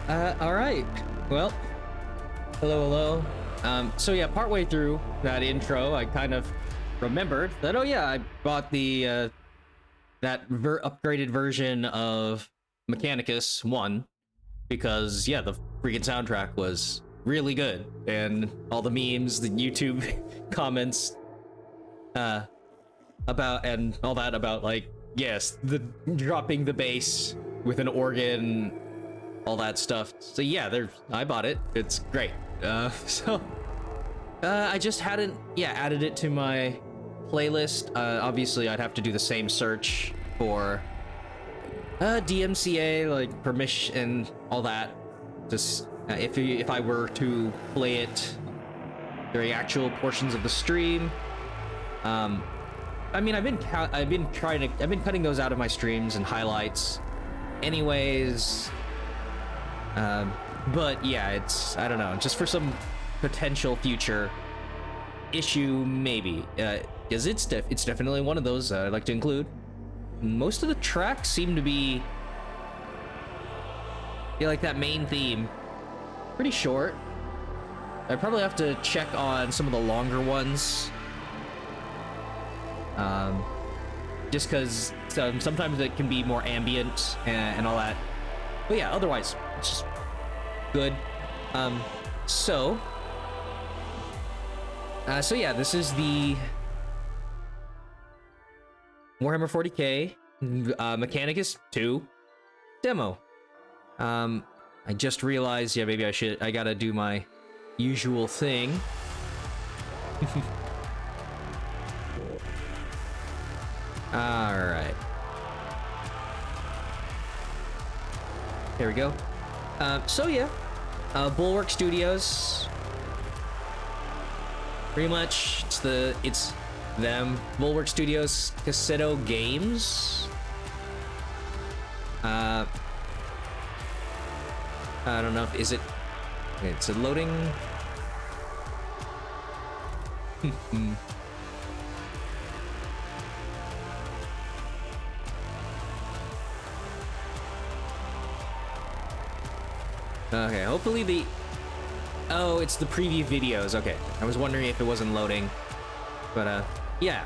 All right. Well, hello. So yeah, partway through that intro, I kind of remembered that, oh yeah, I bought the upgraded version of Mechanicus 1 because yeah, the freaking soundtrack was really good, and all the memes, the YouTube comments uh about and all that about, like, yes, the dropping the bass with an organ, all that stuff. So yeah, I bought it. It's great. I just hadn't added it to my playlist. Obviously I'd have to do the same search for DMCA, like permission and all that. Just if I were to play it during actual portions of the stream. I mean, I've been cutting those out of my streams and highlights anyways. But yeah, I don't know, just for some potential future issue, maybe. Because it's definitely one of those I'd like to include. Most of the tracks seem to be like that main theme, pretty short. I probably have to check on some of the longer ones. Just because sometimes it can be more ambient and all that. But yeah, otherwise, it's just good. So yeah, this is the Warhammer 40k Mechanicus 2 demo. I just realized, yeah, maybe I gotta do my usual thing. Alright. There we go. So yeah, Bulwark Studios. Pretty much, it's them. Bulwark Studios, Cassetto Games. I don't know if it's a loading. Okay, hopefully oh, it's the preview videos. Okay, I was wondering if it wasn't loading, but yeah.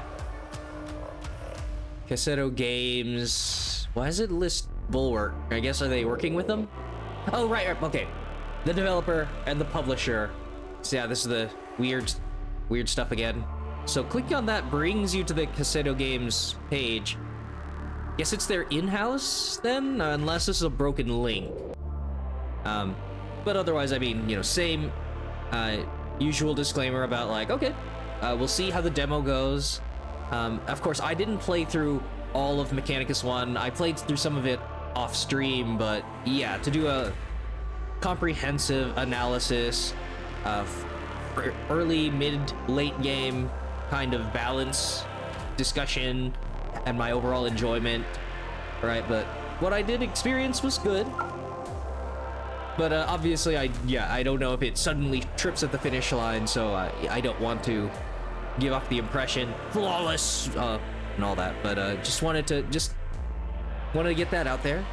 Cassetto Games. Why does it list Bulwark? I guess, are they working with them? Oh, right, okay. The developer and the publisher. So yeah, this is the weird stuff again. So clicking on that brings you to the Cassetto Games page. Guess it's their in-house then, unless this is a broken link. But otherwise, I mean, you know, same usual disclaimer about, like, okay, we'll see how the demo goes. Of course, I didn't play through all of Mechanicus 1. I played through some of it off stream, but yeah, to do a comprehensive analysis of early, mid, late game kind of balance discussion and my overall enjoyment, right? But what I did experience was good. But obviously, I don't know if it suddenly trips at the finish line, so I don't want to give off the impression flawless and all that. But just wanted to get that out there.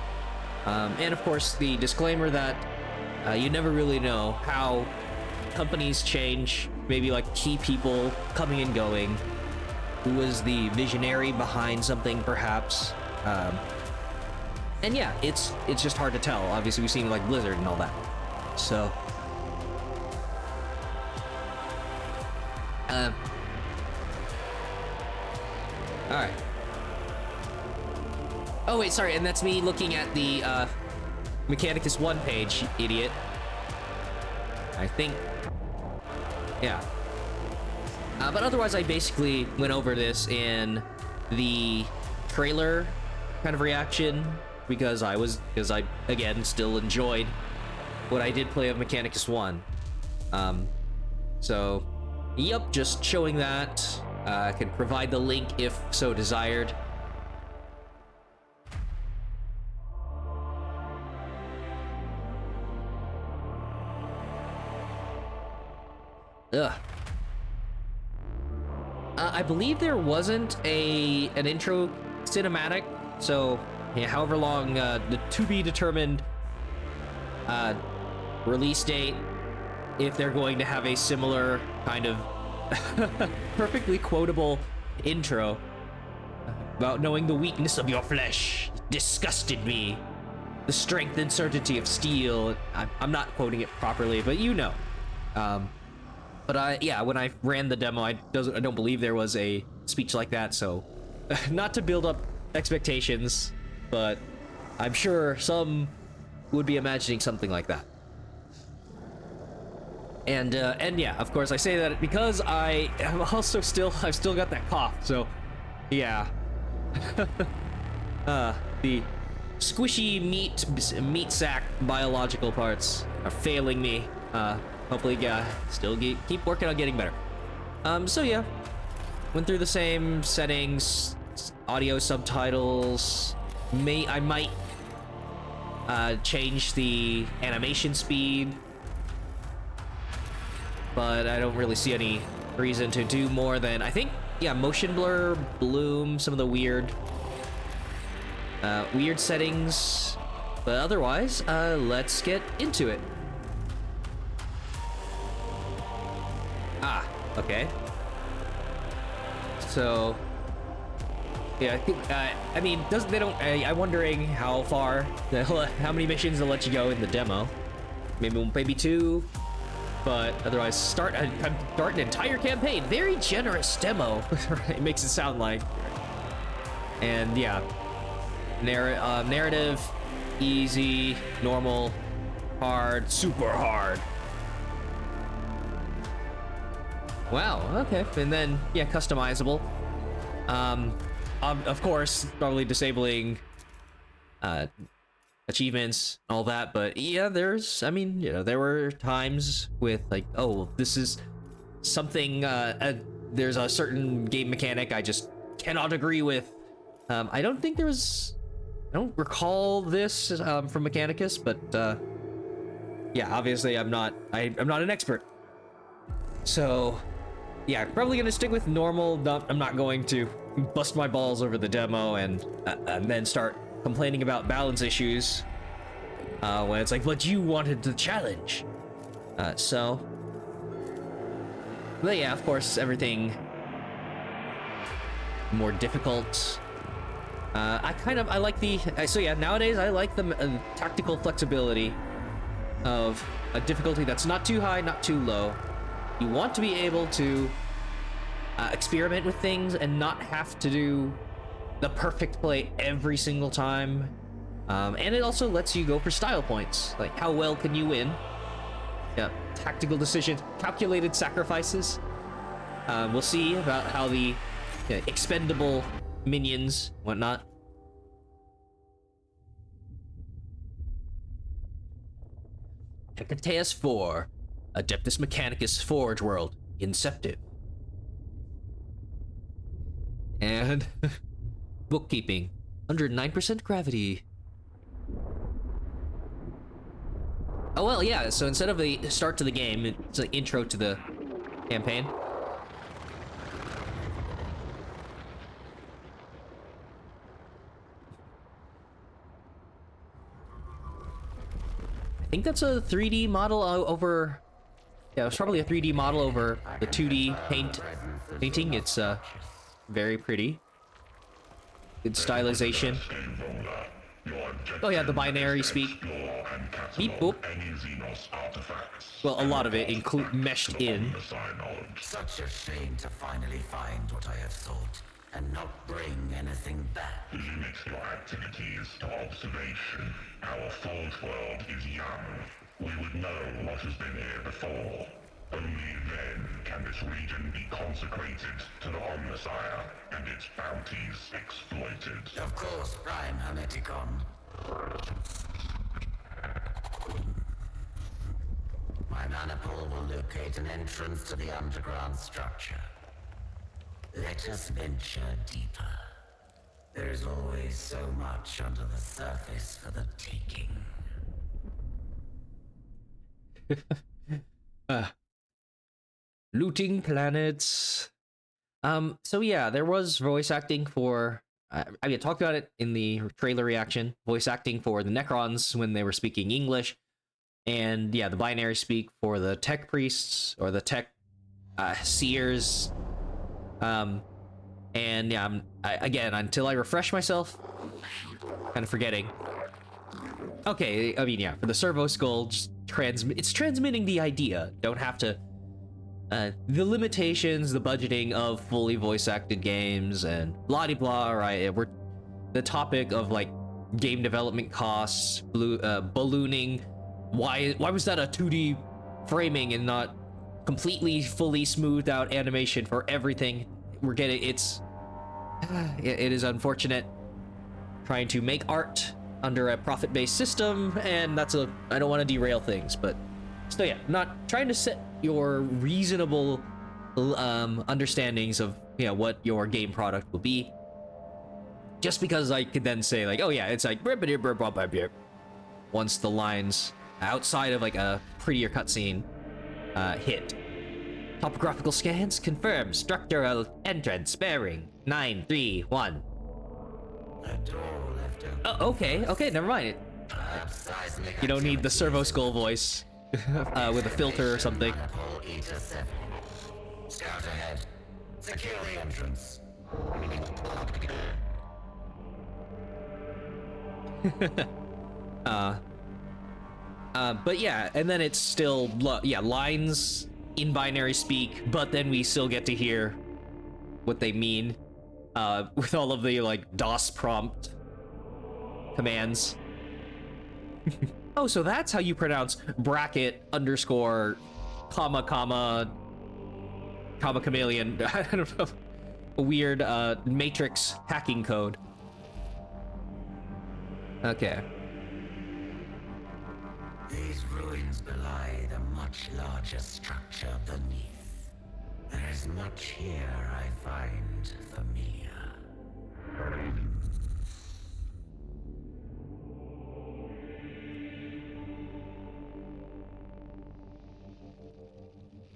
And of course, the disclaimer that you never really know how companies change. Maybe like key people coming and going. Who was the visionary behind something, perhaps? And yeah, it's just hard to tell. Obviously, we've seen like Blizzard and all that. So, all right. Oh wait, sorry, and that's me looking at the Mechanicus 1 page, idiot. I think, yeah. But otherwise, I basically went over this in the trailer kind of reaction. Because I again still enjoyed what I did play of Mechanicus 1. So, yep, just showing that. I can provide the link if so desired. Ugh. I believe there wasn't an intro cinematic, so yeah, however long the to be determined uh, release date, if they're going to have a similar kind of perfectly quotable intro about knowing the weakness of your flesh disgusted me, the strength and certainty of steel. I'm not quoting it properly, but you know. But yeah, when I ran the demo, I don't believe there was a speech like that, so not to build up expectations, but I'm sure some would be imagining something like that. And yeah, of course I say that because I've still got that cough, so yeah. The squishy meat sack biological parts are failing me. Hopefully, still keep working on getting better. So yeah, went through the same settings, audio subtitles. I might change the animation speed, but I don't really see any reason to do more than, I think, yeah, motion blur, bloom, some of the weird settings. But otherwise, let's get into it. Okay. So, yeah, I think, I mean, I'm wondering how far, how many missions they'll let you go in the demo. Maybe 2. But otherwise, start an entire campaign. Very generous demo. It makes it sound like. And yeah, narrative, easy, normal, hard, super hard. Wow. Okay. And then yeah, customizable. Of course, probably disabling achievements, all that, but yeah, there were times with like, oh, this is something, there's a certain game mechanic I just cannot agree with. I don't recall this from Mechanicus, but yeah, obviously I'm not an expert, so yeah, probably gonna stick with normal. I'm not going to bust my balls over the demo and then start complaining about balance issues when it's like, but you wanted the challenge. So, but yeah, of course, everything more difficult. I like so yeah, nowadays I like the tactical flexibility of a difficulty that's not too high, not too low. You want to be able to experiment with things and not have to do the perfect play every single time. And it also lets you go for style points. Like, how well can you win? Yeah, tactical decisions, calculated sacrifices. We'll see about how the expendable minions, whatnot. Hecateus 4, Adeptus Mechanicus Forge World, Inceptive. And bookkeeping, 109% gravity. Oh well, yeah, so instead of the start to the game, it's an intro to the campaign. I think that's a 3D model over... Yeah, it's probably a 3D model over the 2D painting. It's very pretty. Good stylization. Oh yeah, the binary speak. Beep boop. Well, a lot of it meshed in. Such a shame to finally find what I have sought and not bring anything back. Limit your activities to observation. Our Forge world is young. We would know what has been here before. Only then can this region be consecrated to the Omnissiah and its bounties exploited. Of course, Prime Hermeticon. My maniple will locate an entrance to the underground structure. Let us venture deeper. There is always so much under the surface for the taking. Looting planets. So yeah, there was voice acting for... I talked about it in the trailer reaction. Voice acting for the Necrons when they were speaking English. And yeah, the binary speak for the tech priests or the tech seers. And yeah, again, until I refresh myself, kind of forgetting. Okay, I mean, yeah, for the servo skull, just it's transmitting the idea. Don't have to. The limitations, the budgeting of fully voice-acted games, and blah de blah. Right, we're the topic of like game development costs, ballooning. Why was that a 2D framing and not completely fully smoothed out animation for everything? We're getting it is unfortunate trying to make art under a profit-based system, and I don't want to derail things, but still, yeah, not trying to set your reasonable understandings of what your game product will be, just because I could then say like, oh yeah, it's like once the lines outside of like a prettier cutscene hit. Topographical scans confirm structural entrance bearing 931. A door left open. Oh, okay, never mind. You don't need the servo skull voice with a filter or something. Scout ahead. Secure the entrance. But yeah, and then it's still lines in binary speak, but then we still get to hear what they mean with all of the like DOS prompt commands. Oh, so that's how you pronounce bracket underscore comma chameleon. I don't know, a weird matrix hacking code. Okay. These ruins belie the much larger structure beneath. There is much here I find familiar.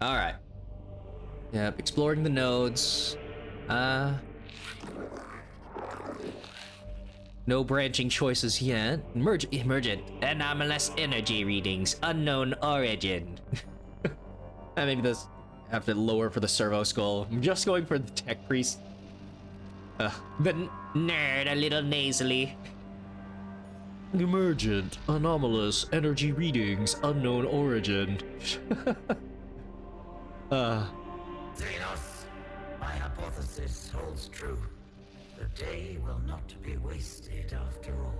All right. Yep, exploring the nodes. No branching choices yet. Emergent anomalous energy readings, unknown origin. Maybe this have to lower for the servo skull. I'm just going for the tech priest. The nerd a little nasally. Emergent anomalous energy readings, unknown origin. Xenos, my hypothesis holds true. The day will not be wasted after all.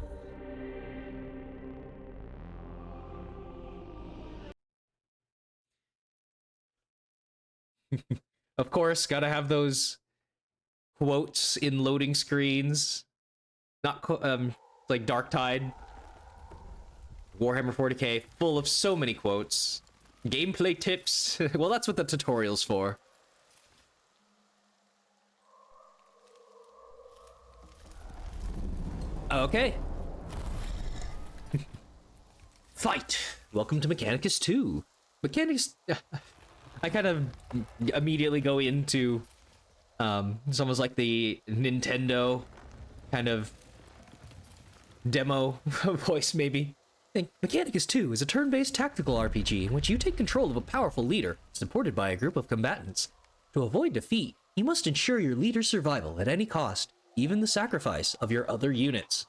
Of course, gotta have those quotes in loading screens. Not like Dark Tide, Warhammer 40k, full of so many quotes. Gameplay tips. Well, that's what the tutorial's for. Okay. Fight! Welcome to Mechanicus 2. Mechanicus... I kind of immediately go into... it's almost like the Nintendo kind of demo voice, maybe. Mechanicus 2 is a turn-based tactical RPG in which you take control of a powerful leader, supported by a group of combatants. To avoid defeat, you must ensure your leader's survival at any cost, even the sacrifice of your other units.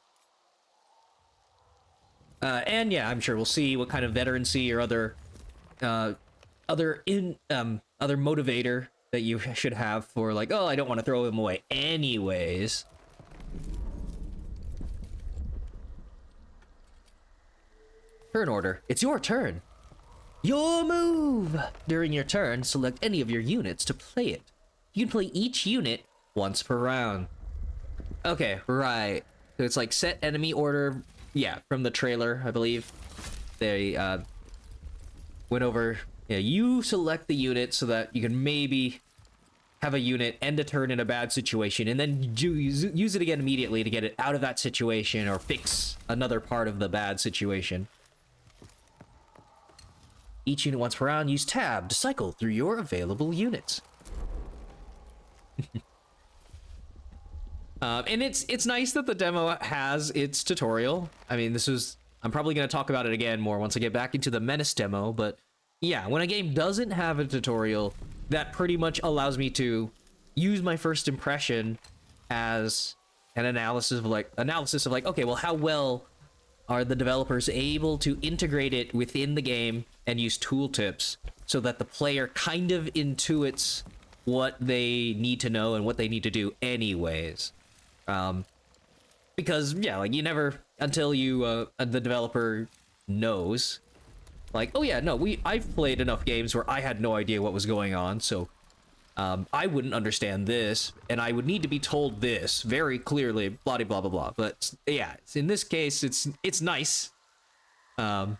And yeah, I'm sure we'll see what kind of veterancy or other motivator that you should have for like, oh, I don't want to throw him away anyways. Turn order. It's your turn. Your move! During your turn, select any of your units to play it. You can play each unit once per round. Okay, right. So it's like set enemy order. Yeah, from the trailer, I believe. They went over. Yeah, you select the unit so that you can maybe have a unit end a turn in a bad situation, and then use it again immediately to get it out of that situation or fix another part of the bad situation. Each unit once per round, use tab to cycle through your available units. And it's nice that the demo has its tutorial. I mean, this was I'm probably going to talk about it again more once I get back into the Menace demo, but yeah, when a game doesn't have a tutorial, that pretty much allows me to use my first impression as an analysis of like, okay, well, how well are the developers able to integrate it within the game and use tooltips so that the player kind of intuits what they need to know and what they need to do anyways. Because yeah, like you never, until you the developer knows, like, oh yeah, no, I've played enough games where I had no idea what was going on, so I wouldn't understand this, and I would need to be told this very clearly, blah blah blah blah. But yeah, in this case, it's nice to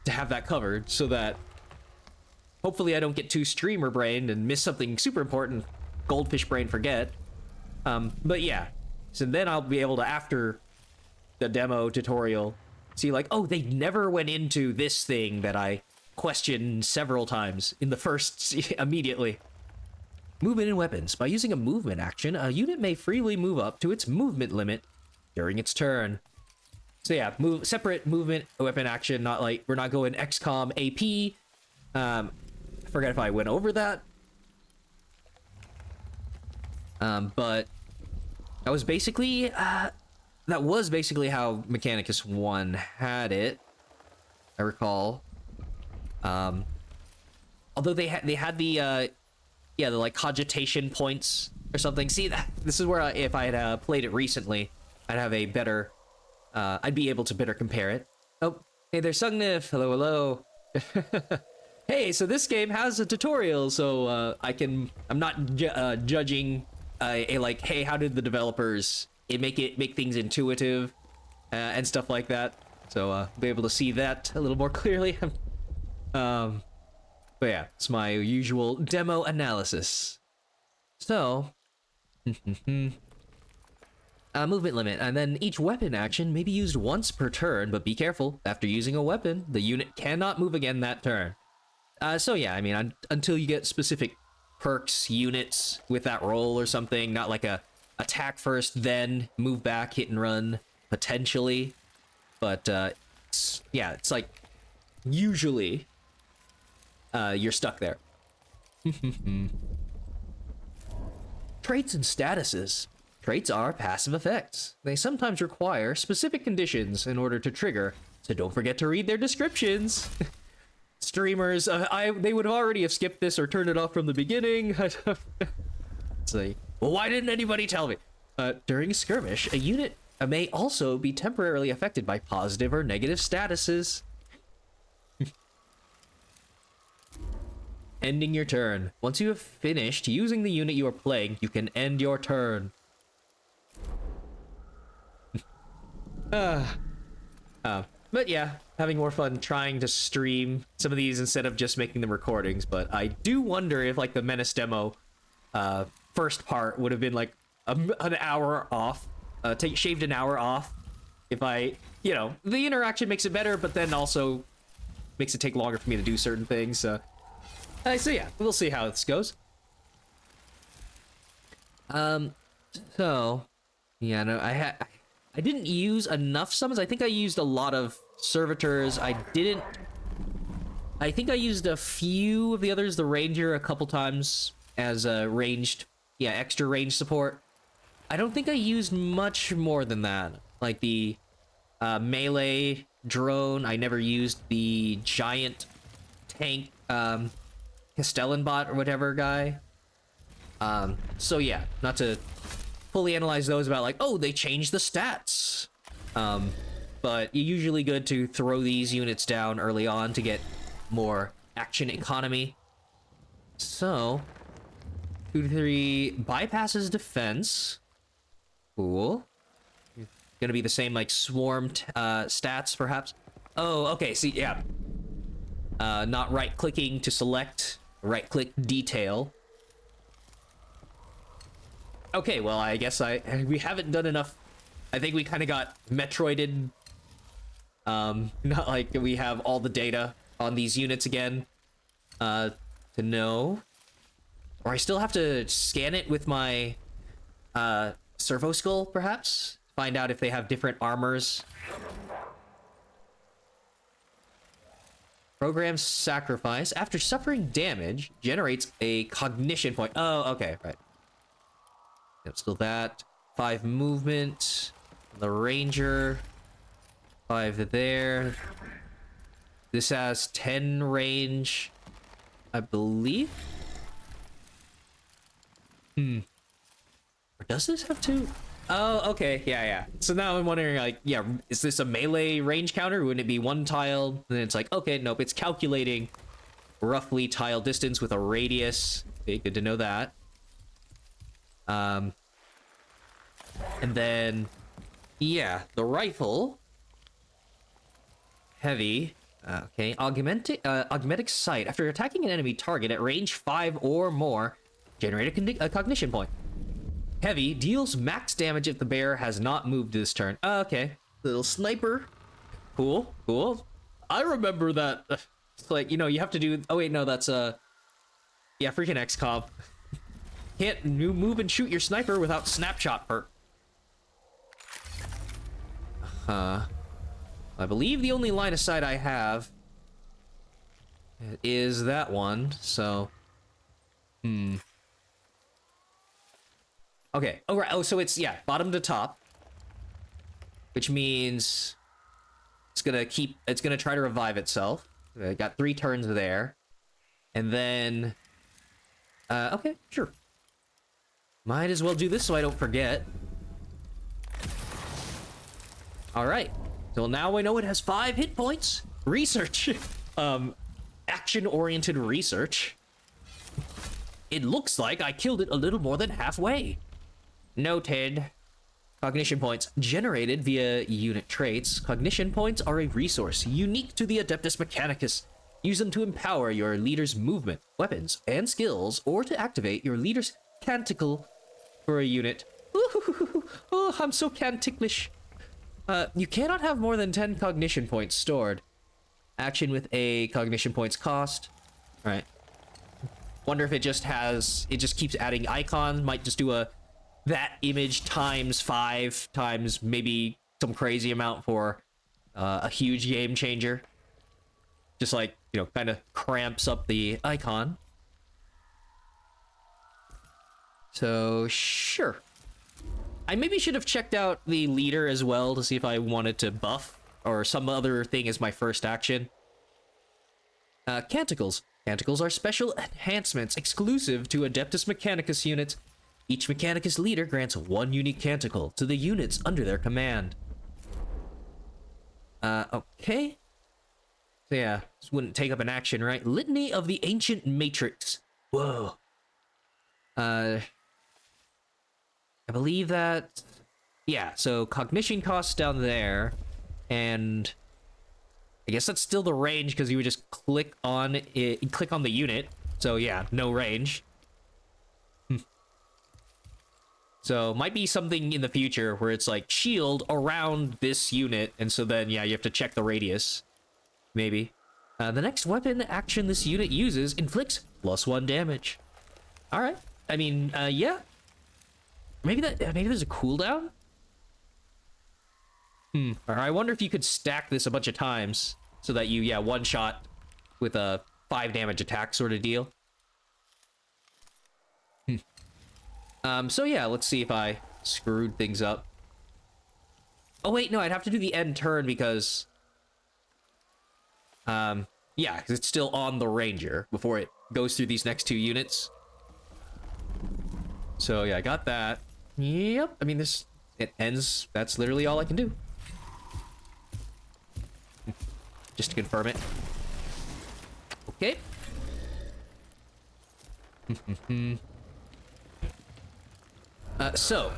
have that covered, so that hopefully I don't get too streamer brained and miss something super important, goldfish brain forget. But yeah, so then I'll be able to, after the demo tutorial, see like, oh, they never went into this thing that I questioned several times in the first immediately. Movement and weapons. By using a movement action, a unit may freely move up to its movement limit during its turn. So yeah, separate movement weapon action, not like, we're not going XCOM AP. I forget if I went over that. But that was basically how Mechanicus 1 had it, I recall. Although they had the the like cogitation points or something. See, this is where if I had played it recently, I'd have a better, I'd be able to better compare it. Oh, hey there's Sugnif. Hello, hello. Hey, so this game has a tutorial, so I'm not judging like, hey, how did the developers make things intuitive and stuff like that. So be able to see that a little more clearly. But yeah, it's my usual demo analysis. So, movement limit, and then each weapon action may be used once per turn, but be careful, after using a weapon, the unit cannot move again that turn. So yeah, I mean, until you get specific perks, units with that roll or something, not like a attack first, then move back, hit and run, potentially. But yeah, it's like, usually, you're stuck there. Traits and statuses. Traits are passive effects. They sometimes require specific conditions in order to trigger, so don't forget to read their descriptions. Streamers, they would already have skipped this or turned it off from the beginning. It's like, well, why didn't anybody tell me? During a skirmish, a unit may also be temporarily affected by positive or negative statuses. Ending your turn. Once you have finished using the unit you are playing, you can end your turn. But yeah, having more fun trying to stream some of these instead of just making them recordings. But I do wonder if like the Menace demo first part would have been like an hour off, shaved an hour off. If I, the interaction makes it better, but then also makes it take longer for me to do certain things. So yeah, we'll see how this goes. So yeah, no, I didn't use enough summons. I think I used a lot of servitors. I think I used a few of the others, the ranger a couple times as a ranged, extra range support. I don't think I used much more than that. Like the melee drone, I never used the giant tank Castellanbot or whatever guy. So yeah, not to fully analyze those about like, oh, they changed the stats. But usually good to throw these units down early on to get more action economy. So 2 to 3 bypasses defense. Cool. Gonna be the same like swarmed stats perhaps. Oh, okay, see, yeah. Not right clicking to select, right click detail. Okay, well, I guess we haven't done enough. I think we kind of got Metroided. Not like we have all the data on these units again to know. Or I still have to scan it with my servo skull, perhaps? Find out if they have different armors. Program sacrifice. After suffering damage, generates a cognition point. Oh, okay, right. Yep, still that. 5 movement. The ranger. 5 there. This has 10 range, I believe. Or does this have 2? Oh, okay, yeah. So now I'm wondering, like, yeah, is this a melee range counter? Wouldn't it be 1 tile? And then it's like, okay, nope, it's calculating roughly tile distance with a radius. Okay, good to know that. And then, yeah, the rifle. Heavy. Okay, augmentic sight. After attacking an enemy target at range 5 or more, generate a cognition point. Heavy deals max damage if the bear has not moved this turn. Okay, little sniper. Cool. I remember that. It's like, you know, you have to do. Oh wait, no, that's yeah, freaking XCOM. Can't move and shoot your sniper without snapshot perk. I believe the only line of sight I have is that one. So, Okay. Oh, right. Oh, so it's, yeah, bottom to top. Which means it's gonna try to revive itself. Got 3 turns there. And then, okay, sure. Might as well do this so I don't forget. All right. So now I know it has 5 hit points. Research. Action-oriented research. It looks like I killed it a little more than halfway. Noted. Cognition points generated via unit traits. Cognition points are a resource unique to the Adeptus Mechanicus. Use them to empower your leader's movement, weapons, and skills, or to activate your leader's canticle for a unit. Ooh, oh, I'm so canticklish. You cannot have more than 10 cognition points stored. Action with a cognition points cost. All right. Wonder if it just keeps adding icon. Might just do that image times 5 times maybe some crazy amount for a huge game changer. Just like, you know, kind of cramps up the icon. So, sure. I maybe should have checked out the leader as well to see if I wanted to buff or some other thing as my first action. Canticles. Canticles are special enhancements exclusive to Adeptus Mechanicus units. Each Mechanicus leader grants 1 unique canticle to the units under their command. Okay. So yeah, this wouldn't take up an action, right? Litany of the Ancient Matrix. Whoa. I believe that... Yeah, so cognition costs down there, and... I guess that's still the range, because you would just click on it, click on the unit. So yeah, no range. So might be something in the future where it's like shield around this unit, and so then yeah, you have to check the radius. Maybe. The next weapon action this unit uses inflicts +1 damage. All right. I mean, yeah. Maybe there's a cooldown. Or I wonder if you could stack this a bunch of times so that you, yeah, one shot with a 5 damage attack sort of deal. So yeah, let's see if I screwed things up. Oh wait, no, I'd have to do the end turn because... yeah, because it's still on the Ranger before it goes through these next 2 units. So yeah, I got that. Yep, I mean, it ends, that's literally all I can do. Just to confirm it. Okay. So,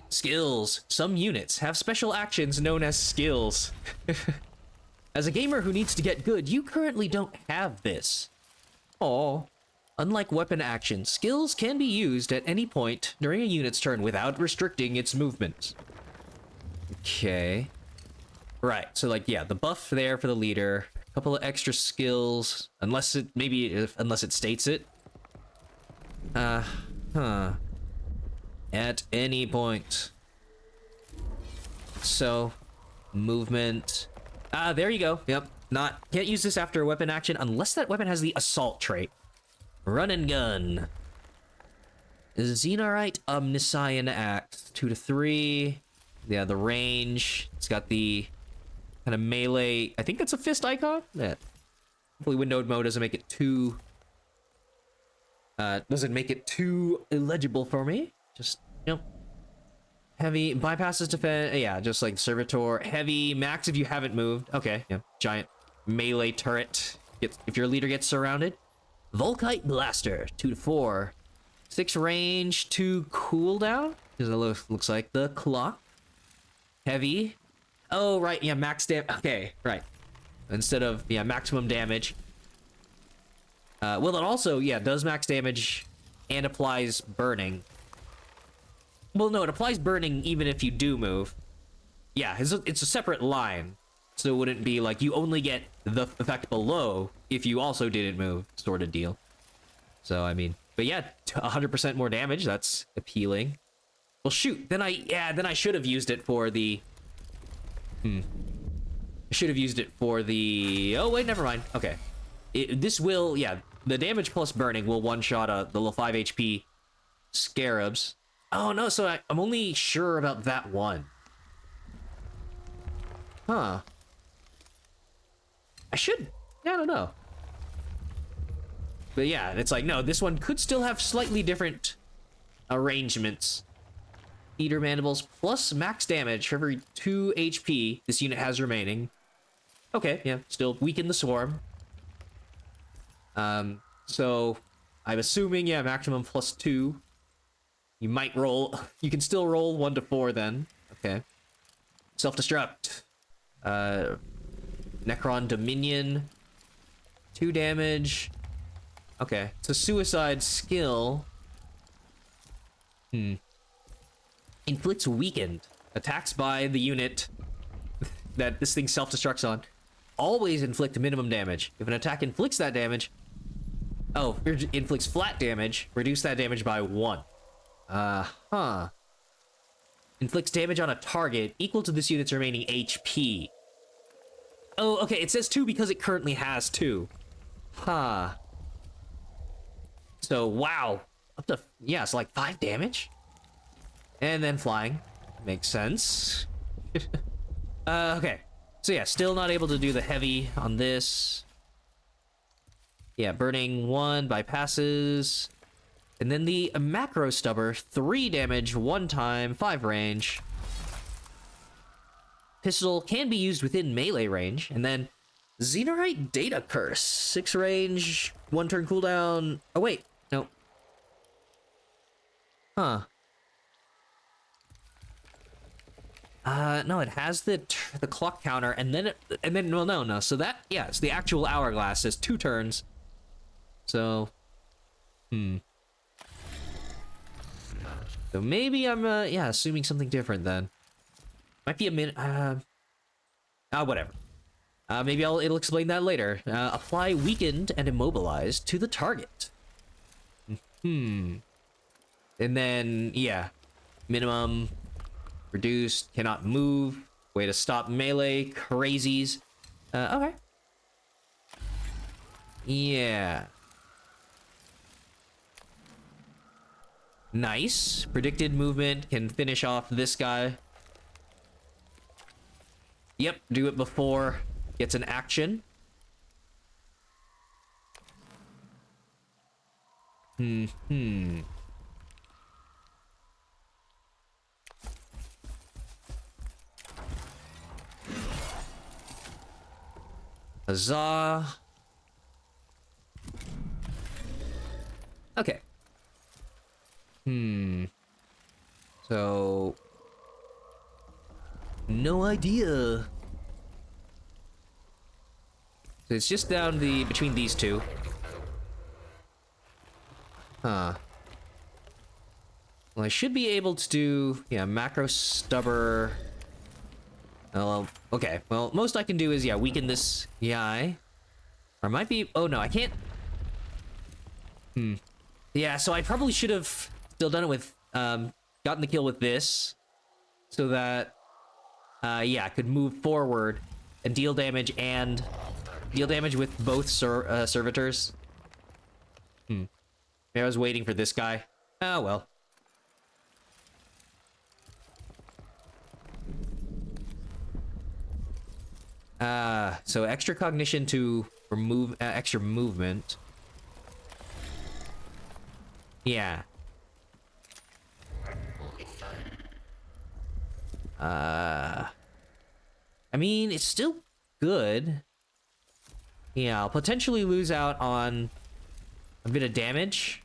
skills. Some units have special actions known as skills. As a gamer who needs to get good, you currently don't have this. Aww. Unlike weapon actions, skills can be used at any point during a unit's turn without restricting its movement. Okay. Right, so like, yeah, the buff there for the leader. A couple of extra skills. Unless it states it. At any point. So, movement. There you go. Yep. Can't use this after a weapon action unless that weapon has the assault trait. Run and gun. Xenarite Omniscient Axe. 2 to 3. Yeah, the range. It's got the kind of melee. I think that's a fist icon. Yeah. Hopefully windowed mode doesn't make it too illegible for me. Just, you know, heavy bypasses defense. Yeah, just like servitor. Heavy max if you haven't moved. Okay, yeah. Giant melee turret. If your leader gets surrounded. Volkite Blaster. 2 to 4. 6 range, 2 cooldown. Because it looks like the clock. Heavy. Oh, right. Yeah, max damage. Okay, right. Instead of, yeah, maximum damage. Well, it also, yeah, does max damage and applies burning. Well, no, it applies burning even if you do move. Yeah, it's a separate line. So it wouldn't be like you only get the effect below if you also didn't move, sort of deal. So, I mean, but yeah, 100% more damage. That's appealing. Well, shoot. Then I should have used it for the... I should have used it for the... Oh, wait, never mind. Okay. This will... Yeah, the damage plus burning will one-shot the little 5 HP scarabs. Oh, no, so I'm only sure about that one. Huh. I should... Yeah, I don't know. But yeah, it's like, no, this one could still have slightly different arrangements. Eater mandibles plus max damage for every 2 HP this unit has remaining. Okay, yeah, still weaken the swarm. So I'm assuming, yeah, maximum plus 2. You might roll, you can still roll 1 to 4 then. Okay. Self-destruct. Necron Dominion. 2 damage. Okay, it's a suicide skill. Inflicts weakened. Attacks by the unit that this thing self-destructs on always inflict minimum damage. If an attack inflicts that damage... Oh, inflicts flat damage. Reduce that damage by 1. Inflicts damage on a target equal to this unit's remaining HP. Oh, okay, it says 2 because it currently has 2. Huh. So, wow. Up to, yeah, it's like 5 damage? And then flying. Makes sense. Okay. So yeah, still not able to do the heavy on this. Yeah, burning 1 bypasses. And then the macro stubber, 3 damage, 1 time, 5 range. Pistol can be used within melee range. And then Xenarite Data Curse, 6 range, 1 turn cooldown. Oh wait, no. Huh. No, it has the clock counter, and then well, no. So that, yeah, it's the actual hourglass. Says 2 turns. So, So maybe I'm, yeah, assuming something different then. Might be a minute. Whatever. Maybe it'll explain that later. Apply weakened and immobilized to the target. And then, yeah, minimum. Reduced, cannot move. Way to stop melee, crazies. Okay. Yeah. Nice. Predicted movement, can finish off this guy. Yep, do it before gets an action. Huzzah. Okay. So... No idea. So it's just down between these two. Huh. Well, I should be able to do, yeah, macro stubber. Oh, okay. Well, most I can do is, yeah, weaken this guy. Or it might be, oh no, I can't. Yeah, so I probably should have still done it with, gotten the kill with this. So that, yeah, I could move forward and deal damage and deal damage with both servitors. Maybe I was waiting for this guy. Oh, well. So extra cognition to remove extra movement. Yeah. I mean, it's still good. Yeah, I'll potentially lose out on a bit of damage.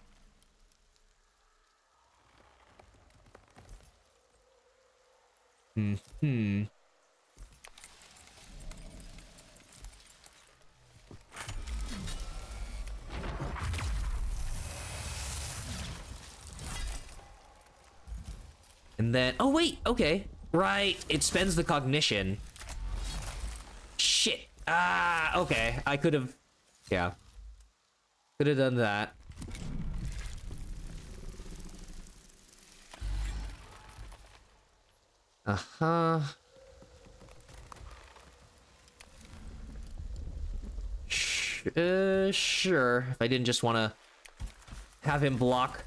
And then, oh wait, okay. Right, it spends the cognition. Shit. Ah, okay. I could have, yeah. Could have done that. Uh-huh. Sure. If I didn't just want to have him block,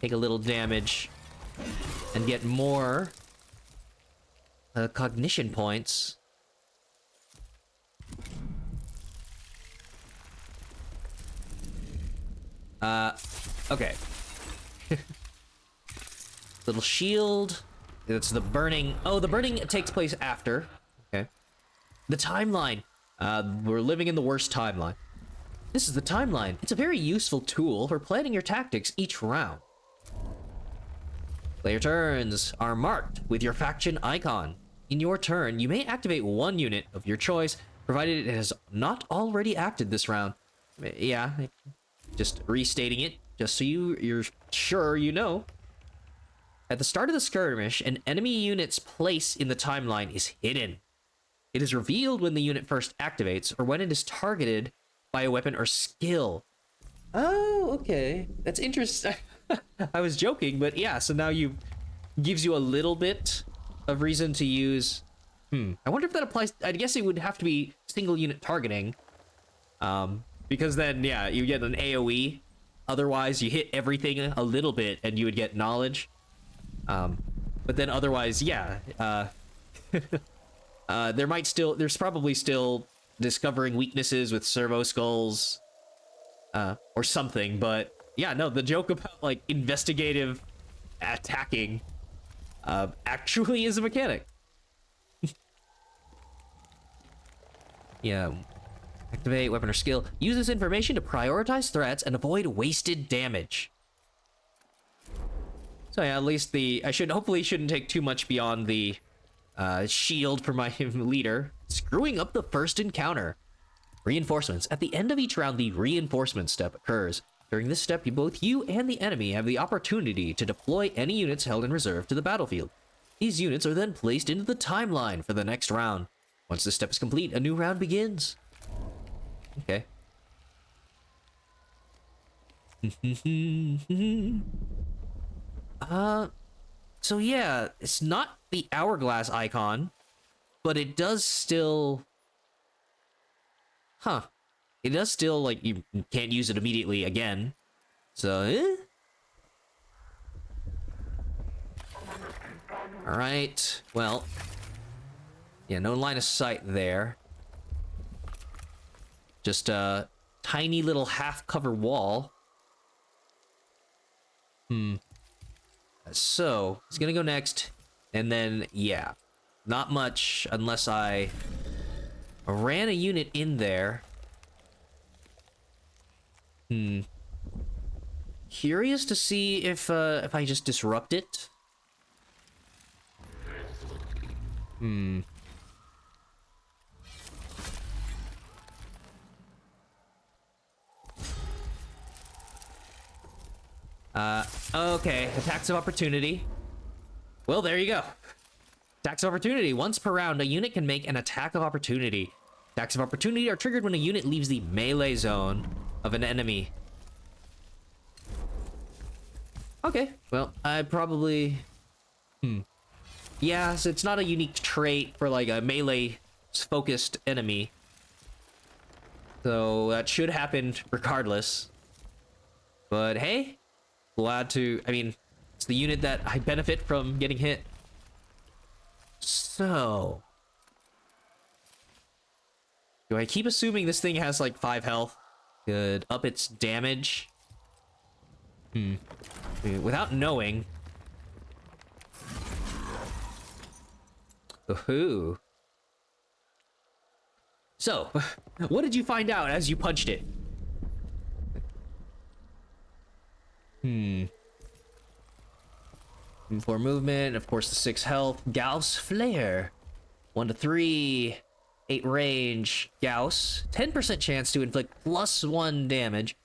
take a little damage, and get more cognition points. Okay. Little shield. It's the burning. Oh, the burning takes place after. Okay. The timeline. We're living in the worst timeline. This is the timeline. It's a very useful tool for planning your tactics each round. Player turns are marked with your faction icon. In your turn, you may activate one unit of your choice, provided it has not already acted this round. Yeah, just restating it, just so you're sure you know. At the start of the skirmish, an enemy unit's place in the timeline is hidden. It is revealed when the unit first activates, or when it is targeted by a weapon or skill. Oh, okay. That's interesting. I was joking, but yeah, so now gives you a little bit of reason to use. I wonder if that applies. I guess it would have to be single unit targeting. Because then, yeah, you get an AoE. Otherwise, you hit everything a little bit and you would get knowledge. But then otherwise, yeah. There's probably still discovering weaknesses with servo skulls. Or something, but yeah, no, the joke about like investigative attacking actually is a mechanic. Yeah. Activate weapon or skill. Use this information to prioritize threats and avoid wasted damage. So yeah, at least hopefully shouldn't take too much beyond the shield for my leader. Screwing up the first encounter. Reinforcements. At the end of each round, the reinforcement step occurs. During this step, both you and the enemy have the opportunity to deploy any units held in reserve to the battlefield. These units are then placed into the timeline for the next round. Once this step is complete, a new round begins. Okay. So yeah, it's not the hourglass icon, but it does still... Huh. It does still, like, you can't use it immediately again. So, Alright, well. Yeah, no line of sight there. Just a tiny little half-cover wall. So, he's gonna go next. And then, yeah. Not much, unless I ran a unit in there. Curious to see if I just disrupt it. Okay, attacks of opportunity. Well, there you go. Attacks of opportunity. Once per round, a unit can make an attack of opportunity. Attacks of opportunity are triggered when a unit leaves the melee zone of an enemy. Okay, well, I probably... Yeah, so it's not a unique trait for, like, a melee-focused enemy. So that should happen regardless. But hey, glad to, I mean, it's the unit that I benefit from getting hit. So, do I keep assuming this thing has like 5 health? Could up its damage. Without knowing. Ooh. So, what did you find out as you punched it? For movement, of course, the 6 health. Gauss Flare. 1 to 3. 8 range. Gauss. 10% chance to inflict +1 damage.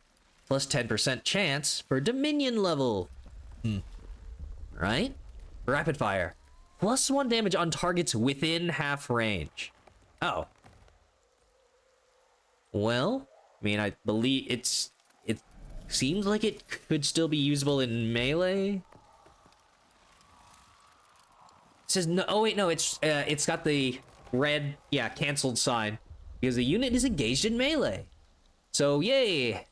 Plus 10% chance for Dominion level. Right? Rapid Fire. +1 damage on targets within half range. Oh. Well, I mean, I believe it seems like it could still be usable in melee. It says no. Oh wait, no. It's got the red, canceled sign because the unit is engaged in melee. So yay.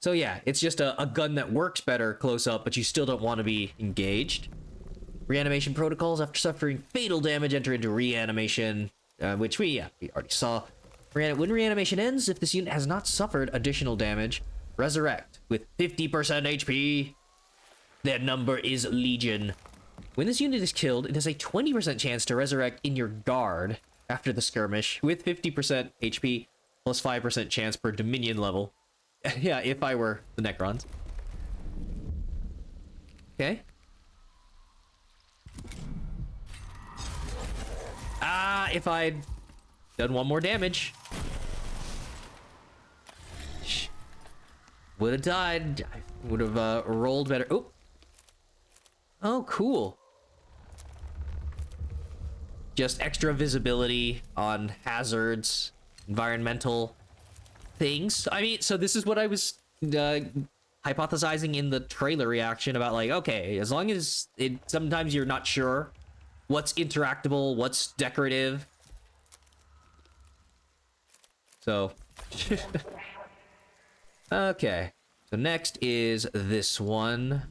So yeah, it's just a gun that works better close up, but you still don't want to be engaged. Reanimation protocols. After suffering fatal damage, enter into reanimation, which we already saw. When reanimation ends, if this unit has not suffered additional damage, resurrect with 50% HP. Their number is Legion. When this unit is killed, it has a 20% chance to resurrect in your guard after the skirmish with 50% HP plus 5% chance per Dominion level. Yeah, if I were the Necrons. Okay. If I'd done 1 more damage. Would have died. I would have rolled better. Oh, cool. Just extra visibility on hazards, environmental things. I mean, so this is what I was hypothesizing in the trailer reaction about, like, okay, as long as sometimes you're not sure what's interactable, what's decorative. So, okay. So next is this one.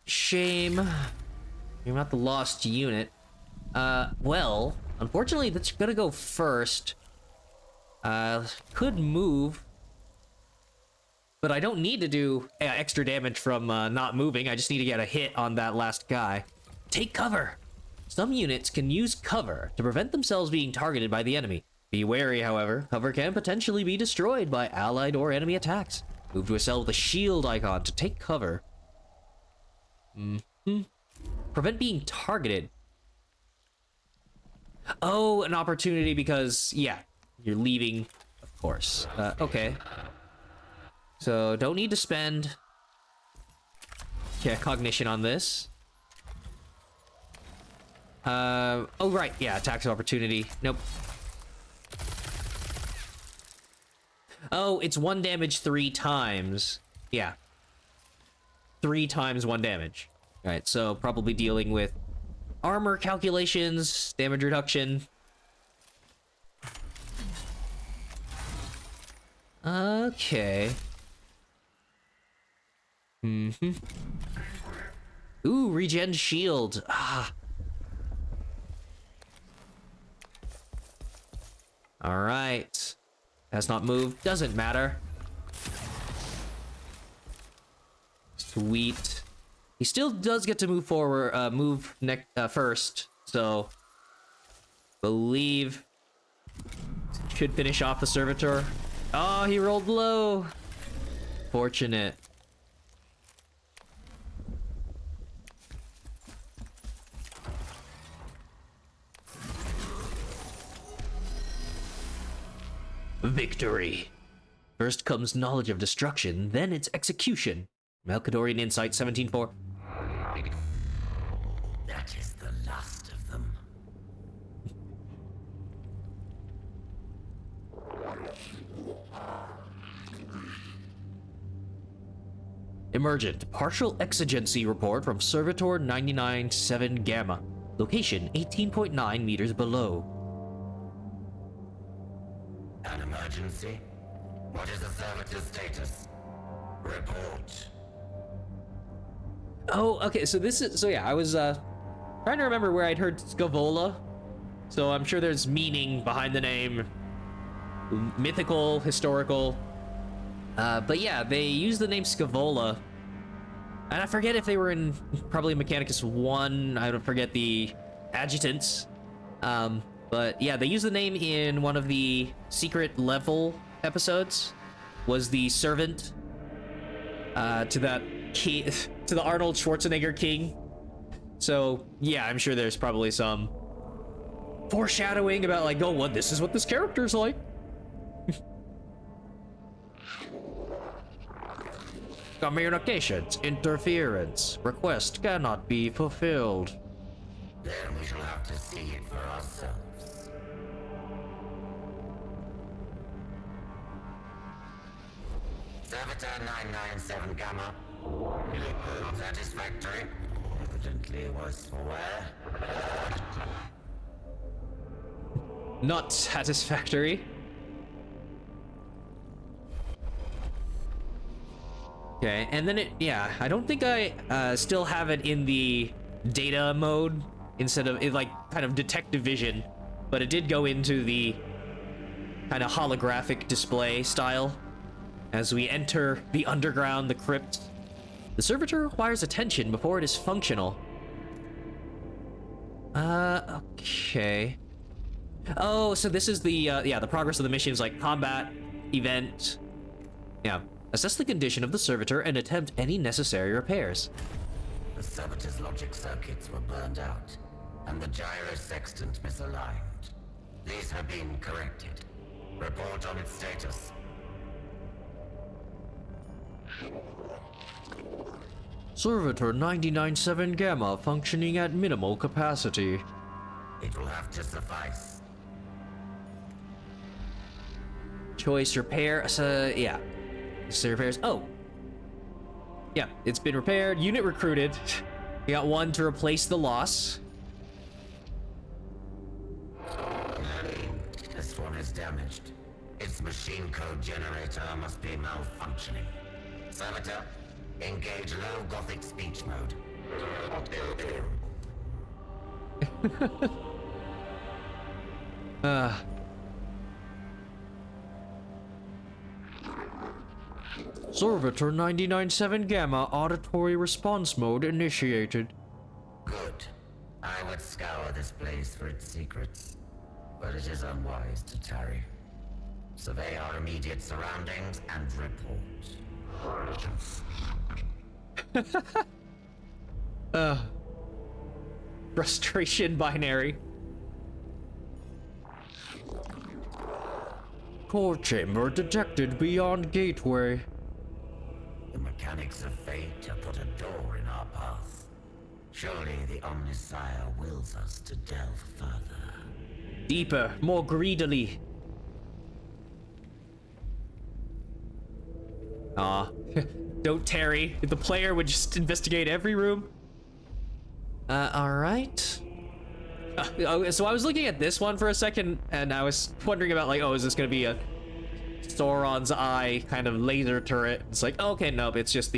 Shame. You're not the lost unit. Well, unfortunately, that's gonna go first. Could move. But I don't need to do extra damage from not moving. I just need to get a hit on that last guy. Take cover. Some units can use cover to prevent themselves being targeted by the enemy. Be wary, however. Cover can potentially be destroyed by allied or enemy attacks. Move to a cell with a shield icon to take cover. Prevent being targeted. Oh, an opportunity because, yeah, you're leaving, of course. Okay. So, don't need to spend cognition on this. Oh, right, yeah, attacks of opportunity. Nope. Oh, it's 1 damage 3 times. Yeah. 3 times 1 damage. Alright, so probably dealing with armor calculations, damage reduction. Okay. Ooh, regen shield. Alright. Has not moved. Doesn't matter. Sweet. He still does get to move forward, first, so believe should finish off the servitor. Oh, he rolled low. Fortunate. Victory. First comes knowledge of destruction, then its execution. Melchidorian Insight 17.4. That is the last of them. Emergent. Partial exigency report from Servitor 99-7 Gamma. Location 18.9 meters below. An emergency? What is the servitor's status? Report. Oh, okay, so this is... So yeah, I was trying to remember where I'd heard Scavola. So I'm sure there's meaning behind the name. Mythical, historical. But yeah, they use the name Scavola. And I forget if they were in probably Mechanicus 1. I don't forget the adjutants. But yeah, they use the name in one of the secret level episodes. Was the servant to that king, to the Arnold Schwarzenegger king. So yeah, I'm sure there's probably some foreshadowing about like, oh, what this is what this character's like. Communications interference. Request cannot be fulfilled. Then we shall have to see it for ourselves. Servitor 997 Gamma. Satisfactory. Evidently was for where? Not satisfactory. Okay, and then yeah, I don't think I still have it in the data mode instead of it, like kind of detective vision, but it did go into the kind of holographic display style as we enter the underground, the crypt. The servitor requires attention before it is functional. Okay. Oh, so this is the yeah, the progress of the mission is like combat, event. Yeah. Assess the condition of the servitor and attempt any necessary repairs. The servitor's logic circuits were burned out, and the gyrosextant misaligned. These have been corrected. Report on its status. Servitor 99-7 Gamma functioning at minimal capacity. It will have to suffice. Choice repair, yeah. Repairs. Oh. Yeah, it's been repaired. Unit recruited. We got one to replace the loss. This one is damaged. Its machine code generator must be malfunctioning. Servitor, engage low Gothic speech mode. Servitor 99-7 Gamma auditory response mode initiated. Good. I would scour this place for its secrets, but it is unwise to tarry. Survey our immediate surroundings and report. Frustration binary. Core chamber detected beyond gateway. The mechanics of fate have put a door in our path. Surely the Omnisire wills us to delve further. Deeper, more greedily. Don't tarry. The player would just investigate every room. Alright. So I was looking at this one for a second, and I was wondering about like, oh, is this gonna be a Sauron's eye kind of laser turret? It's like, okay, nope, it's just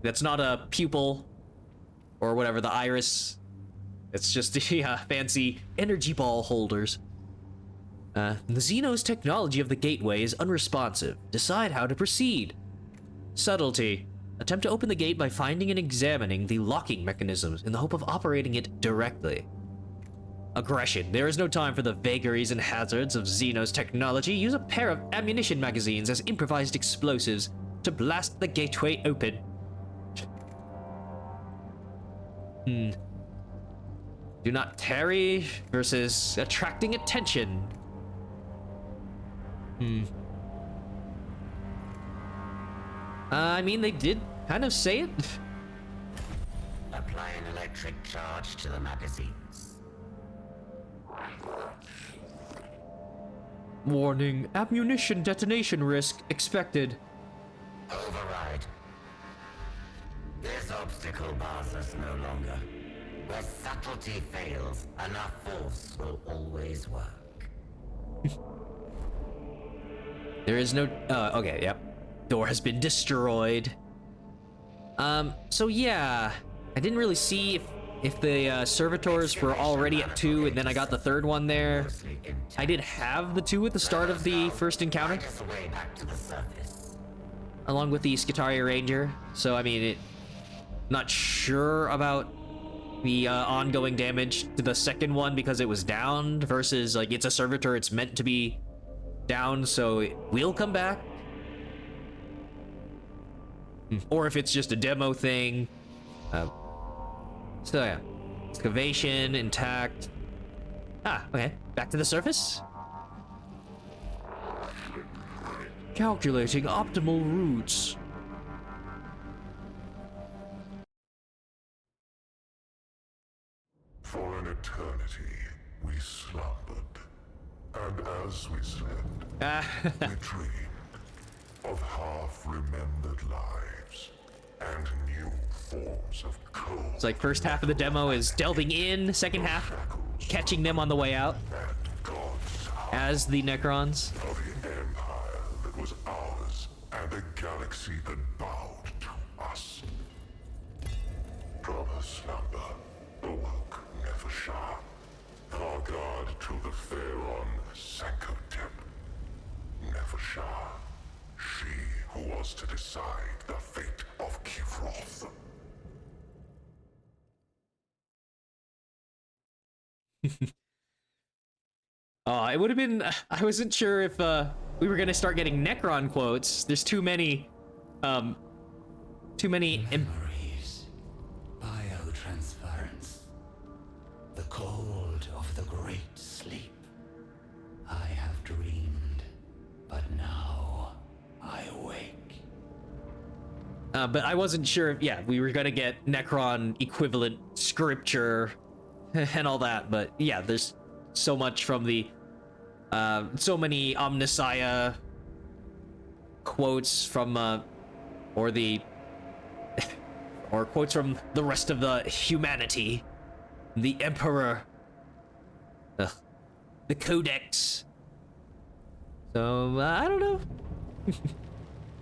that's not a pupil or whatever, the iris. It's just the fancy energy ball holders. The Xenos technology of the gateway is unresponsive. Decide how to proceed. Subtlety. Attempt to open the gate by finding and examining the locking mechanisms in the hope of operating it directly. Aggression. There is no time for the vagaries and hazards of Xenos technology. Use a pair of ammunition magazines as improvised explosives to blast the gateway open. Do not tarry versus attracting attention. I mean, they did kind of say it. Apply an electric charge to the magazines. Warning, ammunition detonation risk expected. Override. This obstacle bars us no longer. Where subtlety fails, enough force will always work. There is no... okay, yep. Door has been destroyed. So yeah, I didn't really see if the servitors were already at 2 and then I got the 3rd one there. I did have the 2 at the start of the first encounter, along with the Skitaria Ranger. So I mean, not sure about the ongoing damage to the second one because it was downed versus like it's a servitor, it's meant to be down, so it will come back. Or if it's just a demo thing. So yeah, excavation intact. Ah, okay, back to the surface. Calculating optimal routes. For an eternity, we slumbered. And as we slept, we dreamed of half-remembered lives and new forms of cold. It's like first half of the demo is delving in, second half catching them on the way out as the Necrons. Of the empire that was ours and the galaxy that bowed to us. From her slumber, awoke Nefershah, our guard to the Pharaon Sankotep. Nefershah, she who was to decide the fate of Kivroth. It would have been... I wasn't sure if we were gonna start getting Necron quotes. There's too many... Memories. Biotransference. The cold of the great sleep. I have dreamed, but now I wake. But I wasn't sure if, yeah, we were gonna get Necron equivalent scripture and all that, but yeah, there's so much from the, so many Omnissiah quotes from, or the, or quotes from the rest of the humanity, the Emperor, the Codex. So, I don't know.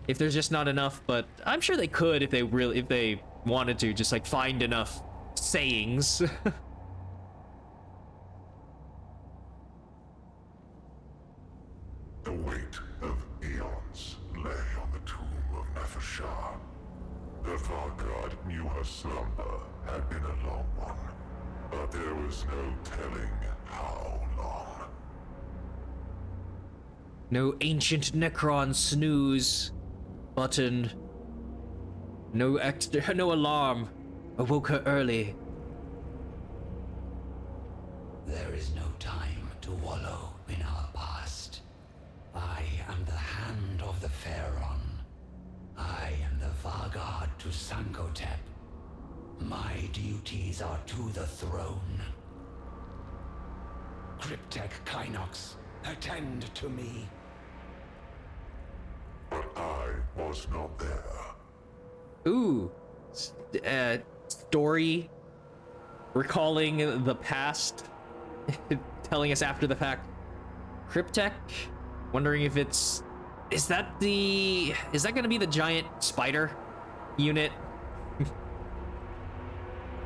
If there's just not enough, but I'm sure they could if they wanted to, just like find enough sayings. The weight of eons lay on the tomb of Nefershah. The Vanguard knew her slumber had been a long one, but there was no telling how long. No ancient Necron snooze button. No alarm. Awoke her early. There is no time to wallow in our past. I am the hand of the Pharaon. I am the Vanguard to Sankotep. My duties are to the throne. Cryptek Kynox, attend to me. But I was not there. Ooh. Story. Recalling the past. Telling us after the fact. Cryptek? Wondering if it's... Is that gonna be the giant spider unit?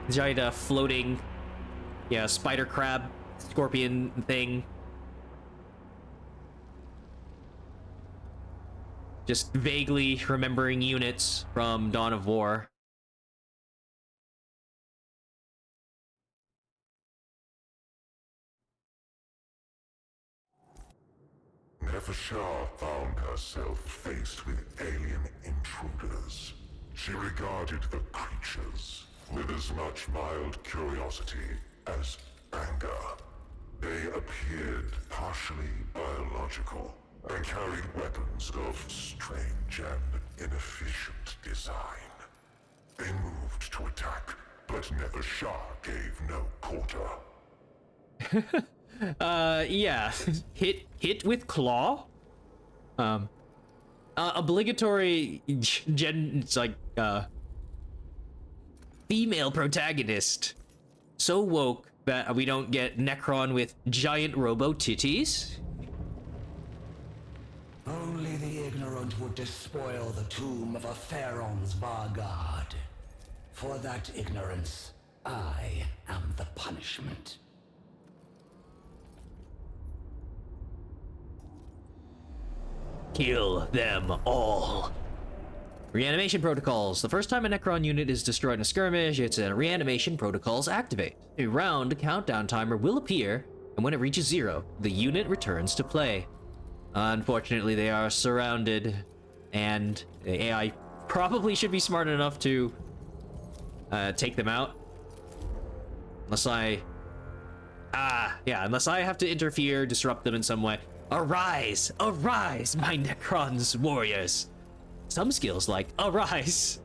Giant floating... Yeah, spider crab scorpion thing. Just vaguely remembering units from Dawn of War. Nefershah found herself faced with alien intruders. She regarded the creatures with as much mild curiosity as anger. They appeared partially biological and carried weapons of strange and inefficient design. They moved to attack, but Nefershah gave no quarter. Yeah. Hit with claw. Obligatory it's like, female protagonist. So woke that we don't get Necron with giant robo titties. Only the ignorant would despoil the tomb of a Pharaoh's Vargard. For that ignorance, I am the punishment. Kill them all. Reanimation protocols. The first time a Necron unit is destroyed in a skirmish, its reanimation protocols activate. A round countdown timer will appear, and when it reaches 0, the unit returns to play. Unfortunately, they are surrounded, and the AI probably should be smart enough to take them out. Unless I have to interfere, disrupt them in some way. Arise! Arise, my Necrons warriors! Some skills like Arise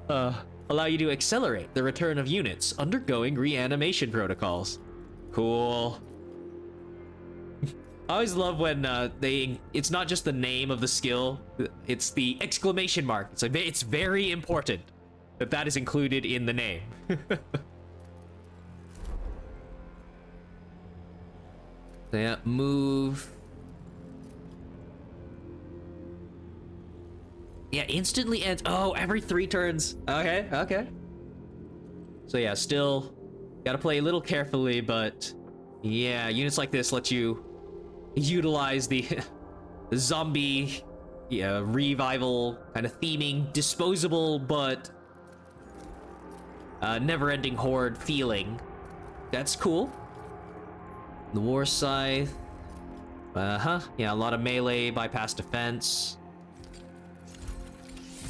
allow you to accelerate the return of units undergoing reanimation protocols. Cool. I always love when it's not just the name of the skill, it's the exclamation mark. It's like, it's very important that is included in the name. Yeah, move. Yeah, instantly ends. Oh, every 3 turns. Okay, okay. So yeah, still gotta play a little carefully, but yeah, units like this let you utilize the zombie revival kind of theming, disposable but never-ending horde feeling. That's cool. The war scythe. Yeah, a lot of melee, bypass defense.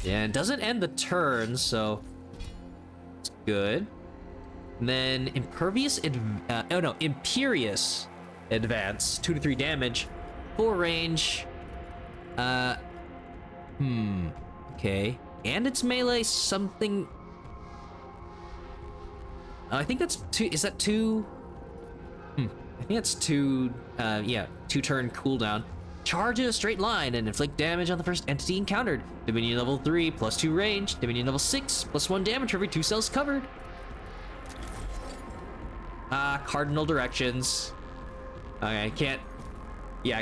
Yeah, it doesn't end the turn, so it's good. And then Imperious Advance, 2 to 3 damage, 4 range. Okay. And it's melee something. I think that's 2. Is that 2? I think that's 2. 2-turn cooldown. Charge in a straight line and inflict damage on the first entity encountered. Dominion level 3, plus 2 range. Dominion level 6, plus 1 damage for every 2 cells covered. Cardinal directions. Okay, I can't. Yeah.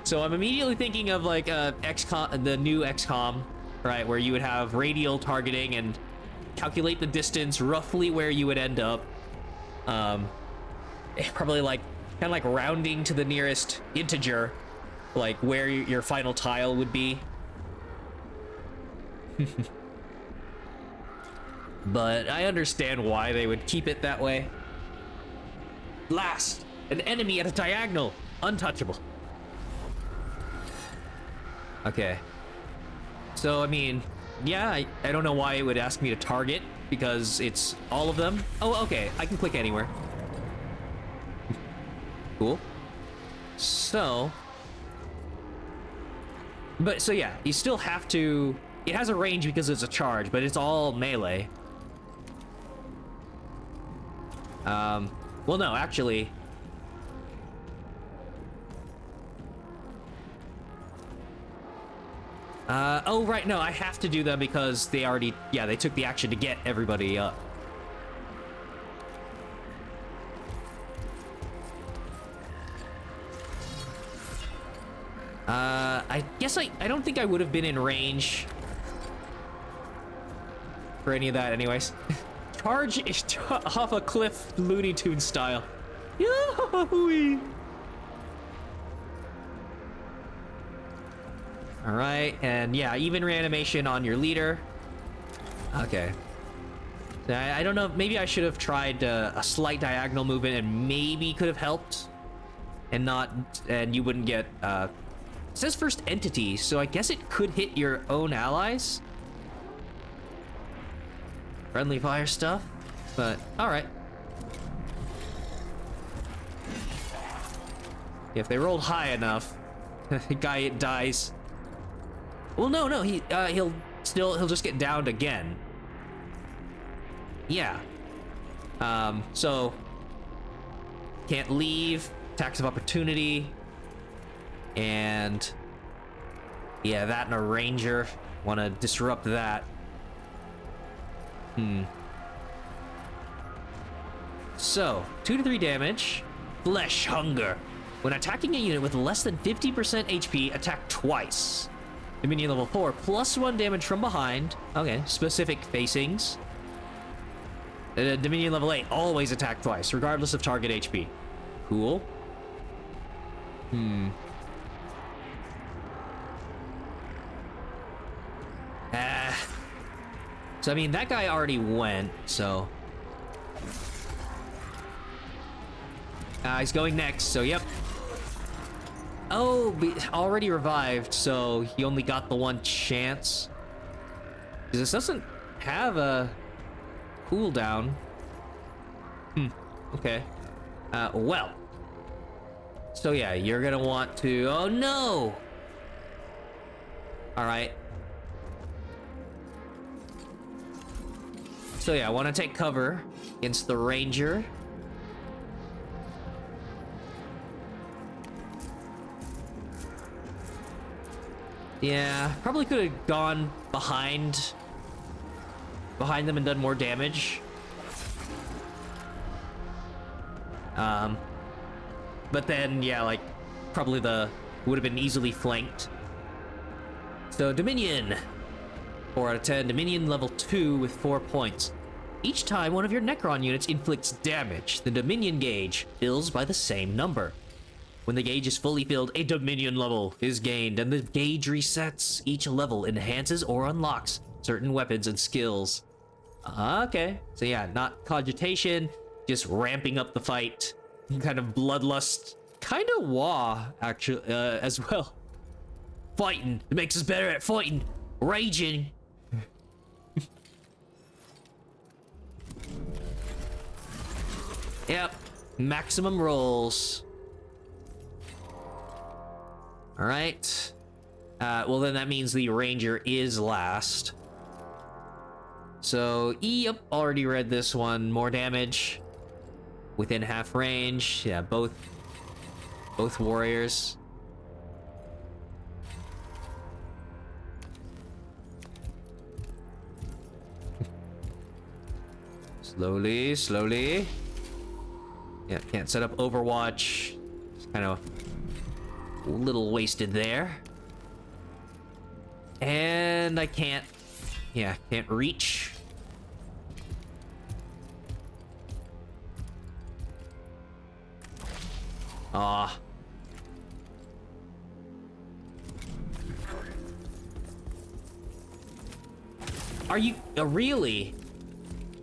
So I'm immediately thinking of like XCOM, the new XCOM, right, where you would have radial targeting and calculate the distance roughly where you would end up. Probably like kind of like rounding to the nearest integer, like where your final tile would be. But I understand why they would keep it that way. Blast! An enemy at a diagonal! Untouchable. Okay. So, I mean, yeah, I don't know why it would ask me to target, because it's all of them. Oh, okay, I can click anywhere. Cool. So... so yeah, you still have to... It has a range because it's a charge, but it's all melee. Well, no, actually... oh, right, no, I have to do them because they already... Yeah, they took the action to get everybody up. I guess I don't think I would have been in range for any of that anyways. Charge off a cliff, Looney Tunes style. Yahoo! All right, and yeah, even reanimation on your leader. Okay. I don't know, maybe I should have tried a slight diagonal movement and maybe could have helped. And you wouldn't get, it says first entity, so I guess it could hit your own allies. Friendly fire stuff, but all right. If they rolled high enough, the guy dies. Well, no, he'll just get downed again. Yeah. So can't leave. attacks of opportunity. And yeah, that and a ranger. Want to disrupt that. So, 2 to 3 damage. Flesh Hunger. When attacking a unit with less than 50% HP, attack twice. Dominion level 4, +1 damage from behind. Okay, specific facings. Dominion level 8, always attack twice, regardless of target HP. Cool. So, I mean, that guy already went, so... he's going next, so yep. Oh, already revived, so he only got the one chance. Because this doesn't have a cooldown. Okay. Well. So yeah, you're gonna want to... Oh no! Alright. So yeah, I want to take cover against the ranger. Yeah, probably could have gone behind them and done more damage. But then, yeah, like, probably would have been easily flanked. So, Dominion. 4 out of 10. Dominion level 2 with 4 points. Each time one of your Necron units inflicts damage, the Dominion gauge fills by the same number. When the gauge is fully filled, a Dominion level is gained, and the gauge resets. Each level enhances or unlocks certain weapons and skills. Okay. So yeah, not cogitation, just ramping up the fight. Kind of bloodlust. Kind of wah, actually, as well. Fighting. It makes us better at fighting. Raging. Yep. Maximum rolls. All right. Well, then that means the ranger is last. So, yep, already read this one. More damage. Within half range. Yeah, both warriors. Slowly, slowly. Yeah, can't set up Overwatch. It's kind of a little wasted there. And I can't... Yeah, can't reach. Ah. Are you... really?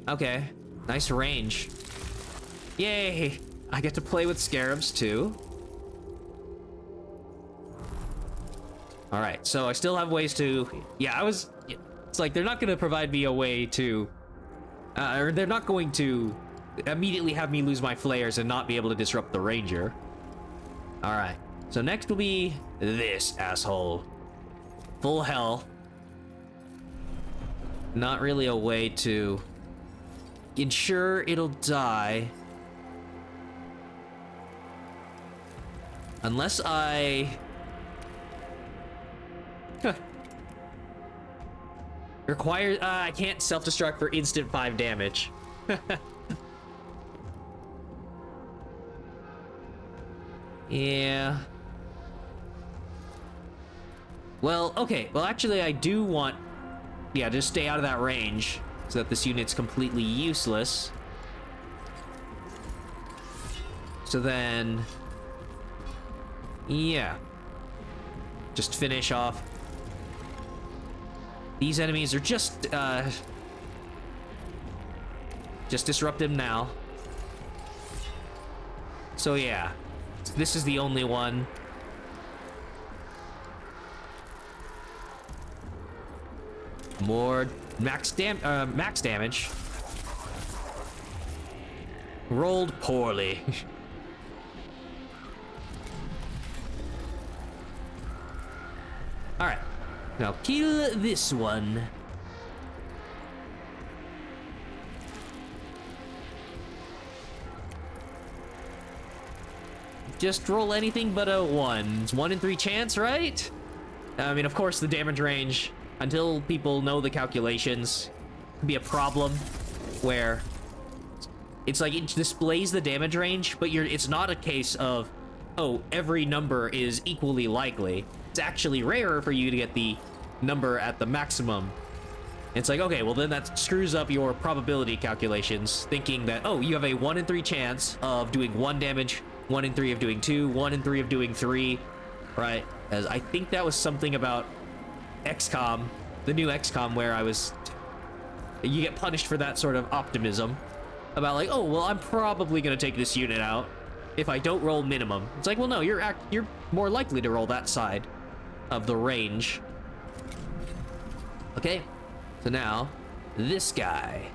Okay. Nice range. Yay! I get to play with scarabs too. Alright, so I still have ways to... Yeah, it's like they're not gonna provide me a way to... or they're not going to immediately have me lose my flares and not be able to disrupt the ranger. Alright, so next will be this asshole. Full health. Not really a way to ensure it'll die. Unless I... Requires... I can't self-destruct for instant 5 damage. Yeah. Well, okay. Well, actually, I do want... Yeah, just stay out of that range so that this unit's completely useless. So then... Yeah. Just finish off. These enemies are just disrupt them now. So yeah. This is the only one. More max damage. Rolled poorly. All right. Now kill this one. just roll anything but a 1. It's 1 in 3 chance, right? I mean, of course, the damage range, until people know the calculations, could be a problem where it's like it displays the damage range, but it's not a case of, oh, every number is equally likely. It's actually rarer for you to get the number at the maximum. It's like, okay, well then that screws up your probability calculations, thinking that, oh, you have a 1 in 3 chance of doing 1 damage, 1 in 3 of doing 2, 1 in 3 of doing 3, right? As I think that was something about XCOM, the new XCOM, where you get punished for that sort of optimism about like, oh, well, I'm probably gonna take this unit out if I don't roll minimum. It's like, well, no, you're more likely to roll that side of the range. Okay, so now this guy.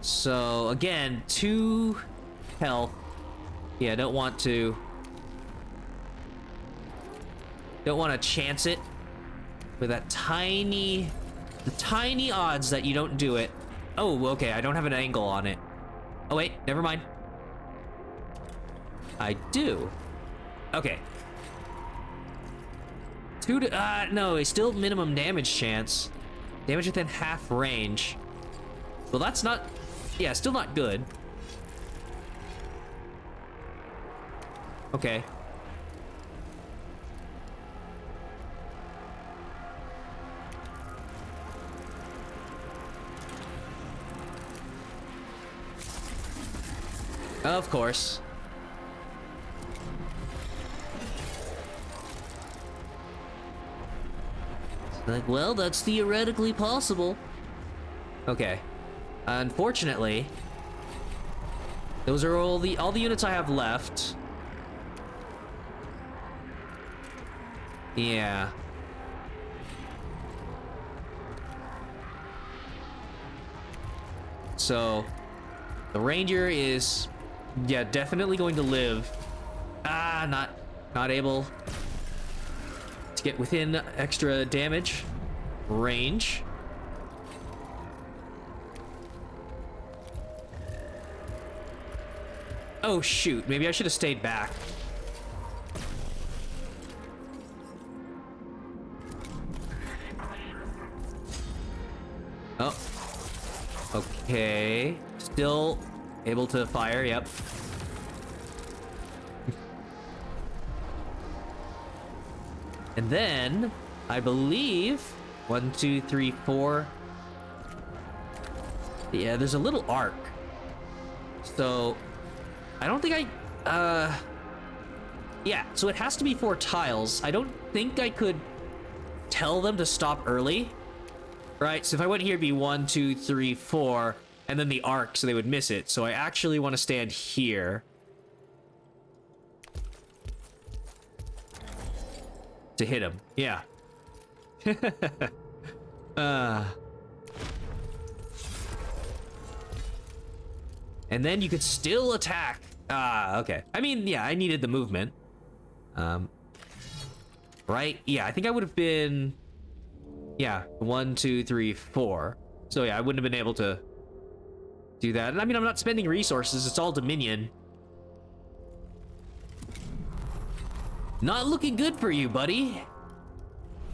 So again, 2 health. Yeah, don't want to chance it with that tiny odds that you don't do it. Oh, okay, I don't have an angle on it. Oh wait, never mind. I do. Okay. 2 to, no, it's still minimum damage chance. Damage within half range. Well, that's not, yeah, still not good. Okay. Of course. Like, well, that's theoretically possible. Okay. Unfortunately, those are all the units I have left. Yeah. So, the Ranger is, yeah, definitely going to live. Not able to get within extra damage range. Oh shoot, maybe I should have stayed back. Oh. Okay. Still able to fire, yep. And then, I believe, 1, 2, 3, 4. Yeah, there's a little arc. So, I don't think yeah, so it has to be 4 tiles. I don't think I could tell them to stop early. Right, so if I went here, it'd be 1, 2, 3, 4, and then the arc, so they would miss it. So I actually want to stand here to hit him. Yeah. And then you could still attack. Okay. I mean, yeah, I needed the movement. Right? Yeah, I think I would have been... Yeah, 1, 2, 3, 4. So yeah, I wouldn't have been able to do that. And I mean, I'm not spending resources. It's all Dominion. Not looking good for you, buddy.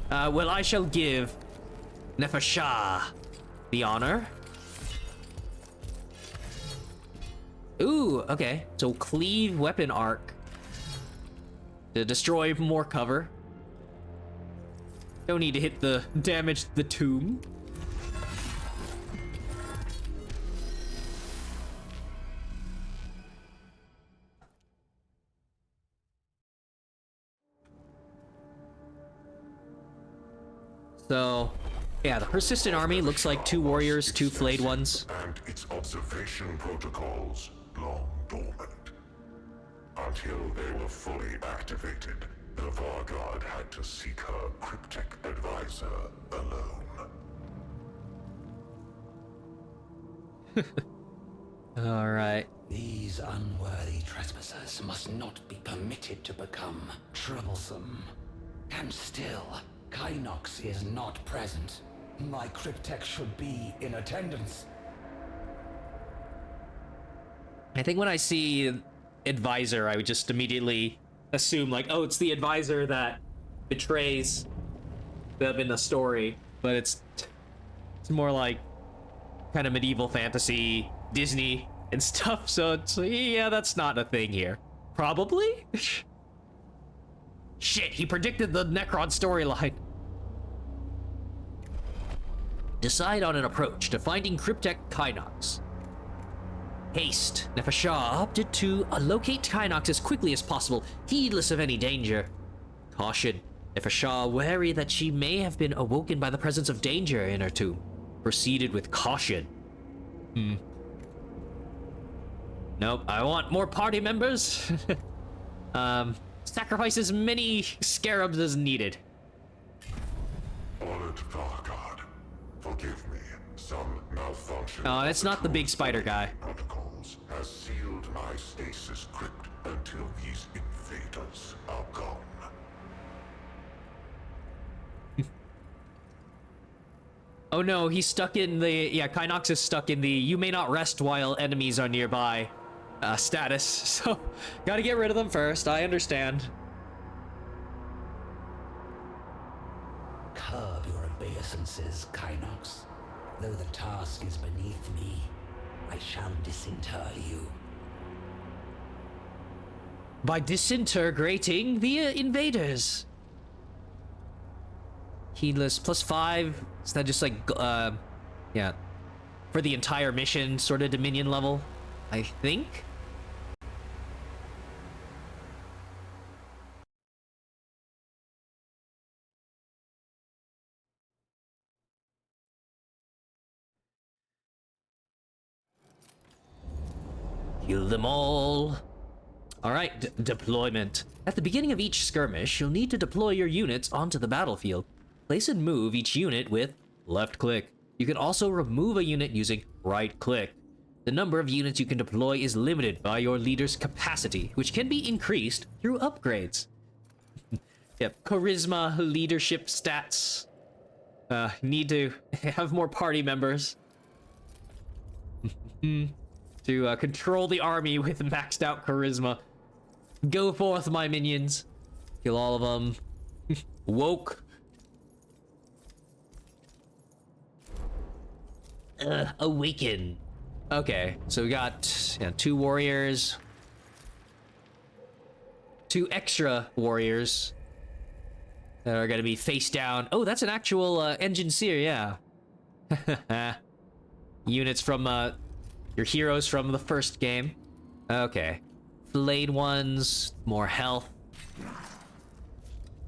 Well, I shall give Nefashah the honor. Ooh, okay. So cleave weapon arc to destroy more cover. Don't need to hit the damage the tomb. So, yeah, the persistent army looks like 2 warriors, 2 flayed ones. And its observation protocols long dormant. Until they were fully activated, the Vanguard had to seek her cryptic advisor alone. All right. These unworthy trespassers must not be permitted to become troublesome. And still, Kynox is not present. My cryptech should be in attendance. I think when I see advisor, I would just immediately assume like, oh, it's the advisor that betrays them in the story, but it's more like kind of medieval fantasy, Disney and stuff. So it's yeah, that's not a thing here. Probably. Shit, he predicted the Necron storyline. Decide on an approach to finding Cryptek Kynox. Haste. Nefashah opted to locate Kynox as quickly as possible, heedless of any danger. Caution. Nefashah, wary that she may have been awoken by the presence of danger in her tomb, proceeded with caution. Nope, I want more party members. Sacrifice as many scarabs as needed. Honored Fargard, forgive me. Some malfunction. Oh, it's not the big spider guy. Protocols has sealed my stasis crypt until these invaders are gone. Oh no, he's stuck in the... Yeah, Kynox is stuck in the you may not rest while enemies are nearby status. So, gotta get rid of them first, I understand. Curb your obeisances, Kynox. Though the task is beneath me, I shall disinter you. By disintegrating the invaders. Heedless, +5. Is that just like, yeah, for the entire mission, sort of Dominion level, I think? Kill them all. All right, deployment. At the beginning of each skirmish, you'll need to deploy your units onto the battlefield. Place and move each unit with left click. You can also remove a unit using right click. The number of units you can deploy is limited by your leader's capacity, which can be increased through upgrades. Yep, charisma, leadership stats. Need to have more party members. To control the army with maxed out charisma. Go forth, my minions. Kill all of them. Woke. Awaken. Okay, so we got 2 warriors. 2 extra warriors that are gonna be face down. Oh, that's an actual engine seer, yeah. Units from your heroes from the first game. Okay. Flayed ones, more health.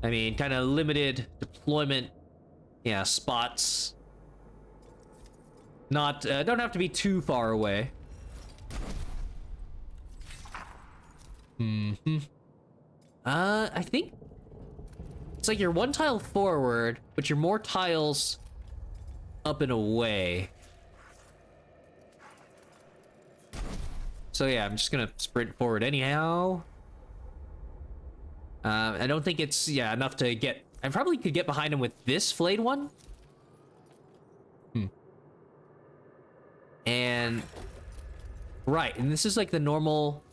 I mean, kind of limited deployment, yeah, spots. Not, don't have to be too far away. I think it's like you're 1 tile forward, but you're more tiles up and away. So yeah, I'm just gonna sprint forward anyhow. I don't think it's, yeah, enough to get... I probably could get behind him with this flayed one. And... Right, and this is like the normal...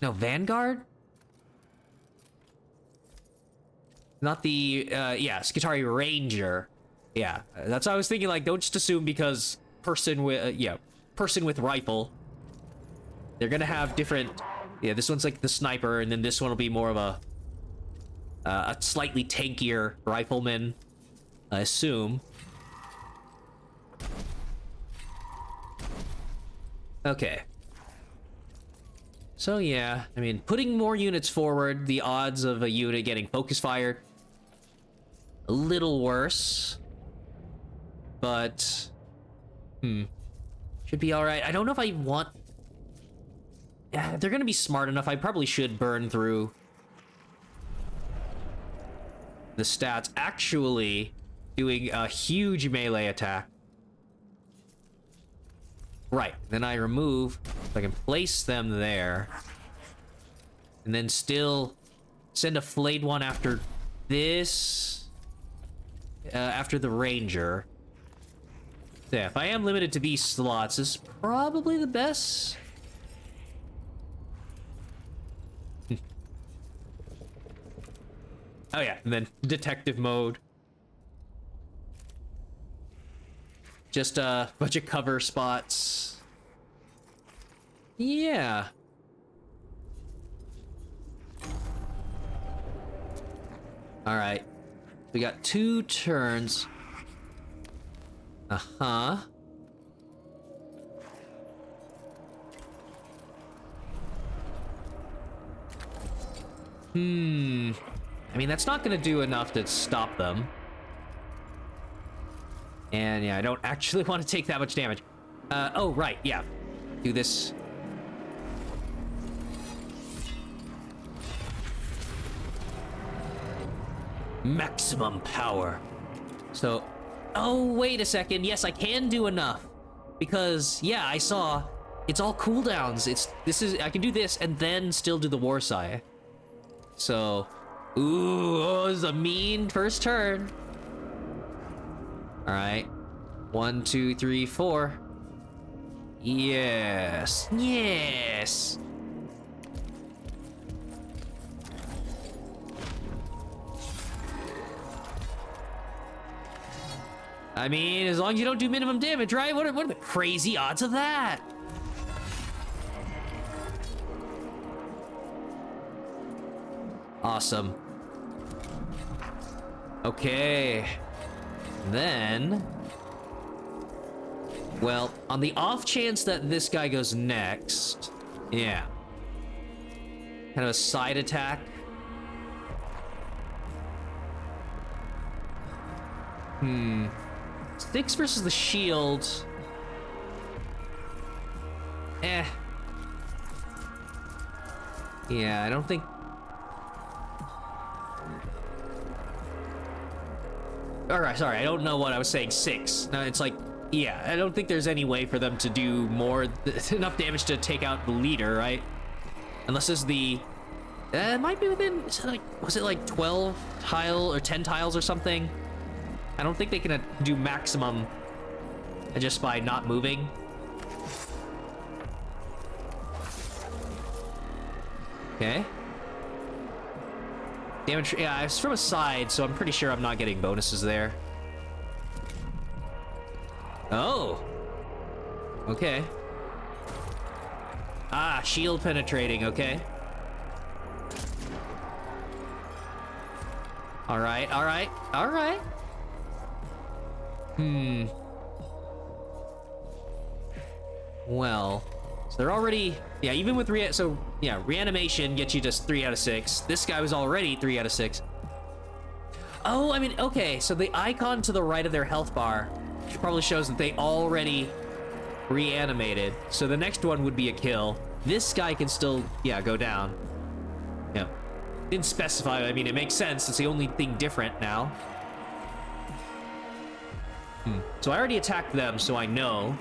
No, Vanguard? Not the, yeah, Skitarii Ranger. Yeah, that's what I was thinking, like, don't just assume because person with, yeah, person with rifle. They're gonna have different... Yeah, this one's like the sniper, and then this one will be more of a slightly tankier rifleman, I assume. Okay. So yeah, I mean, putting more units forward, the odds of a unit getting focus fired, a little worse. But, should be all right. I don't know if I want... Yeah, if they're gonna be smart enough, I probably should burn through the stats. Actually, doing a huge melee attack. Right, then I remove, if I can place them there. And then still send a flayed one after this. After the ranger. Yeah, if I am limited to these slots, this is probably the best. Oh yeah, and then detective mode. Just a bunch of cover spots. Yeah. All right. We got 2 turns. Uh-huh. I mean, that's not gonna do enough to stop them. And yeah, I don't actually want to take that much damage. Oh, right, yeah. Do this. Maximum power. So, oh, wait a second. Yes, I can do enough. Because, yeah, I saw it's all cooldowns. I can do this and then still do the war sigh. So, ooh, oh, this is a mean first turn. All right. 1, 2, 3, 4. Yes. Yes. I mean, as long as you don't do minimum damage, right? What are the crazy odds of that? Awesome. Okay. Then... well, on the off chance that this guy goes next... yeah. Kind of a side attack. 6 versus the shield. Eh. Yeah, I don't think... Alright, sorry, I don't know what I was saying. 6. No, it's like, yeah, I don't think there's any way for them to do more, enough damage to take out the leader, right? Unless it's the... it might be within, was it like 12 tile or 10 tiles or something? I don't think they can do maximum just by not moving. Okay. Damage, yeah, it's from a side, so I'm pretty sure I'm not getting bonuses there. Oh. Okay. Ah, shield penetrating, okay. All right, all right, all right. Well, so they're already, yeah, even with reanimation gets you just 3 out of 6. This guy was already 3 out of 6. Oh, I mean, okay, so the icon to the right of their health bar probably shows that they already reanimated. So the next one would be a kill. This guy can still, yeah, go down. Yeah. Didn't specify, I mean, it makes sense. It's the only thing different now. So I already attacked them, so I know.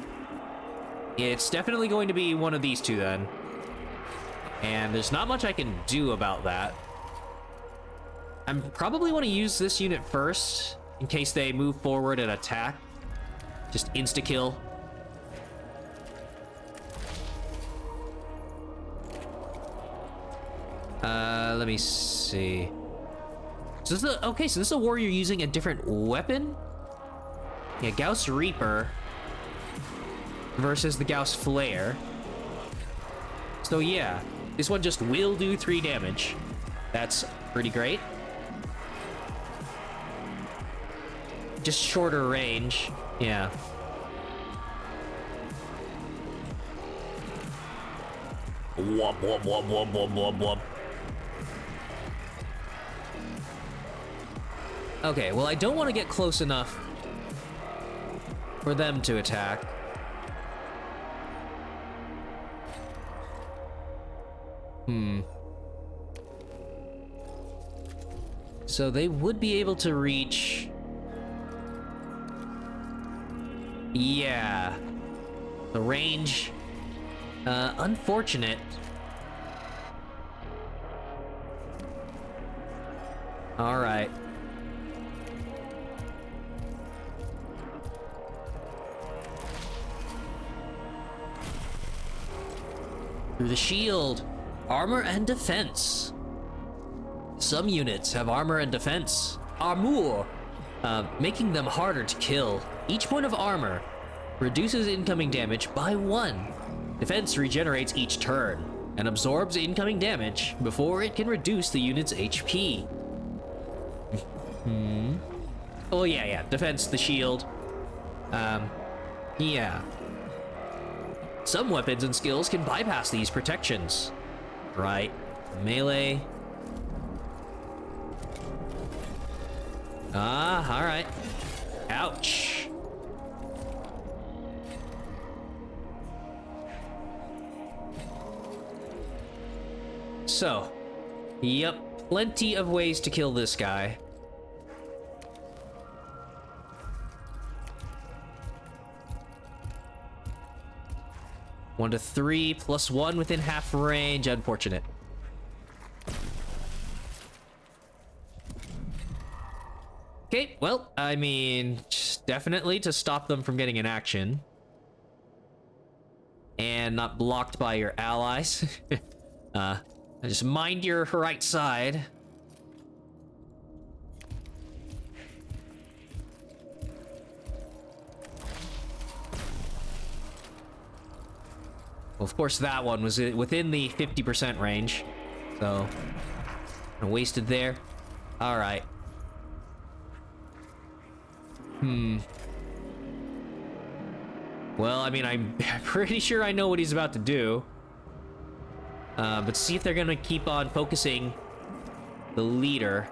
It's definitely going to be one of these two then. And there's not much I can do about that. I probably want to use this unit first, in case they move forward and attack. Just insta-kill. Let me see. So this is okay, so this is a warrior using a different weapon? Yeah, Gauss Reaper versus the Gauss Flare. So yeah, this one just will do 3 damage. That's pretty great. Just shorter range, yeah. Whoop, whoop, whoop, whoop, whoop, whoop, whoop. Okay, well, I don't want to get close enough for them to attack. So they would be able to reach... yeah. The range... unfortunate. All right. Through the shield, armor and defense. Some units have armor and defense. Armor, making them harder to kill. Each point of armor reduces incoming damage by 1. Defense regenerates each turn and absorbs incoming damage before it can reduce the unit's HP. Oh yeah, defense, the shield. Yeah. Some weapons and skills can bypass these protections. Right, melee. Ah, all right. Ouch. So, yep, plenty of ways to kill this guy. One to 3 plus 1 within half range. Unfortunate. Okay, well, I mean, definitely to stop them from getting an action. And not blocked by your allies. Just mind your right side. Well, of course, that one was within the 50% range. So, wasted there. All right. Well, I mean, I'm pretty sure I know what he's about to do. But see if they're gonna keep on focusing the leader.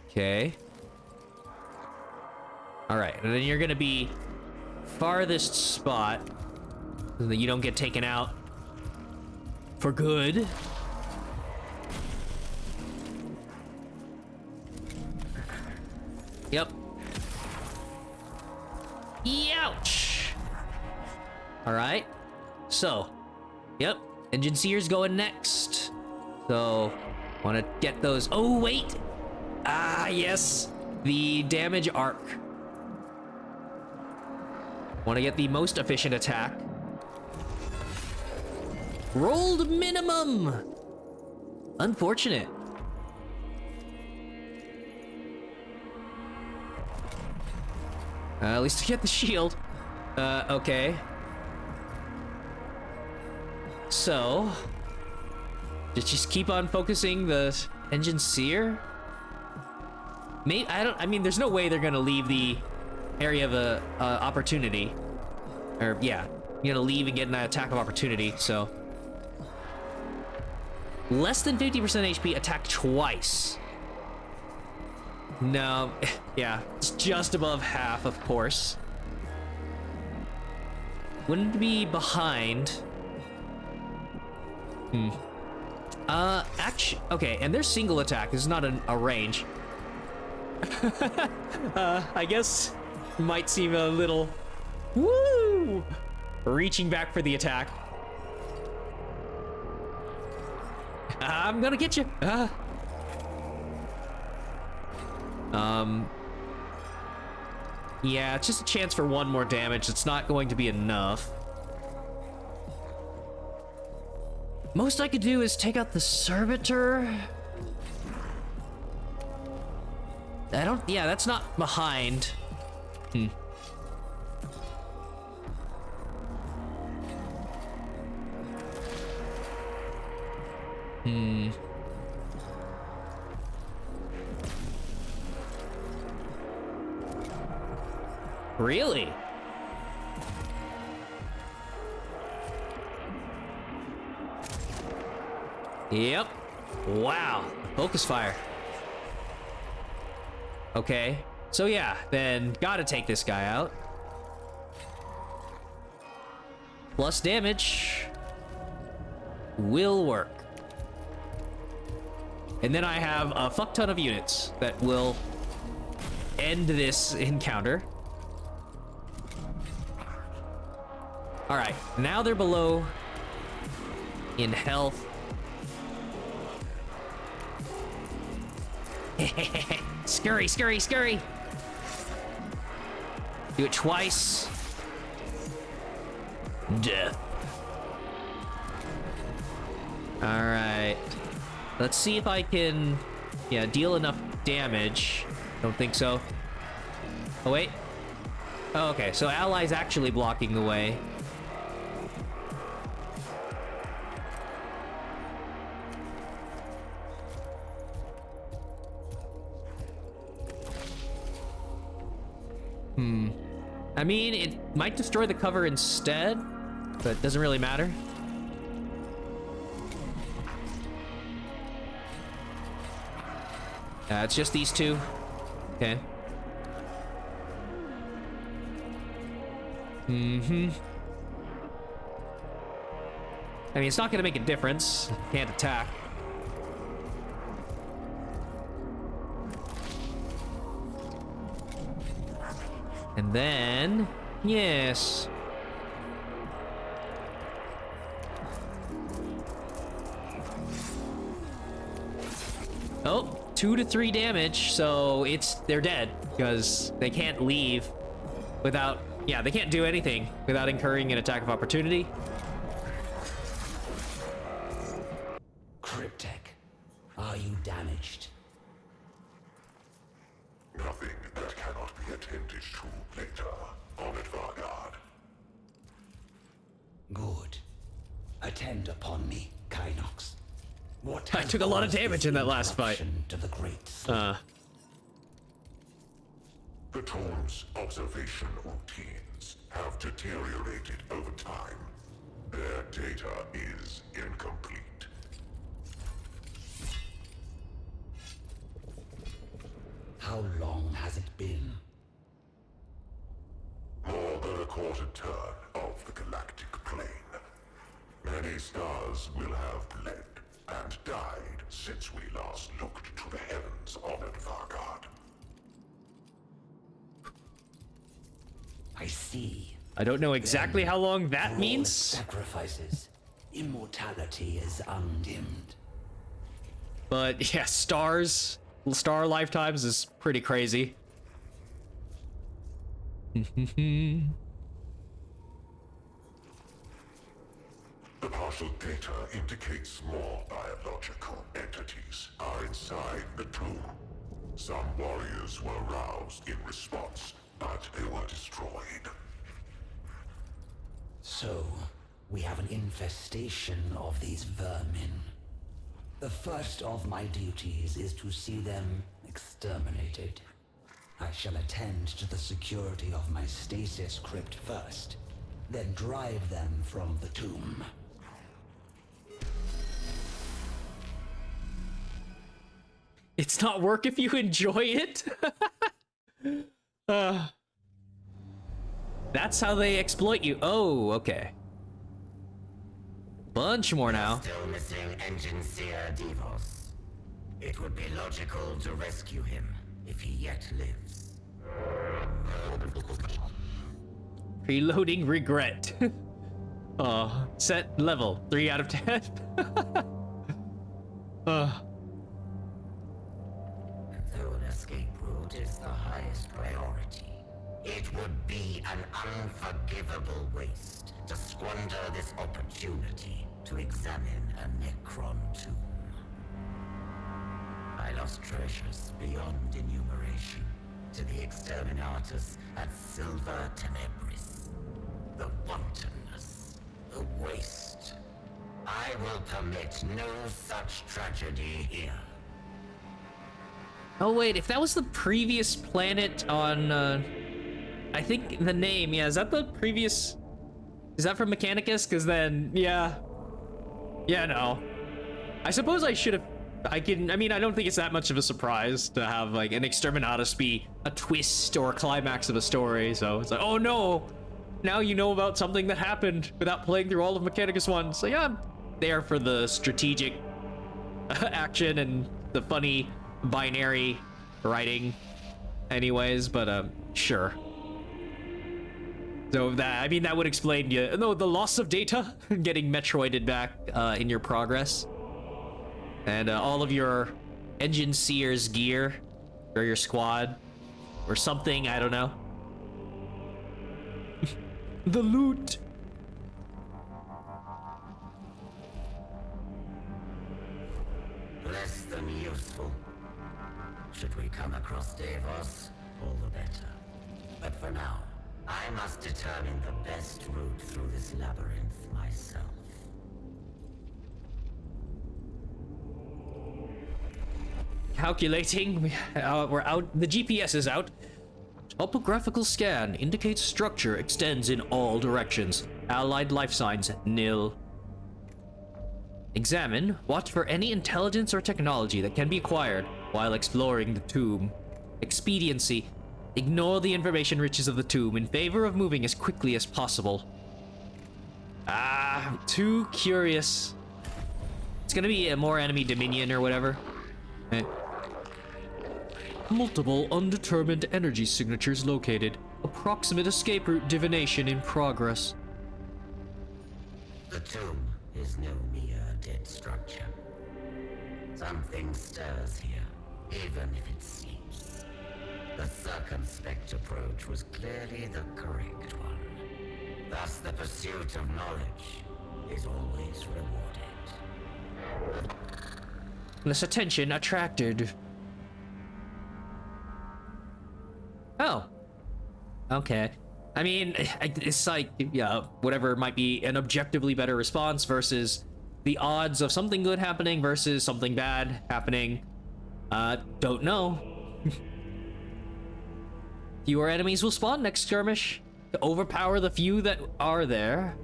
Okay. All right, and then you're gonna be farthest spot so that you don't get taken out for good. Yep. Ouch! All right. So, yep. Engine Seer's going next. So, want to get those. Oh, wait. Ah, yes. The damage arc. Want to get the most efficient attack. Rolled minimum. Unfortunate. At least to get the shield. Okay. So, just keep on focusing the Engine Seer. Maybe I mean, there's no way they're gonna leave the area of opportunity. Or yeah, you're gonna leave and get an attack of opportunity. So, less than 50% HP, attack twice. No, yeah, it's just above half, of course. Wouldn't be behind. Actually, okay, and their single attack is not a range. I guess might seem a little, woo, reaching back for the attack. I'm gonna get you. Yeah, it's just a chance for one more damage. It's not going to be enough. Most I could do is take out the servitor. Yeah, that's not behind. Really? Yep. Wow. Focus fire. Okay. So yeah, then gotta take this guy out. Plus damage will work. And then I have a fuck ton of units that will end this encounter. All right, now they're below in health. Scurry, scurry, scurry. Do it twice. Death. Alright. Let's see if I can, yeah, deal enough damage. Don't think so. Oh, wait. Oh, okay, so allies actually blocking the way. I mean, it might destroy the cover instead, but it doesn't really matter. It's just these two. Okay. I mean, it's not gonna make a difference. Can't attack. And then, yes. Oh, 2 to 3 damage, so they're dead because they can't leave without, yeah, they can't do anything without incurring an attack of opportunity. Cryptek, are you damaged? Nothing that cannot be attended to later on at Vargard. Good. Attend upon me, Kynox. What I took a lot of caused damage this in that last fight. interruption to the great sleep? The tomb's observation routines have deteriorated over time. Their data is incomplete. How long has it been? More than a quarter turn of the galactic plane. Many stars will have bled and died since we last looked to the heavens on Vargard. I see. I don't know exactly how long that For all means. its sacrifices, immortality is undimmed. But yeah, star lifetimes is pretty crazy. The partial data indicates small biological entities are inside the tomb. Some warriors were roused in response, but they were destroyed. So, we have an infestation of these vermin. The first of my duties is to see them exterminated. I shall attend to the security of my stasis crypt first, then drive them from the tomb. It's not work if you enjoy it. That's how they exploit you. Oh, okay. Bunch more now. Still missing Engine Seer Devos. It would be logical to rescue him if he yet lives. Preloading regret. Oh, set level 3 out of 10. Though an escape route is the highest priority, it would be an unforgivable waste to squander this opportunity to examine a Necron tomb. I lost treasures beyond enumeration to the exterminators at Silver Tenebris. The wantonness, the waste. I will permit no such tragedy here. Oh wait, if that was the previous planet on, I think the name, yeah, is that the previous, is that from Mechanicus? Because then, yeah, no. I suppose I should have, I mean, I don't think it's that much of a surprise to have like an Exterminatus be a twist or a climax of a story, so it's like, oh no, now you know about something that happened without playing through all of Mechanicus 1. So yeah, I'm there for the strategic action and the funny binary writing anyways, but sure. So that, I mean, that would explain the loss of data, getting Metroided back in your progress, and all of your Engine Seer's gear, or your squad, or something, I don't know. The loot. and useful. Should we come across Davos, all the better. But for now, I must determine the best route through this labyrinth myself. Calculating. We're out. The GPS is out. Topographical scan indicates structure extends in all directions. Allied life signs nil. Examine. Watch for any intelligence or technology that can be acquired while exploring the tomb. Expediency. Ignore the information riches of the tomb in favor of moving as quickly as possible. I'm too curious. It's gonna be a more enemy dominion or whatever. Eh. Multiple undetermined energy signatures located. Approximate escape route divination in progress. The tomb is no mere dead structure. Something stirs here, even if it sleeps. The circumspect approach was clearly the correct one. Thus, the pursuit of knowledge is always rewarded. Less attention attracted. Oh. Okay. I mean, it's like, yeah, whatever might be an objectively better response versus the odds of something good happening versus something bad happening. Don't know. Fewer enemies will spawn next skirmish to overpower the few that are there.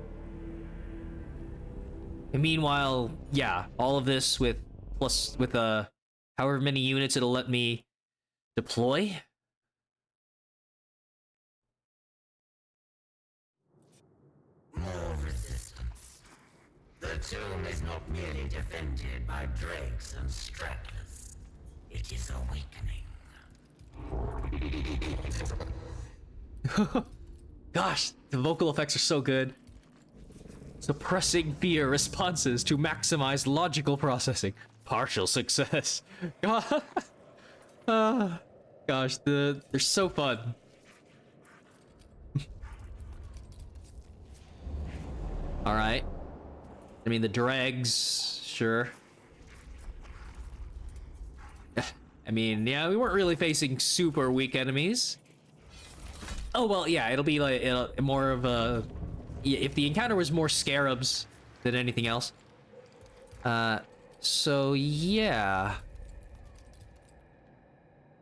And meanwhile, yeah, all of this with however many units it'll let me deploy. More resistance. The tomb is not merely defended by dregs and stragglers. It is awakening. Gosh, the vocal effects are so good. Suppressing fear responses to maximize logical processing. Partial success. Gosh, they're so fun. All right. I mean, the dregs, sure. I mean, yeah, we weren't really facing super weak enemies. Oh, well, yeah, it'll be like more of a... If the encounter was more scarabs than anything else. So, yeah.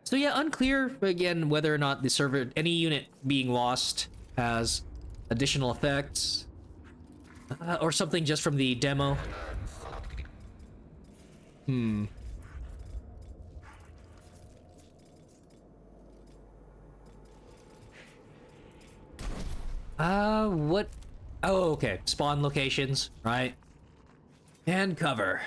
So, yeah, unclear, again, whether or not the server... Any unit being lost has additional effects. Or something just from the demo. What? Oh, okay. Spawn locations, right? And cover.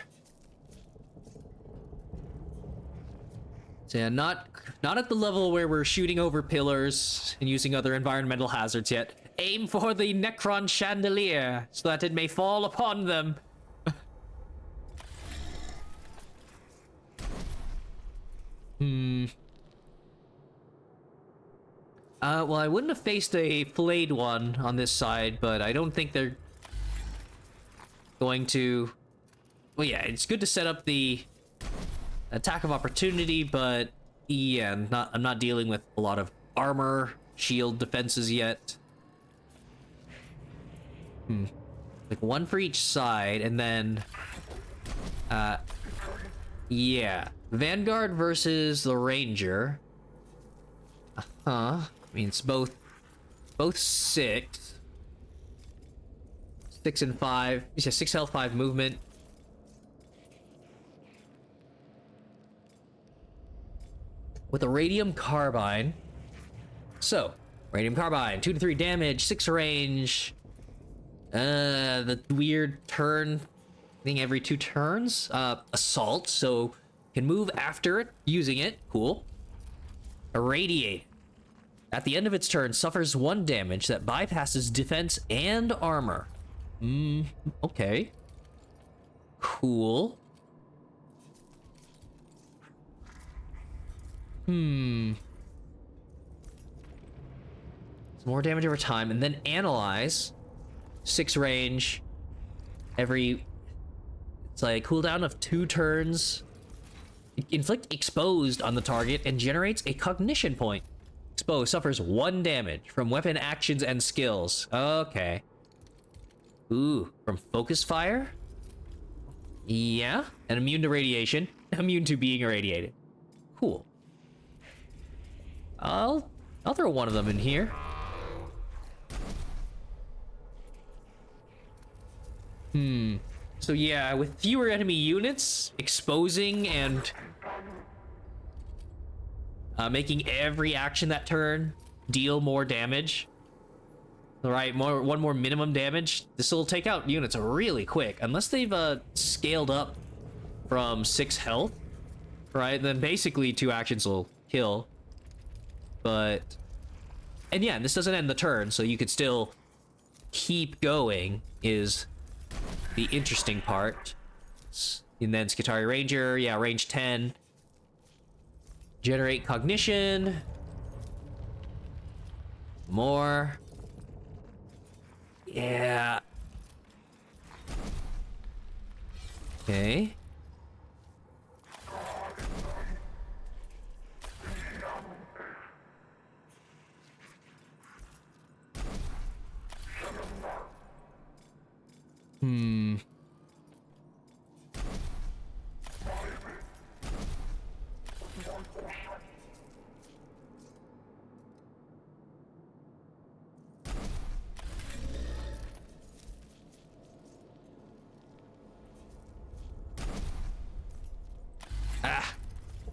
So yeah, not at the level where we're shooting over pillars and using other environmental hazards yet. Aim for the Necron chandelier so that it may fall upon them. Well, I wouldn't have faced a flayed one on this side, but I don't think they're going to... Well, yeah, it's good to set up the attack of opportunity, but yeah, I'm not dealing with a lot of armor, shield defenses yet. Like one for each side, and then... yeah. Vanguard versus the Ranger. I mean, it's both 6. 6 and 5. Yeah, 6 health, 5 movement. With a radium carbine. So, radium carbine, 2 to 3 damage, 6 range. The weird turn thing every 2 turns. Assault, so can move after it using it. Cool. Irradiate. At the end of its turn, suffers 1 damage that bypasses defense and armor. Okay. Cool. It's more damage over time, and then analyze. 6 range. It's like cooldown of 2 turns. Inflict exposed on the target and generates a cognition point. Exposed suffers 1 damage from weapon actions and skills. Okay. Ooh, from focus fire? Yeah, and immune to radiation. Immune to being irradiated. Cool. I'll throw one of them in here. So yeah, with fewer enemy units, exposing and making every action that turn deal more damage. Right, one more minimum damage. This will take out units really quick, unless they've scaled up from 6 health. Right, then basically 2 actions will kill. But, and yeah, this doesn't end the turn, so you could still keep going. Is the interesting part. And then Skitari Ranger, yeah, range 10. Generate cognition. More. Yeah. Okay.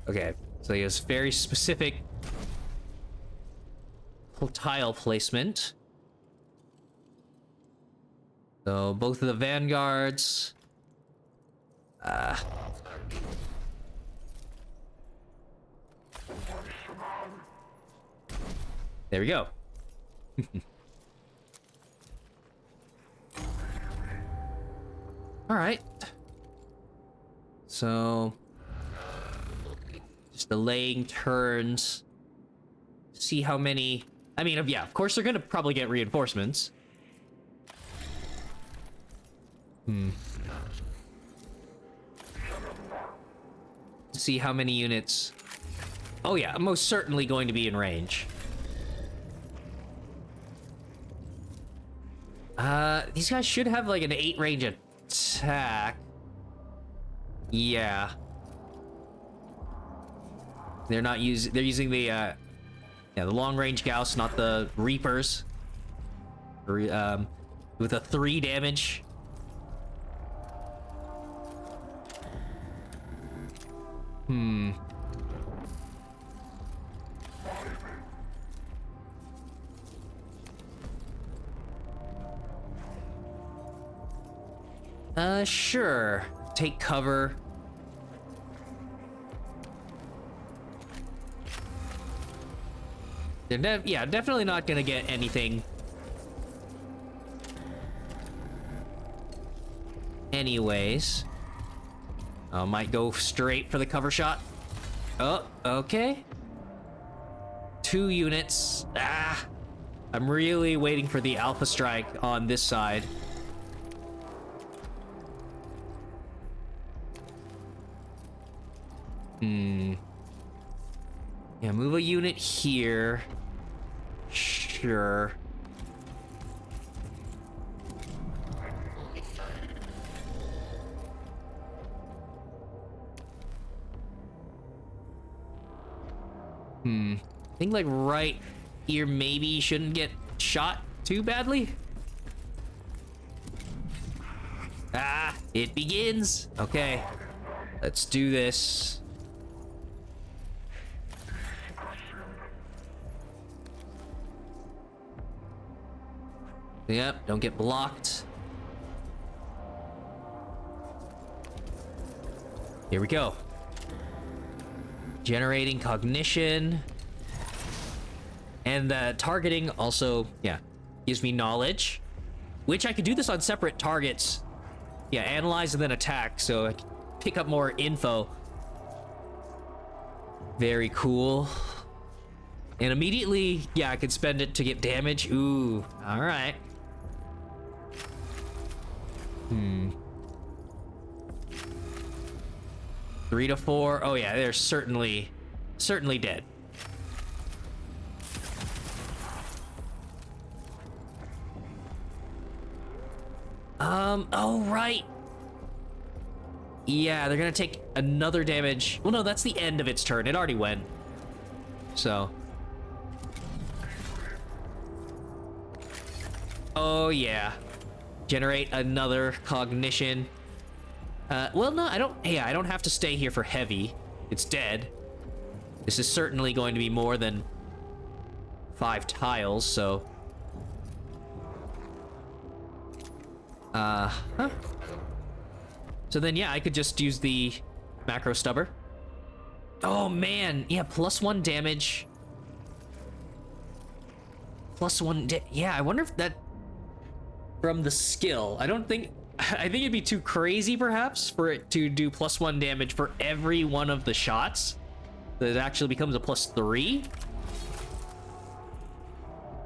Okay, so he has very specific tile placement. So both of the vanguards. There we go. All right. So just delaying turns. See how many. I mean, yeah, of course they're gonna probably get reinforcements. See how many units. Oh yeah, most certainly going to be in range. These guys should have like an 8 range attack. Yeah. They're not using. They're using the yeah, the long range Gauss, not the Reapers. With a 3 damage. Sure. Take cover. They're yeah, definitely not gonna get anything. Anyways. Might go straight for the cover shot. Oh, okay. 2 units. Ah! I'm really waiting for the alpha strike on this side. Yeah, move a unit here. Sure. I think like right here maybe shouldn't get shot too badly. Ah, it begins. Okay, let's do this. Yep, don't get blocked. Here we go. Generating cognition. And the targeting also, yeah, gives me knowledge. Which I could do this on separate targets. Yeah, analyze and then attack, so I can pick up more info. Very cool. And immediately, yeah, I could spend it to get damage. Ooh, alright. 3 to 4. Oh yeah, they're certainly dead. Oh right. Yeah, they're gonna take another damage. Well, no, that's the end of its turn. It already went. So. Oh yeah. Generate another cognition. Well, no, I don't. Yeah, I don't have to stay here for heavy. It's dead. This is certainly going to be more than 5 tiles, so. Huh. So then, yeah, I could just use the macro stubber. Oh man, yeah, +1 damage. +1. Yeah, I wonder if that from the skill. I think it'd be too crazy, perhaps, for it to do +1 damage for every one of the shots. That it actually becomes a +3.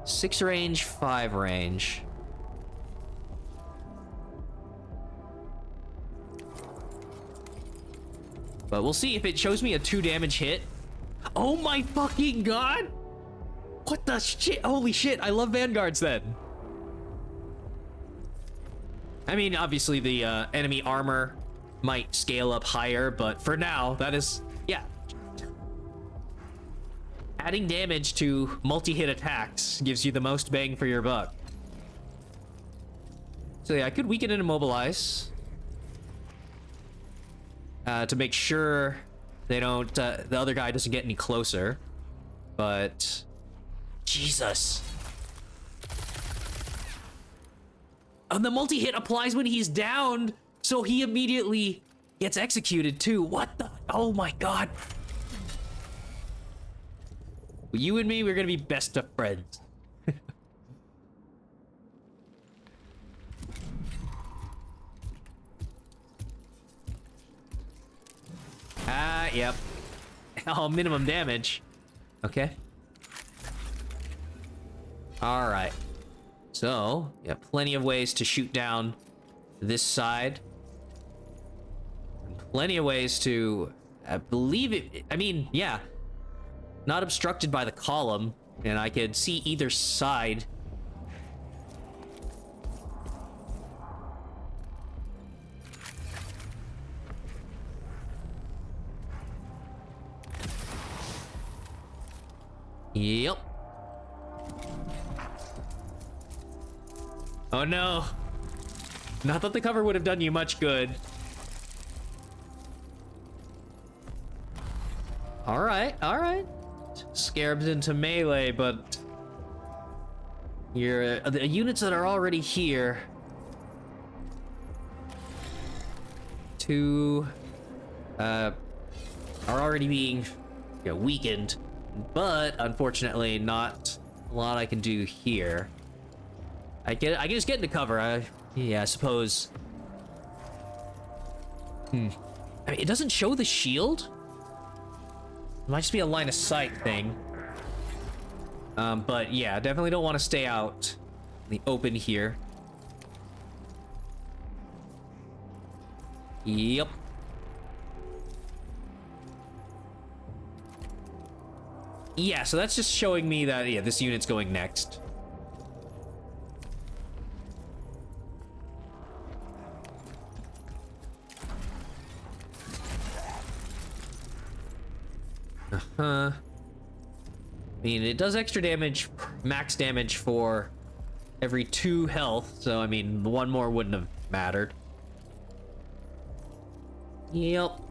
6 range, 5 range. But we'll see if it shows me a 2 damage hit. Oh my fucking god! What the shit? Holy shit, I love Vanguards then. I mean, obviously the enemy armor might scale up higher, but for now, that is, yeah. Adding damage to multi-hit attacks gives you the most bang for your buck. So yeah, I could weaken and immobilize. To make sure they don't, the other guy doesn't get any closer. But, Jesus. And the multi-hit applies when he's downed, so he immediately gets executed too. What the? Oh my god. Well, you and me, we're gonna be best of friends. Yep. Oh, minimum damage. Okay. All right. So, yeah, plenty of ways to shoot down this side. Plenty of ways to, I believe it, I mean, yeah. Not obstructed by the column, and I could see either side. Yep. Oh no. Not that the cover would have done you much good. Alright, alright. Scarabs into melee, but your the units that are already here are already being, you know, weakened. But unfortunately, not a lot I can do here. I can just get into cover. Yeah, I suppose. I mean, it doesn't show the shield. It might just be a line of sight thing. But yeah, definitely don't want to stay out in the open here. Yep. Yeah, so that's just showing me that, yeah, this unit's going next. I mean, it does extra damage, max damage for every 2 health, so I mean, 1 more wouldn't have mattered. Yep.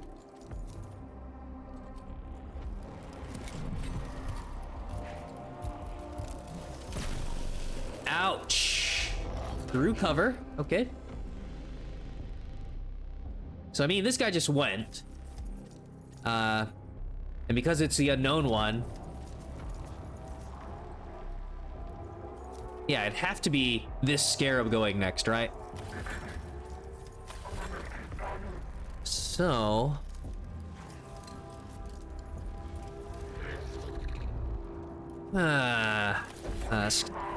Ouch. Through cover. Okay. So, I mean, this guy just went. And because it's the unknown one... Yeah, it'd have to be this scarab going next, right? So...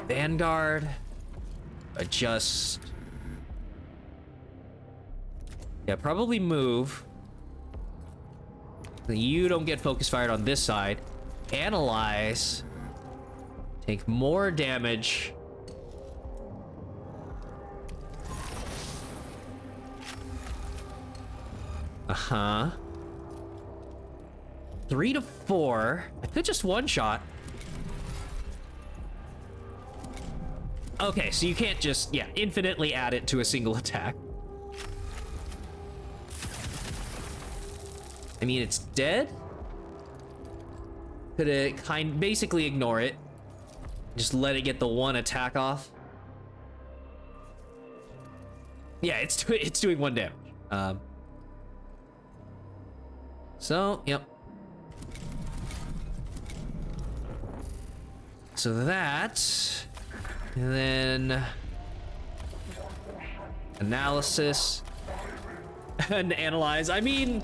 Vanguard. Adjust. Yeah, probably move. You don't get focus fired on this side. Analyze. Take more damage. Uh-huh. 3 to 4. I could just one shot. Okay, so you can't just, yeah, infinitely add it to a single attack. I mean, it's dead. Could it basically ignore it. Just let it get the one attack off. Yeah, it's doing 1 damage. So, yep. So that, and then analysis and analyze. I mean,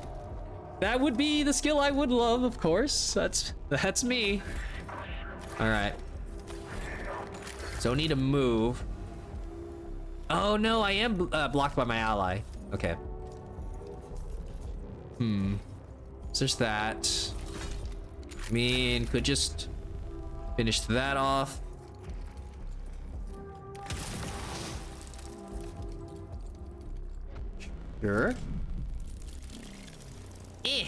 that would be the skill I would love, of course. That's me. All right. So I need to move. Oh no, I am blocked by my ally. Okay. So there's that. I mean, could just finish that off. Sure. Eh.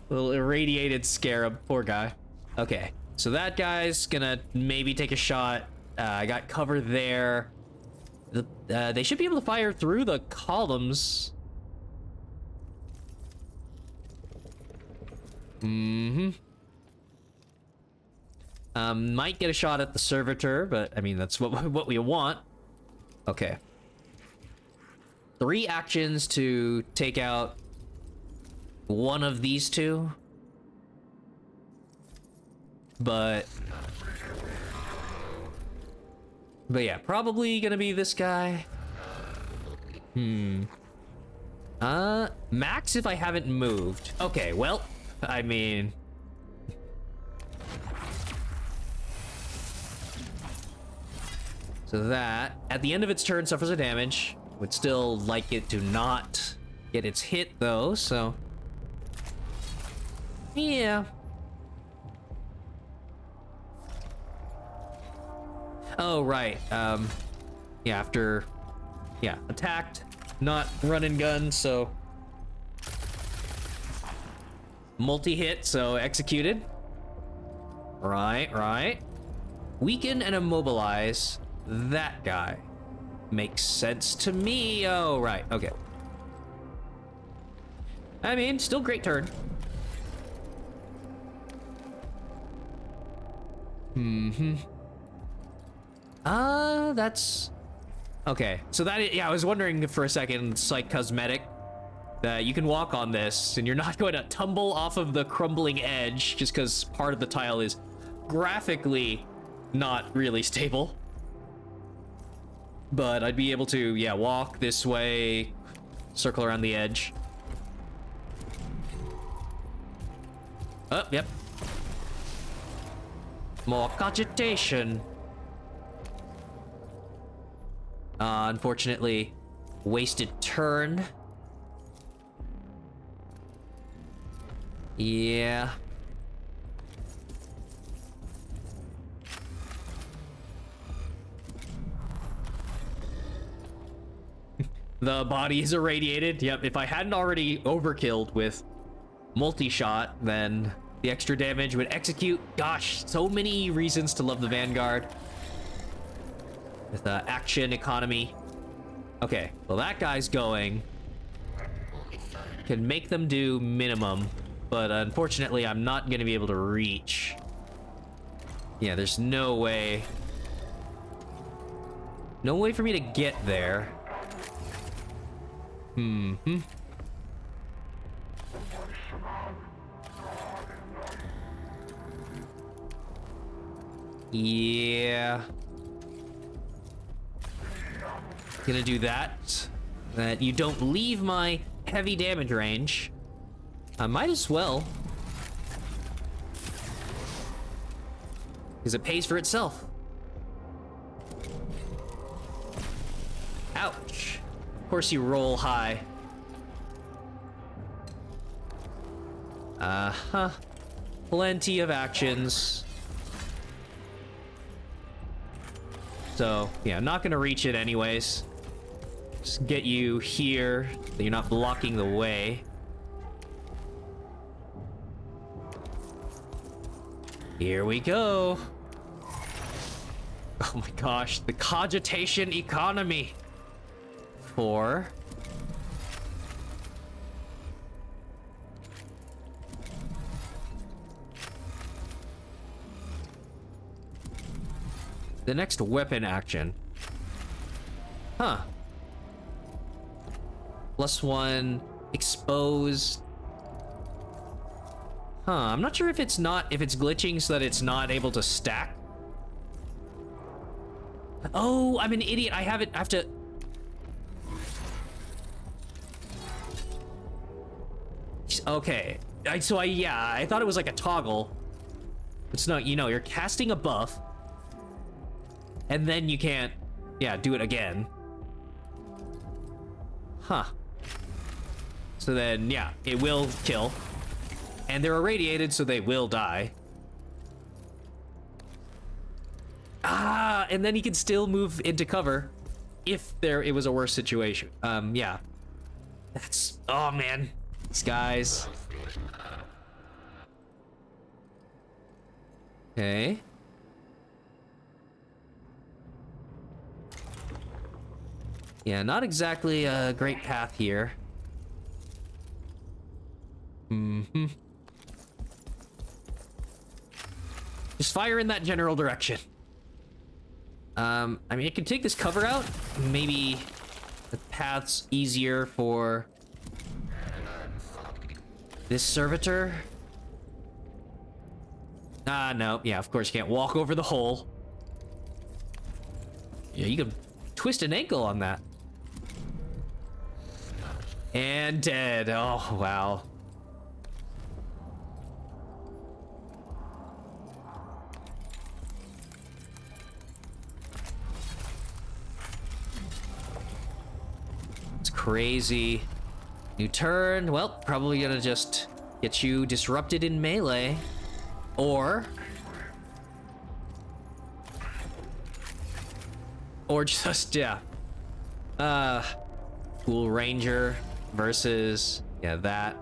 Little irradiated scarab, poor guy. Okay, so that guy's gonna maybe take a shot. I got cover there. They should be able to fire through the columns. Might get a shot at the servitor, but I mean, that's what we want. Okay. 3 actions to take out one of these two. But yeah, probably gonna be this guy. Max if I haven't moved. Okay, well, I mean, so that at the end of its turn suffers a damage. Would still like it to not get its hit though, so yeah. Oh, right. Yeah, after, yeah, attacked, not run and gun, so multi-hit, so executed. Right. Weaken and immobilize that guy. Makes sense to me. Oh, right, okay. I mean, still great turn. That's okay. So that, yeah, I was wondering for a second, it's like cosmetic that you can walk on this and you're not going to tumble off of the crumbling edge just because part of the tile is graphically not really stable. But I'd be able to, yeah, walk this way, circle around the edge. Oh, yep. More cogitation. Unfortunately, wasted turn. Yeah. The body is irradiated. Yep, if I hadn't already overkilled with multi-shot, then the extra damage would execute. Gosh, so many reasons to love the Vanguard. With action economy. Okay, well that guy's going. Can make them do minimum, but unfortunately I'm not gonna be able to reach. Yeah, there's no way. No way for me to get there. Yeah. Gonna do that. That you don't leave my heavy damage range. I might as well. Because it pays for itself. Ouch. Of course you roll high. Uh-huh. Plenty of actions. So, yeah, I'm not gonna reach it anyways. Just get you here, so you're not blocking the way. Here we go. Oh my gosh, the cogitation economy. 4. The next weapon action. Huh. +1, exposed. Huh, I'm not sure if it's glitching so that it's not able to stack. Oh, I'm an idiot. I have to. Okay. I thought it was like a toggle. It's not, you're casting a buff. And then you can't, do it again. Huh. So then, it will kill. And they're irradiated, so they will die. Ah, and then he can still move into cover if it was a worse situation. Yeah. That's, oh man, these guys. Okay. Yeah, not exactly a great path here. Mm-hmm. Just fire in that general direction. I mean, I can take this cover out. Maybe the path's easier for this servitor. No. Yeah, of course you can't walk over the hole. Yeah, you can twist an ankle on that. And dead. Oh, wow. It's crazy. New turn. Well, probably gonna just get you disrupted in melee. Or just, Cool Ranger versus, that.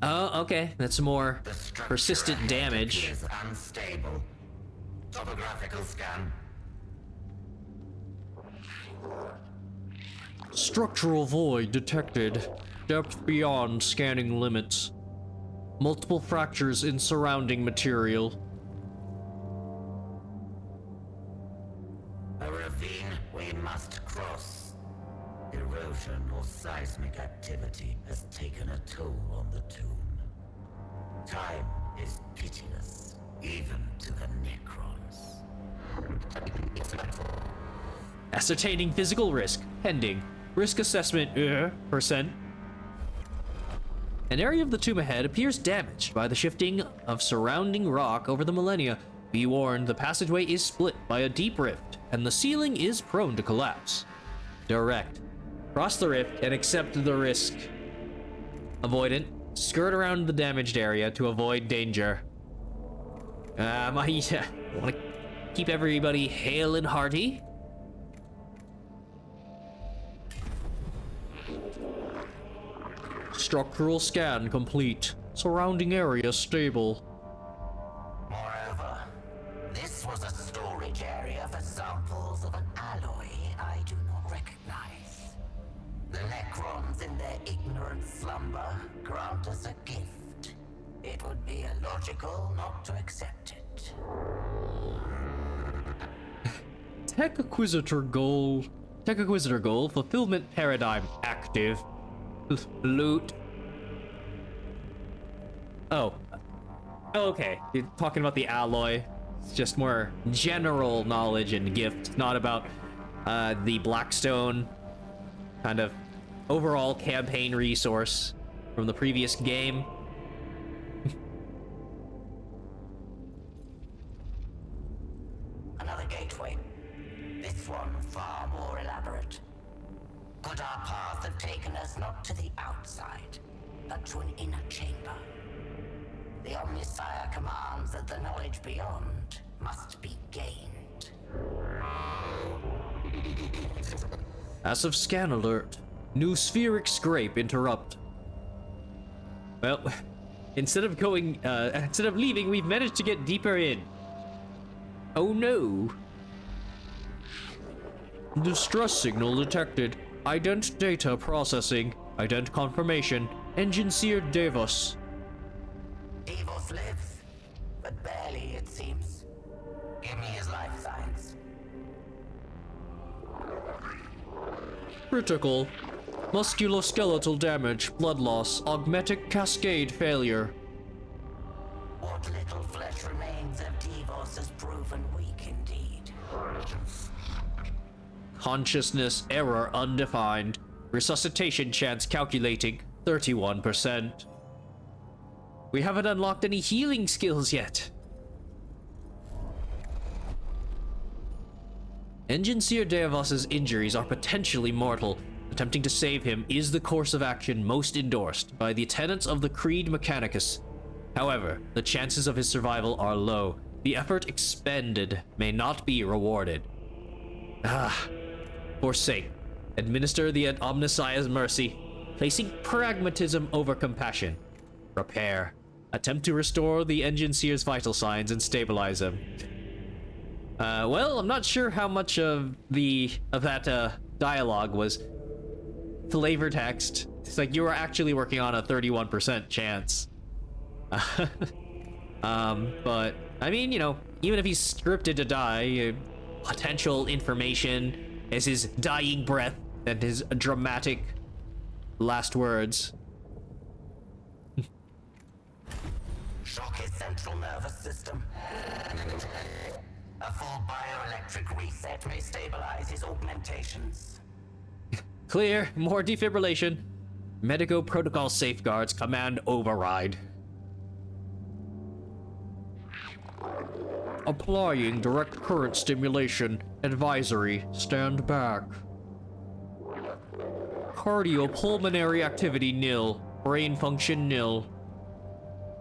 Oh, okay. That's more persistent damage. Is unstable. Topographical scan. Structural void detected. Depth beyond scanning limits. Multiple fractures in surrounding material. A ravine we must cross. Erosion or seismic activity has taken a toll on the tomb. Time is pitiless, even to the Necrons. Ascertaining physical risk. Pending. Risk assessment, %. An area of the tomb ahead appears damaged by the shifting of surrounding rock over the millennia. Be warned, the passageway is split by a deep rift, and the ceiling is prone to collapse. Direct. Cross the rift and accept the risk. Avoidant. Skirt around the damaged area to avoid danger. I want to keep everybody hale and hearty. Structural scan complete. Surrounding area stable. Moreover, this was a storage area for samples of an alloy I do not recognize. The Necrons, in their ignorant slumber, grant us a gift. It would be illogical not to accept it. Tech Acquisitor goal. Fulfillment paradigm active. Loot. Oh. Okay. You're talking about the alloy. It's just more general knowledge and gift, not about the Blackstone kind of overall campaign resource from the previous game. Another gateway. This one far more elaborate. Could our path have taken us not to the outside, but to an inner chamber? The Omnisire commands that the knowledge beyond must be gained. Passive scan alert. New spheric scrape interrupt. Well, instead of leaving, we've managed to get deeper in. Oh no. Distress signal detected. Ident data processing. Ident confirmation. Engine seer Davos. Davos lives, but barely, it seems. Give me his life signs. Critical. Musculoskeletal damage, blood loss, augmetic cascade failure. What little flesh remains of Davos is proven weak indeed. Consciousness error undefined. Resuscitation chance calculating 31%. We haven't unlocked any healing skills yet. Engine Seer Davos's injuries are potentially mortal. Attempting to save him is the course of action most endorsed by the tenets of the Creed Mechanicus. However, the chances of his survival are low. The effort expended may not be rewarded. Forsake. Administer the Omnisiah's mercy, placing pragmatism over compassion. Repair. Attempt to restore the Engine Seer's vital signs and stabilize them. Well, I'm not sure how much of that dialogue was flavor text. It's like you were actually working on a 31% chance. But I mean, you know, even if he's scripted to die, potential information is his dying breath and his dramatic last words. Shock his central nervous system. A full bioelectric reset may stabilize his augmentations. Clear. More defibrillation. Medico protocol safeguards. Command override. Applying direct current stimulation. Advisory. Stand back. Cardiopulmonary activity nil. Brain function nil.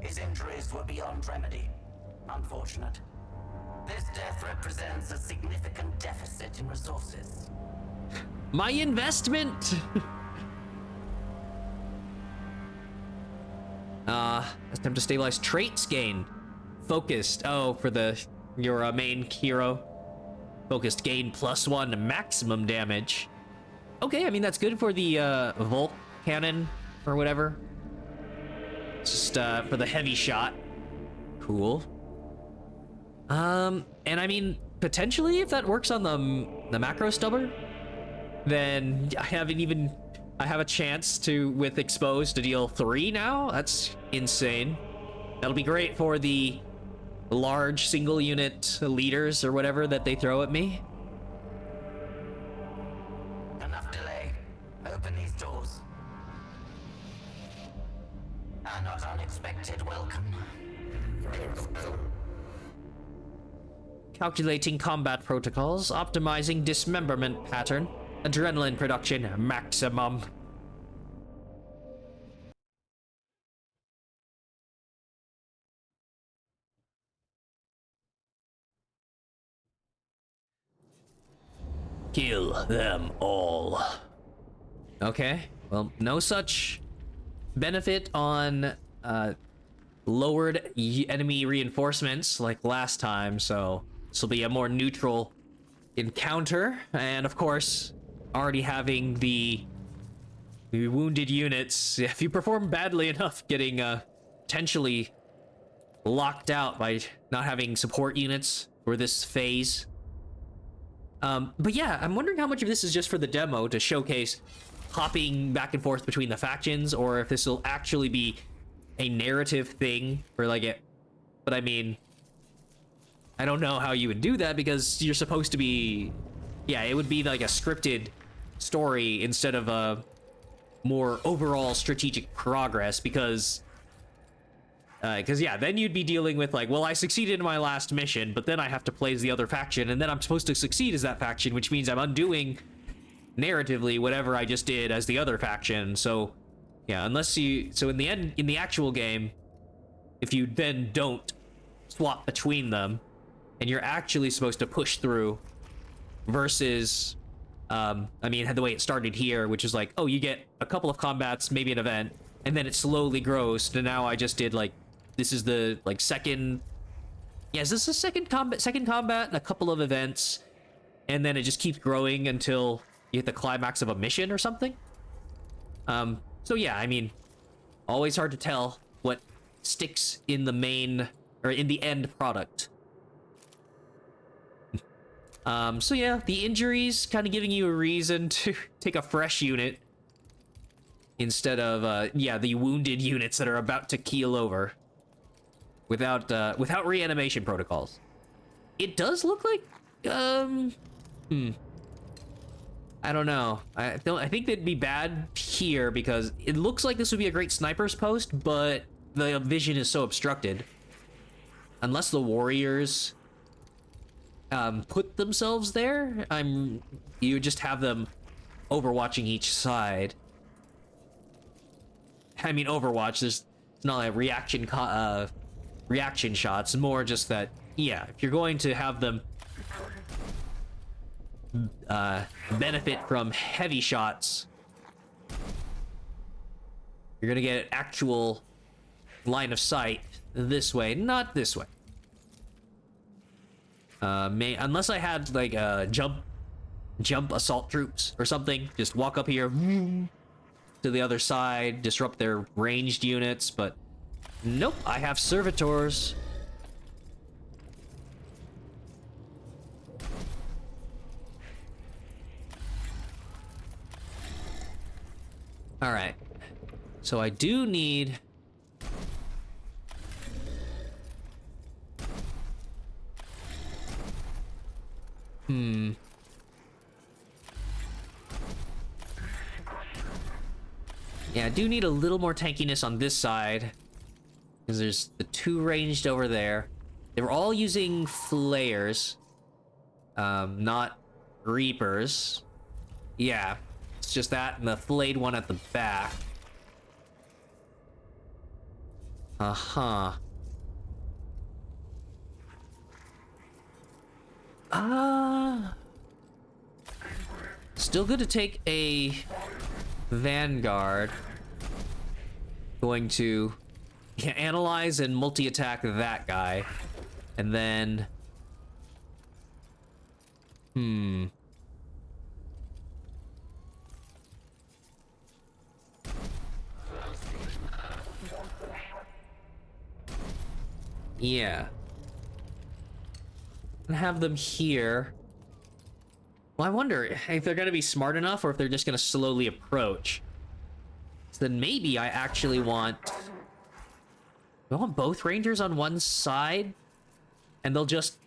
His injuries were beyond remedy. Unfortunate. This death represents a significant deficit in resources. My investment! Attempt to stabilize traits gain. Focused. Oh, for your main hero. Focused gain +1 maximum damage. Okay, I mean, that's good for the Volt cannon or whatever. It's just for the heavy shot. Cool. And I mean, potentially if that works on the macro stubber, then I have a chance to, with exposed, to deal 3 now. That's insane. That'll be great for the large single unit leaders or whatever that they throw at me. Enough delay. Open these doors. A not unexpected welcome. Calculating combat protocols, optimizing dismemberment pattern, adrenaline production maximum. Kill them all. Okay, well, no such benefit on lowered enemy reinforcements like last time, so this will be a more neutral encounter. And of course, already having the wounded units, if you perform badly enough, getting potentially locked out by not having support units for this phase. But yeah, I'm wondering how much of this is just for the demo to showcase hopping back and forth between the factions, or if this will actually be a narrative thing for like it. But I mean, I don't know how you would do that, because you're supposed to be, yeah, it would be like a scripted story instead of a more overall strategic progress, because yeah, then you'd be dealing with like, well, I succeeded in my last mission, but then I have to play as the other faction, and then I'm supposed to succeed as that faction, which means I'm undoing narratively whatever I just did as the other faction. So yeah, unless you, so in the end, in the actual game, if you then don't swap between them and you're actually supposed to push through, versus I mean, the way it started here, which is like, oh, you get a couple of combats, maybe an event, and then it slowly grows to now I just did like, this is the like second, yeah, is this the second combat and a couple of events, and then it just keeps growing until you hit the climax of a mission or something. So yeah, I mean, always hard to tell what sticks in the main, or in the end product. So yeah, the injuries kind of giving you a reason to take a fresh unit instead of, yeah, the wounded units that are about to keel over without reanimation protocols. It does look like, I don't know. I think that'd be bad here because it looks like this would be a great sniper's post, but the vision is so obstructed. Unless the warriors put themselves there, you just have them overwatching each side. I mean, Overwatch, it's not like reaction shots, more just that, yeah, if you're going to have them benefit from heavy shots, you're gonna get actual line of sight this way, not this way. Unless I had like jump assault troops or something, just walk up here to the other side, disrupt their ranged units, but nope, I have servitors. All right, so I do need yeah, I do need a little more tankiness on this side, because there's the two ranged over there. They were all using flares, not reapers. Yeah, it's just that and the flayed one at the back. Uh-huh. Still good to take a Vanguard. Going to analyze and multi-attack that guy. And then... yeah. And have them here. Well, I wonder if they're gonna be smart enough or if they're just gonna slowly approach. So then maybe I actually want... do I want both rangers on one side? And they'll just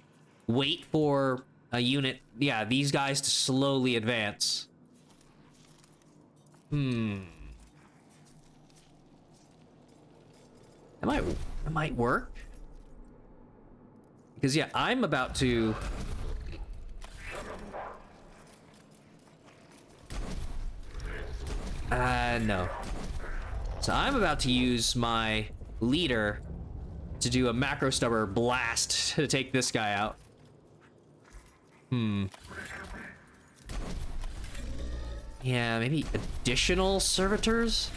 wait for a unit... yeah, these guys to slowly advance. It might work. Because, yeah, I'm about to... no. So I'm about to use my leader to do a macro stubber blast to take this guy out. Yeah, maybe additional servitors?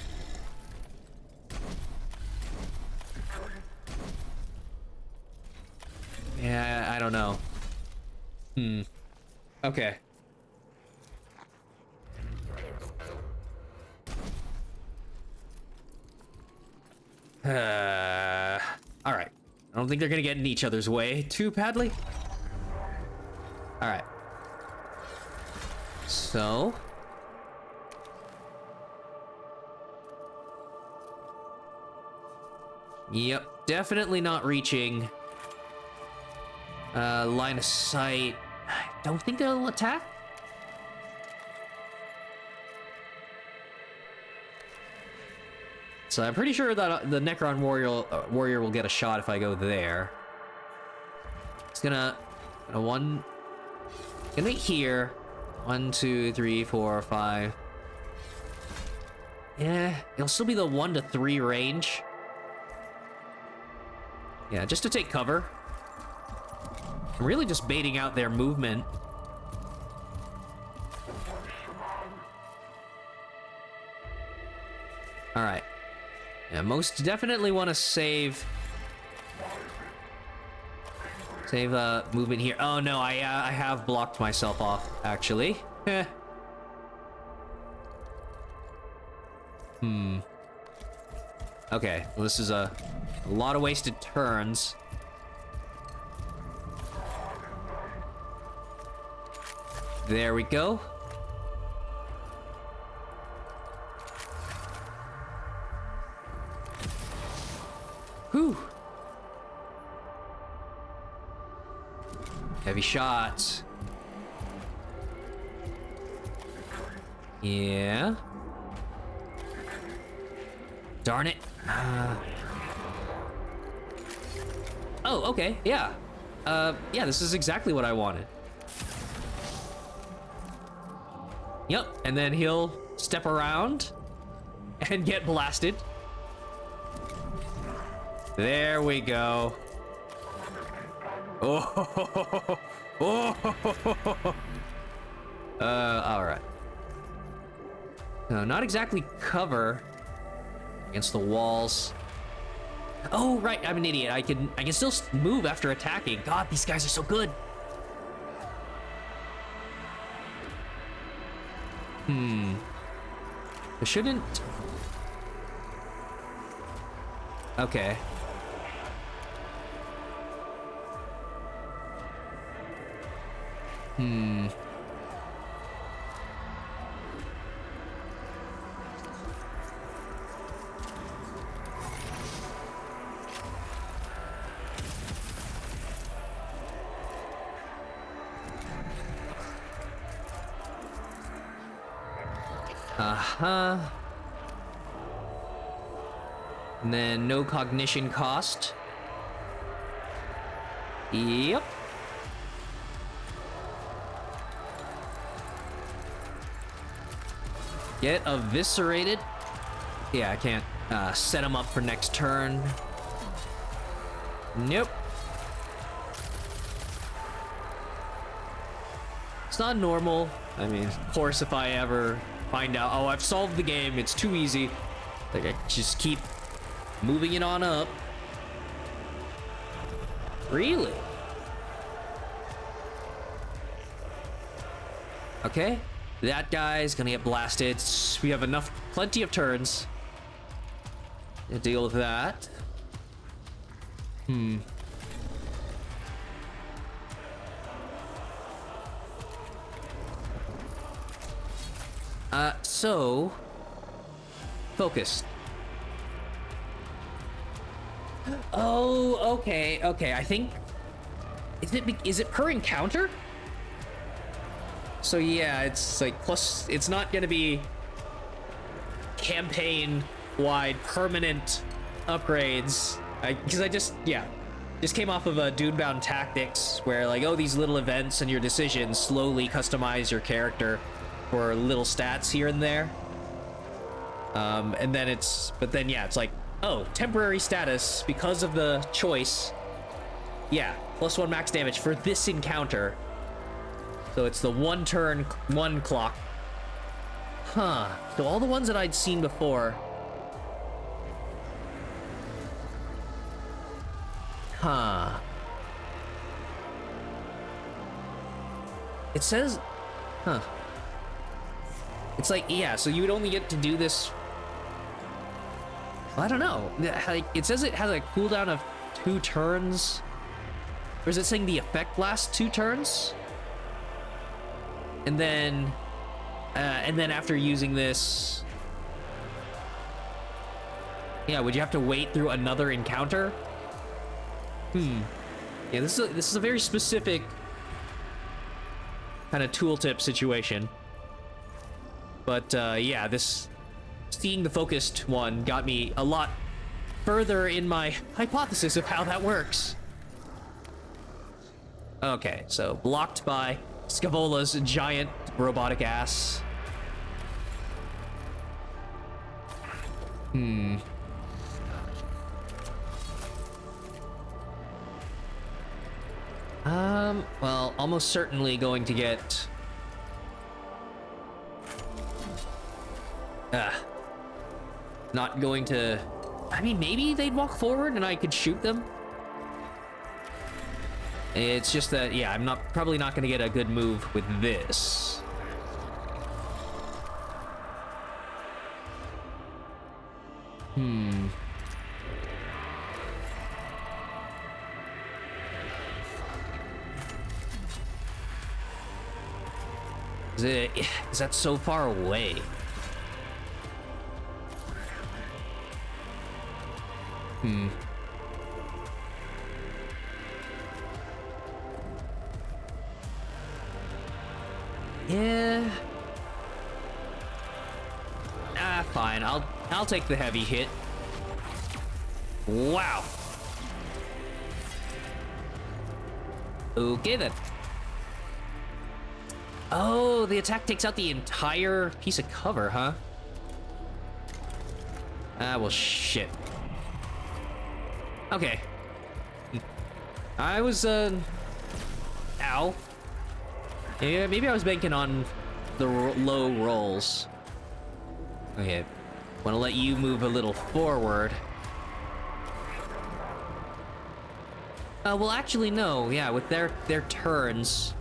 Yeah, I don't know. Okay. All right. I don't think they're gonna get in each other's way too badly. All right. So. Yep, definitely not reaching line of sight. I don't think they'll attack. So I'm pretty sure that the Necron warrior will get a shot if I go there. It's gonna here. 1, 2, 3, 4, 5. Yeah, it'll still be the 1 to 3 range. Yeah, just to take cover. I'm really just baiting out their movement. All right. Yeah, most definitely want to save movement here. Oh no, I have blocked myself off actually. Okay, well, this is a lot of wasted turns. There we go. Whew. Heavy shots. Yeah. Darn it. Oh, okay, yeah. Yeah, this is exactly what I wanted. Yep, and then he'll step around and get blasted. There we go. Oh, all right. No, not exactly cover against the walls. Oh, right, I'm an idiot. I can still move after attacking. God, these guys are so good. I shouldn't. Okay. And then no cognition cost. Yep. Get eviscerated. Yeah, I can't set him up for next turn. Nope. It's not normal. I mean, of course, if I ever find out, oh, I've solved the game, it's too easy, like, I just keep moving it on up. Really? Okay, that guy's gonna get blasted. We have plenty of turns to deal with that. So focus. Oh, okay, I think is it per encounter? So yeah, it's like plus, it's not gonna be campaign-wide permanent upgrades. Because I just came off of a Dune-bound Tactics where like, oh, these little events and your decisions slowly customize your character for little stats here and there. And then it's like, oh, temporary status because of the choice. Yeah, +1 max damage for this encounter. So it's the 1 turn, 1 clock. Huh. So all the ones that I'd seen before. Huh. It says, huh. It's like, yeah, so you would only get to do this. Well, I don't know. Like, it says it has a cooldown of 2 turns. Or is it saying the effect lasts 2 turns? And then after using this, yeah, would you have to wait through another encounter? Yeah, this is a very specific kind of tooltip situation. But yeah, this seeing the focused one got me a lot further in my hypothesis of how that works. Okay, so blocked by Scavola's giant robotic ass. Well, almost certainly going to get... Not going to... I mean, maybe they'd walk forward and I could shoot them. It's just that, yeah, I'm probably not going to get a good move with this. Is that so far away? Yeah. Fine. I'll take the heavy hit. Wow. Okay then. Oh, the attack takes out the entire piece of cover, huh? Well, shit. Okay. I was, ow. Yeah, maybe I was banking on the low rolls. Okay. Want to let you move a little forward. Well, actually, no. Yeah, with their turns...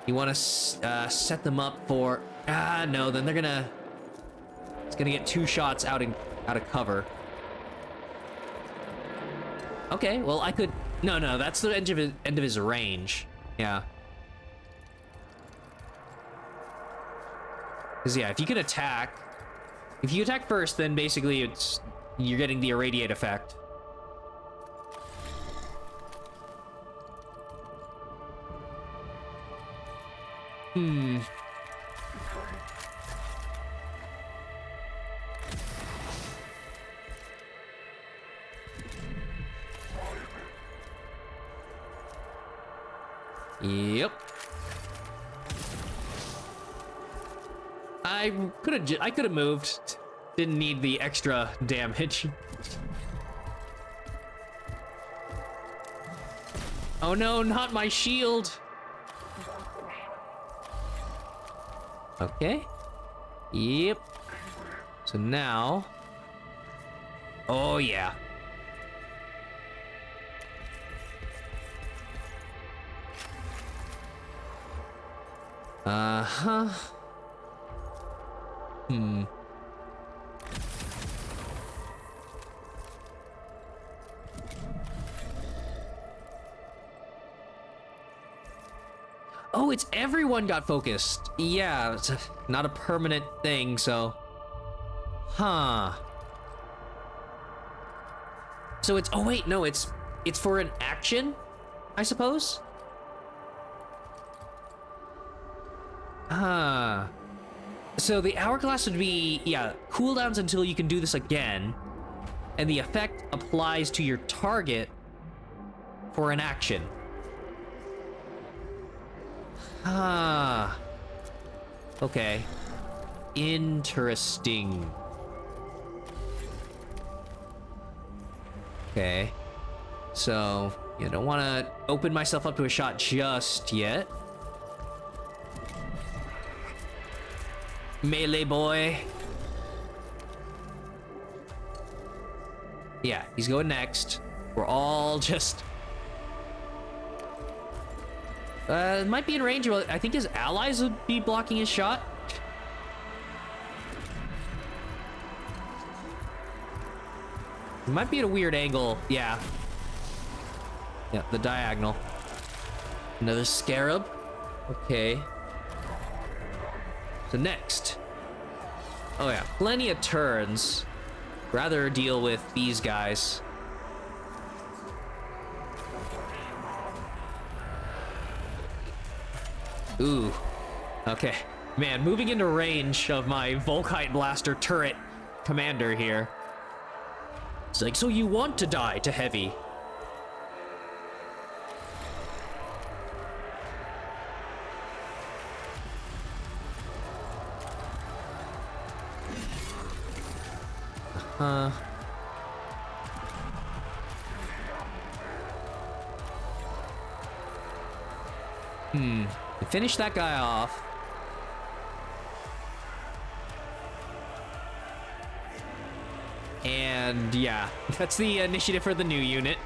You want to set them up for... no, then they're gonna... It's gonna get 2 shots out of cover. Okay, well, I could... No, that's the end of his range. Yeah. Because, yeah, if you can attack... If you attack first, then basically you're getting the irradiate effect. Yep. I could have moved. Didn't need the extra damage. Oh no, not my shield. Okay. Yep. So now... Oh, yeah. Uh-huh. Oh, it's everyone got focused. Yeah, it's not a permanent thing, so... Huh. So it's... Oh, wait, no, it's for an action, I suppose? Huh. So the hourglass would be, yeah, cooldowns until you can do this again, and the effect applies to your target for an action. Ah. Okay. Interesting. Okay. So, you don't want to open myself up to a shot just yet. Melee boy. Yeah, he's going next. We're all just... might be in range. I think his allies would be blocking his shot. It might be at a weird angle. Yeah. Yeah, the diagonal. Another scarab. Okay. So next. Oh yeah, plenty of turns. Rather deal with these guys. Ooh. Okay. Man, moving into range of my Volkite Blaster turret commander here. It's like, so you want to die to heavy? Finish that guy off. And yeah, that's the initiative for the new unit.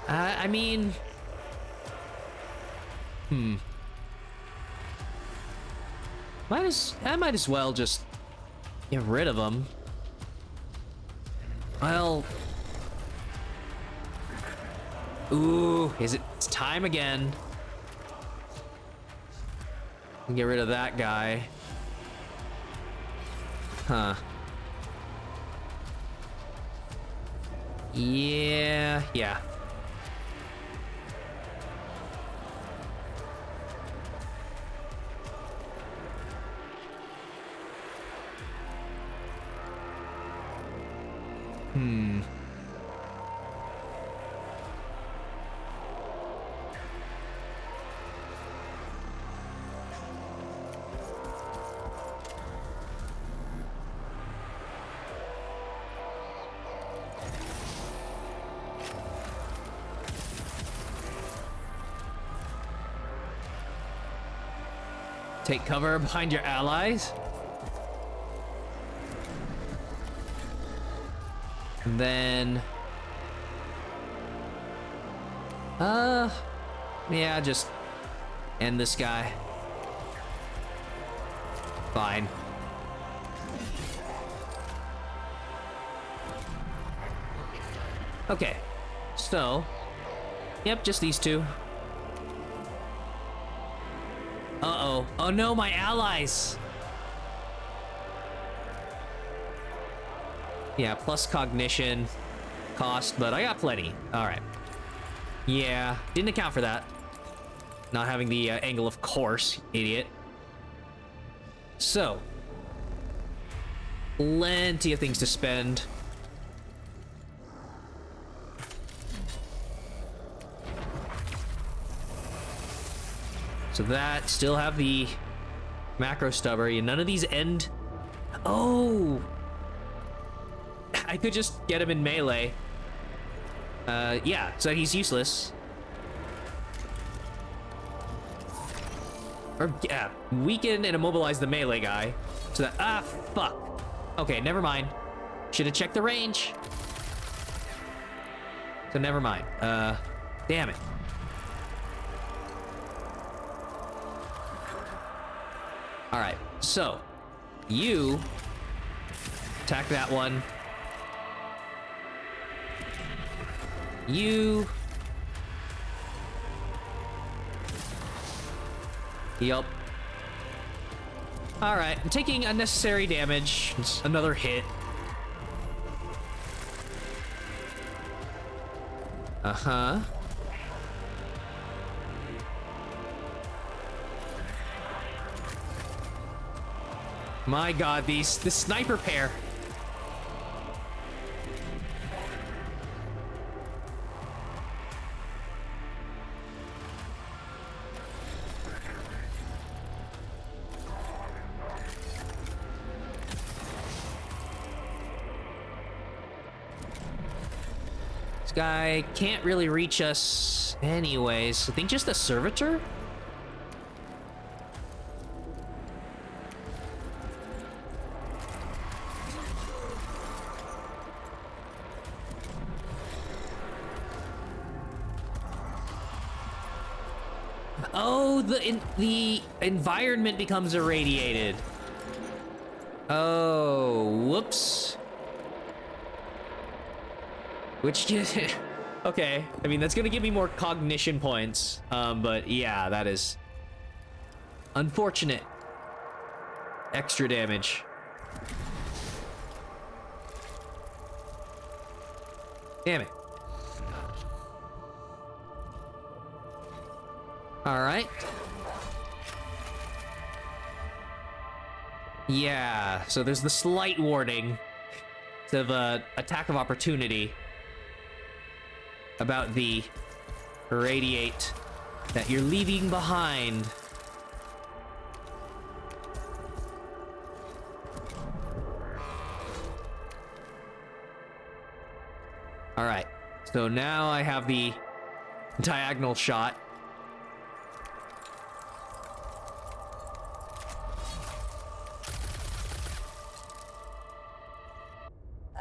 I mean... I might as well just get rid of them. Well... Ooh, it's time again. Get rid of that guy. Huh. Yeah. Take cover behind your allies. And then... yeah, just end this guy. Fine. Okay, so... Yep, just these two. Uh-oh. Oh no, my allies! Yeah, plus cognition cost, but I got plenty. Alright. Yeah, didn't account for that. Not having the angle, of course, idiot. So. Plenty of things to spend. So that, still have the macro stubber. None of these end... Oh! I could just get him in melee. Yeah, so he's useless. Or, yeah, weaken and immobilize the melee guy. So that... Ah, fuck. Okay, never mind. Should have checked the range. So never mind. Damn it. All right, so you attack that one. You. Yup. All right, I'm taking unnecessary damage. It's another hit. Uh-huh. My god, this sniper pair. This guy can't really reach us anyways. I think just the servitor? Oh, the environment becomes irradiated. Oh, whoops. Which okay, I mean that's gonna give me more cognition points. But yeah, that is unfortunate. Extra damage. Damn it. All right. Yeah, so there's the slight warning of attack of opportunity about the radiate that you're leaving behind. All right, so now I have the diagonal shot.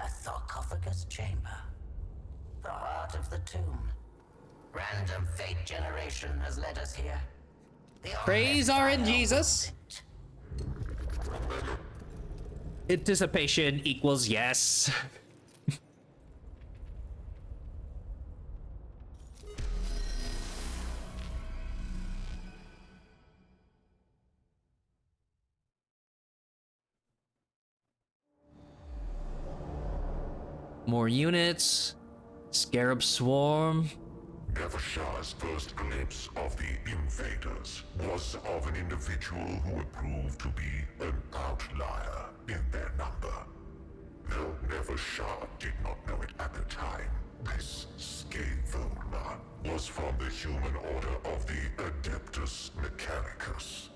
A sarcophagus chamber. The heart of the tomb. Random fate generation has led us here. The Praise honest RN final Jesus. Anticipation equals yes. More units. Scarab Swarm. Nevershar's first glimpse of the invaders was of an individual who would prove to be an outlier in their number. Though Nevershar did not know it at the time, this scatholma was from the human order of the Adeptus Mechanicus.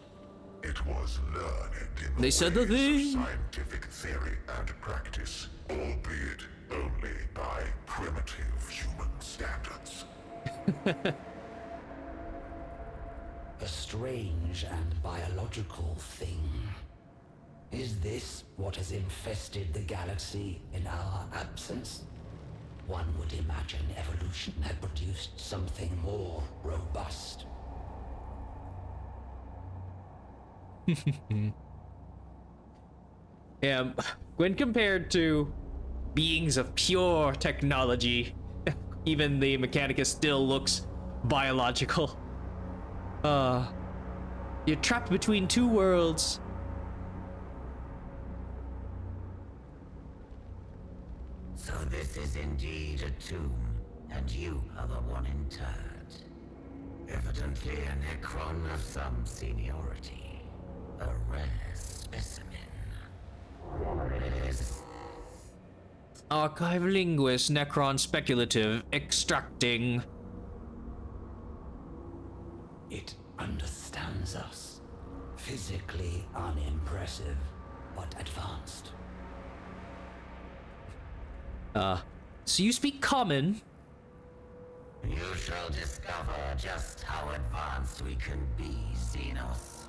It was learned in They said the ways of thing. scientific theory and practice, albeit only by primitive human standards. A strange and biological thing. Is this what has infested the galaxy in our absence? One would imagine evolution had produced something more robust. Yeah, when compared to beings of pure technology, even the Mechanicus still looks biological. You're trapped between two worlds. So this is indeed a tomb, and you are the one interred. Evidently a Necron of some seniority. A rare specimen. Archive linguist, Necron speculative, extracting. It understands us. Physically unimpressive, but advanced. So you speak common? You shall discover just how advanced we can be, Xenos.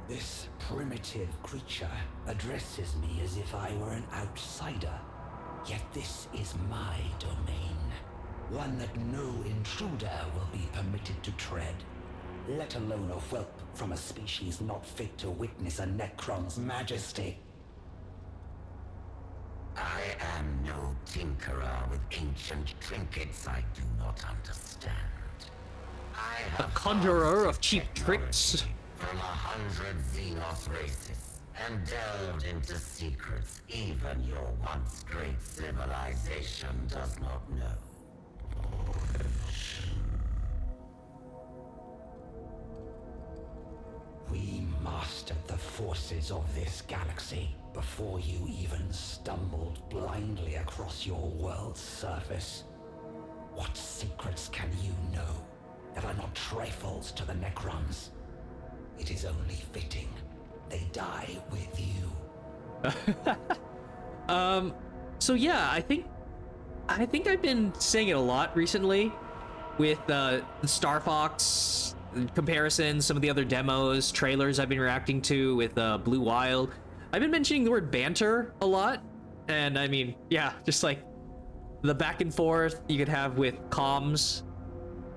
This primitive creature addresses me as if I were an outsider. Yet this is my domain. One that no intruder will be permitted to tread. Let alone a whelp from a species not fit to witness a Necron's majesty. I am no tinkerer with ancient trinkets I do not understand. I A have conjurer found of cheap tricks? technology from 100 Xenos races, and delved into secrets even your once great civilization does not know. We mastered the forces of this galaxy before you even stumbled blindly across your world's surface. What secrets can you know that are not trifles to the Necrons? It is only fitting they die with you. So yeah, I think I've been saying it a lot recently with the Star Fox comparisons, some of the other demos, trailers I've been reacting to with Blue Wild. I've been mentioning the word banter a lot, and I mean, yeah, just like the back and forth you could have with comms,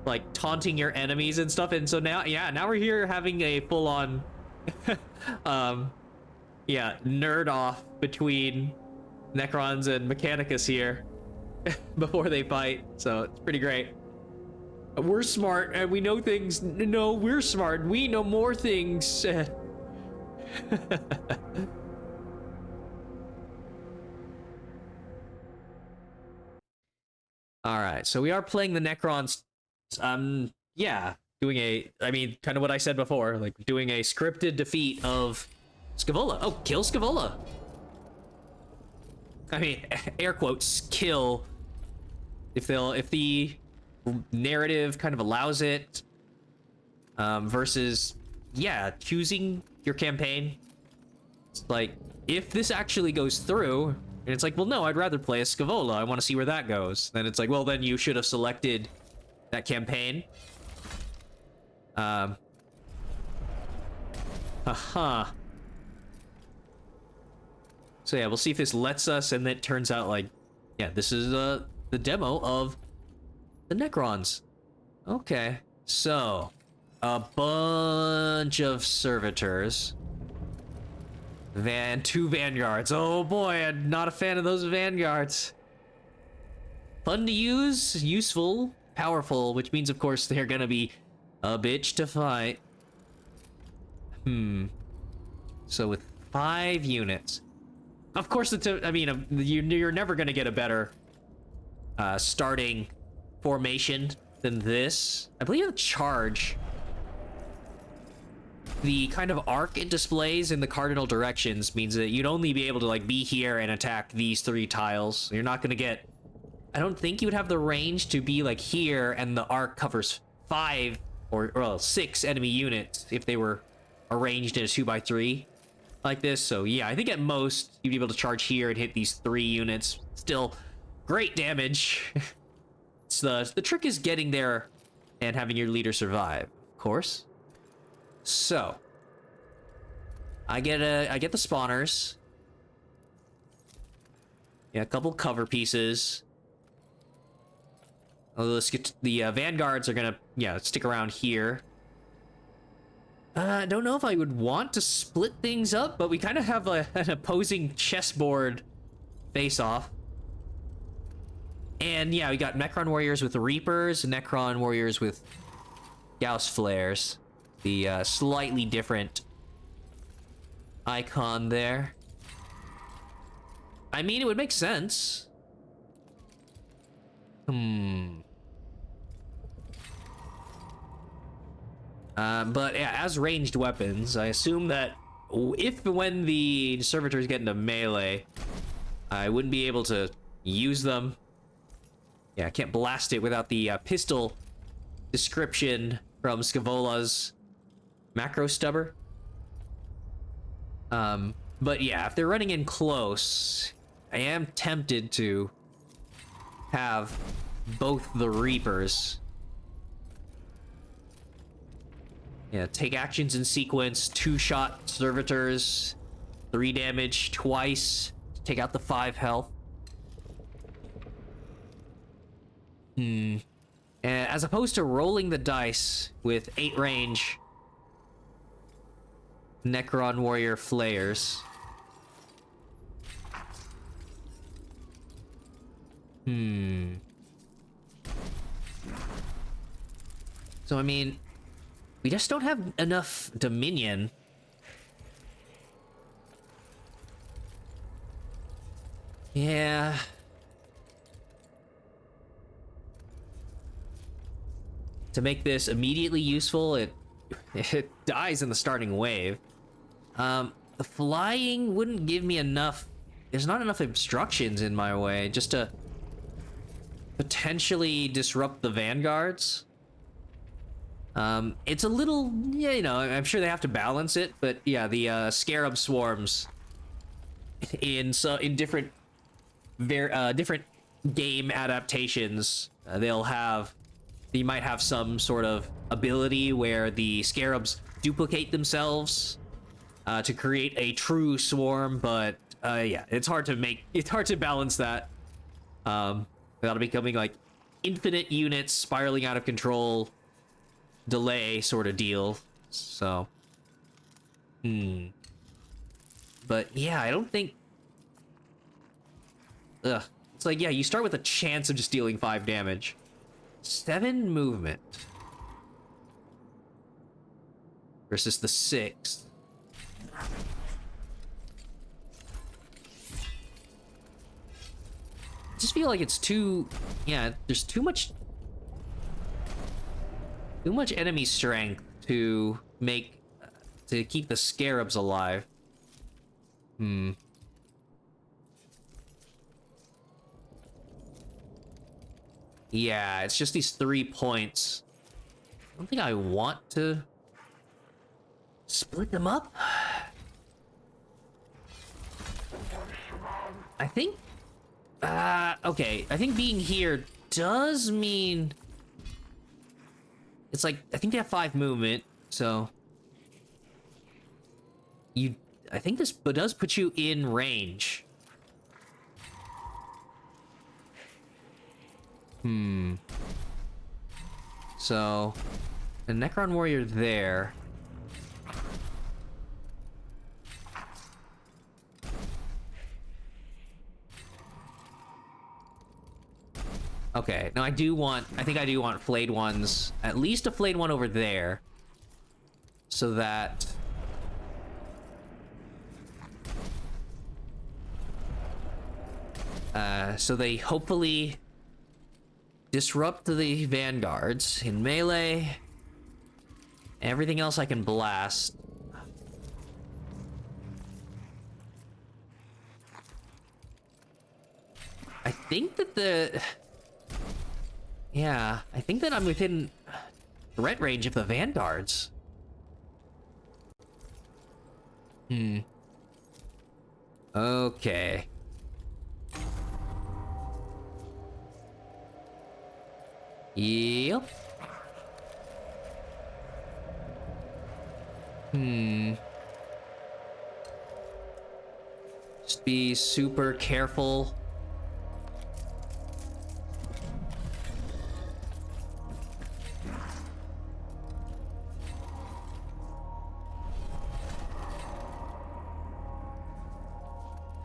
like taunting your enemies and stuff. And so now, yeah, now we're here having a full-on, yeah, nerd off between Necrons and Mechanicus here before they fight. So it's pretty great. We're smart and we know things. No, we're smart. We know more things. All right, so we are playing the Necrons Yeah, doing I mean, kind of what I said before, like doing a scripted defeat of Scaevola. Oh, kill Scaevola. I mean, air quotes, kill. If the narrative kind of allows it, versus, yeah, choosing your campaign. It's like, if this actually goes through, and it's like, well, no, I'd rather play as Scaevola. I want to see where that goes. Then it's like, well, then you should have selected that campaign. So yeah, we'll see if this lets us, and it turns out like, yeah, this is the demo of the Necrons. Okay, so a bunch of servitors. Two vanguards. Oh boy, I'm not a fan of those vanguards. Fun to use, useful, powerful, which means of course they're gonna be a bitch to fight. So with 5 units, of course you're never gonna get a better starting formation than this. I believe the charge, the kind of arc it displays in the cardinal directions, means that you'd only be able to like be here and attack these 3 tiles. You're not gonna get, I don't think you would have the range to be like here and the arc covers 5 or 6 enemy units if they were arranged in a 2x3 like this. So yeah, I think at most you'd be able to charge here and hit these 3 units. Still great damage. It's the trick is getting there and having your leader survive, of course. So I get the spawners. Yeah, a couple cover pieces. Although the vanguards are gonna, yeah, stick around here. I don't know if I would want to split things up, but we kind of have an opposing chessboard face-off. And yeah, we got Necron warriors with Reapers, Necron warriors with Gauss flares. The slightly different icon there. I mean, it would make sense. But yeah, as ranged weapons, I assume that when the servitors get into melee, I wouldn't be able to use them. Yeah, I can't blast it without the pistol description from Scaevola's macro stubber. But yeah, if they're running in close, I am tempted to have both the Reapers. Yeah, take actions in sequence, 2-shot servitors, 3 damage twice, take out the 5 health. As opposed to rolling the dice with 8 range Necron warrior flayers. So I mean, we just don't have enough Dominion. Yeah. To make this immediately useful, it dies in the starting wave. The flying wouldn't give me enough. There's not enough obstructions in my way just to potentially disrupt the vanguards. It's a little, yeah, you know, I'm sure they have to balance it, but yeah, the scarab swarms in different different game adaptations, they might have some sort of ability where the scarabs duplicate themselves to create a true swarm, but yeah, it's hard to balance that without it becoming like infinite units spiraling out of control delay sort of deal. So but yeah, I don't think it's like, yeah, you start with a chance of just dealing 5 damage. 7 movement versus the 6. I just feel like it's too, yeah, there's too much Too much enemy strength to make to keep the scarabs alive. Yeah, it's just these 3 points. I don't think I want to split them up. I think okay, I think being here does mean it's like I think they have 5 movement, so I think this does put you in range. So a Necron warrior there. Okay, now I think I do want flayed ones, at least a flayed one over there, so that so they hopefully disrupt the vanguards in melee. Everything else I can blast. I think that yeah, I think that I'm within threat range of the vanguards. Okay. Yep. Just be super careful.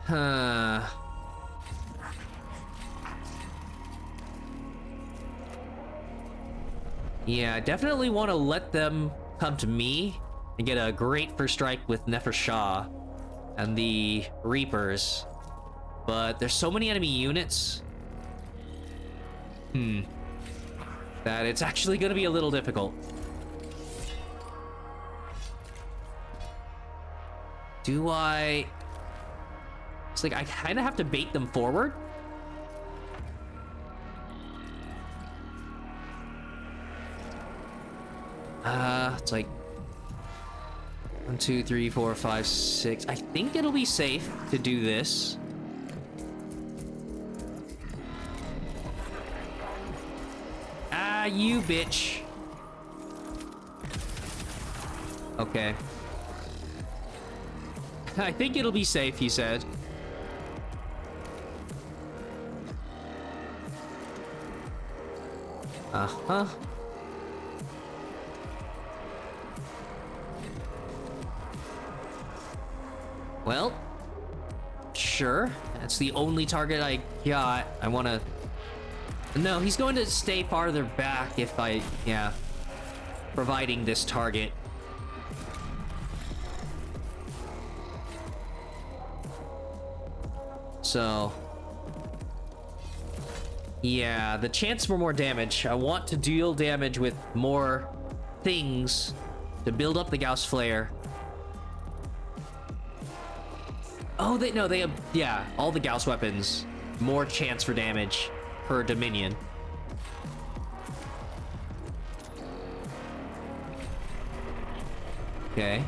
Huh. Yeah, I definitely want to let them come to me and get a great first strike with Nefer Shah and the Reapers. But there's so many enemy units. That it's actually going to be a little difficult. Do I... It's like I kind of have to bait them forward. It's like 1, 2, 3, 4, 5, 6. I think it'll be safe to do this. Ah, you bitch. Okay. I think it'll be safe, he said. Uh-huh. Well, sure. That's the only target I got. I want to... No, he's going to stay farther back if I... Yeah. Providing this target. So... Yeah, the chance for more damage. I want to deal damage with more things to build up the Gauss Flare. Oh, they have, yeah, all the Gauss weapons. More chance for damage per Dominion. Okay.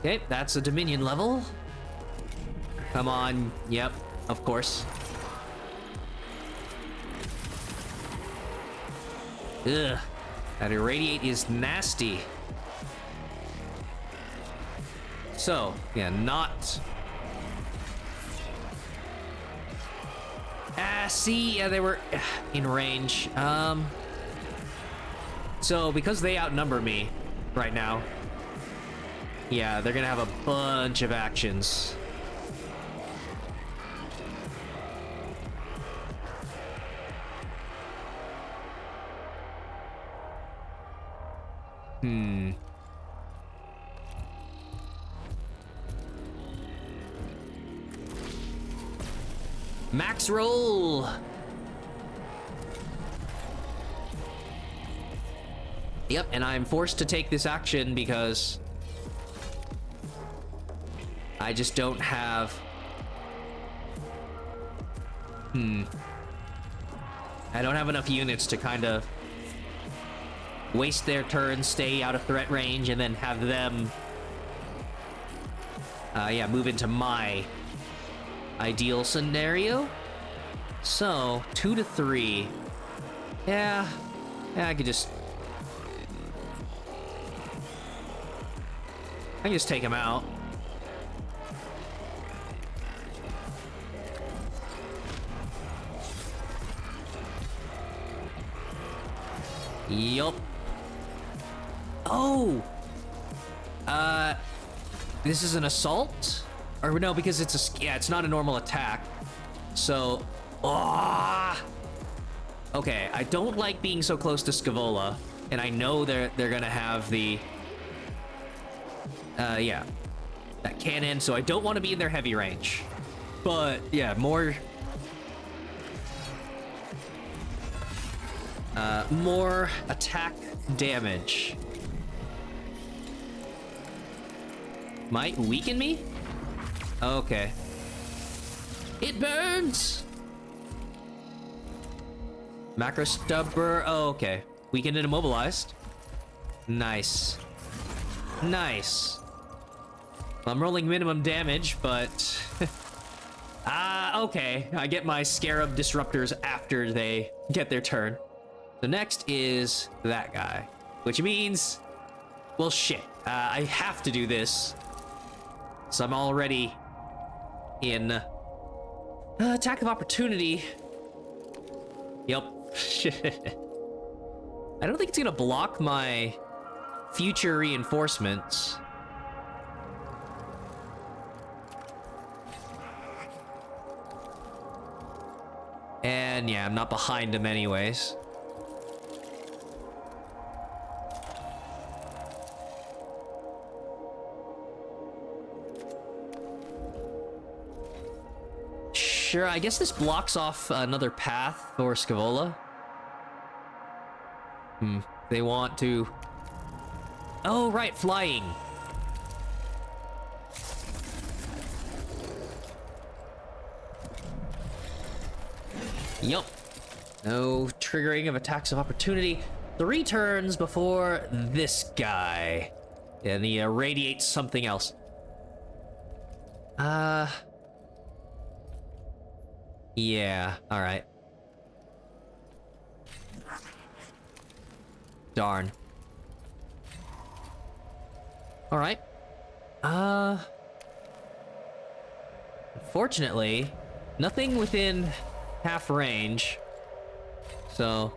Okay, that's a Dominion level. Come on, yep. Of course. Ugh. That irradiate is nasty. So, yeah, not... See, yeah, they were in range. So, because they outnumber me right now, yeah, they're gonna have a bunch of actions. Max roll! Yep, and I'm forced to take this action because I just don't have... I don't have enough units to kind of waste their turn, stay out of threat range, and then have them, yeah, move into my ideal scenario. So, 2 to 3. Yeah, I could just... I can just take him out. Yup. Oh! This is an assault? Or no, because it's a... Yeah, it's not a normal attack. So... Okay, I don't like being so close to Scavola. And I know they're gonna have the... yeah. That cannon, so I don't want to be in their heavy range. But, yeah, more... more attack damage. Might weaken me? Okay. It burns! Macro stubber. Oh, okay. Weakened and immobilized. Nice. Nice. Well, I'm rolling minimum damage, but... okay. I get my Scarab Disruptors after they get their turn. So next is that guy. Which means... Well, shit. I have to do this. So I'm already in... attack of opportunity. Yep. Shit. I don't think it's gonna block my future reinforcements. And yeah, I'm not behind him anyways. Sure, I guess this blocks off another path for Scavola. They want to... Oh, right, flying. Yup. No triggering of attacks of opportunity. 3 turns before this guy. And he irradiates something else. Yeah, alright. Darn. Alright. Unfortunately, nothing within half range. So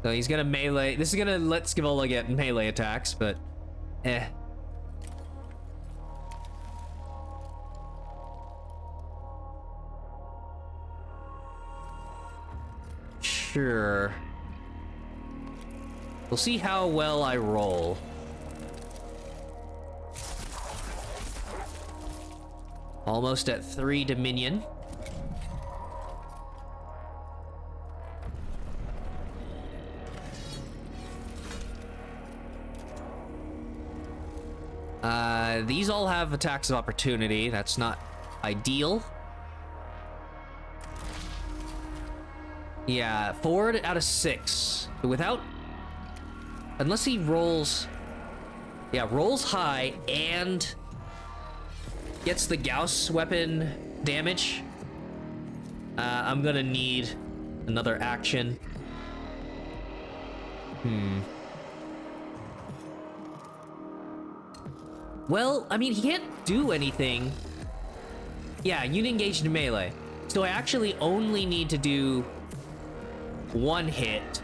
he's gonna melee. This is gonna let Scavola get melee attacks, but Sure. We'll see how well I roll. Almost at 3 Dominion. These all have attacks of opportunity. That's not ideal. Yeah, 4 out of 6. Without... Unless he rolls... Yeah, rolls high and... gets the Gauss weapon damage. I'm gonna need another action. Well, I mean, he can't do anything. Yeah, unit engaged in melee. So I actually only need to do 1 hit.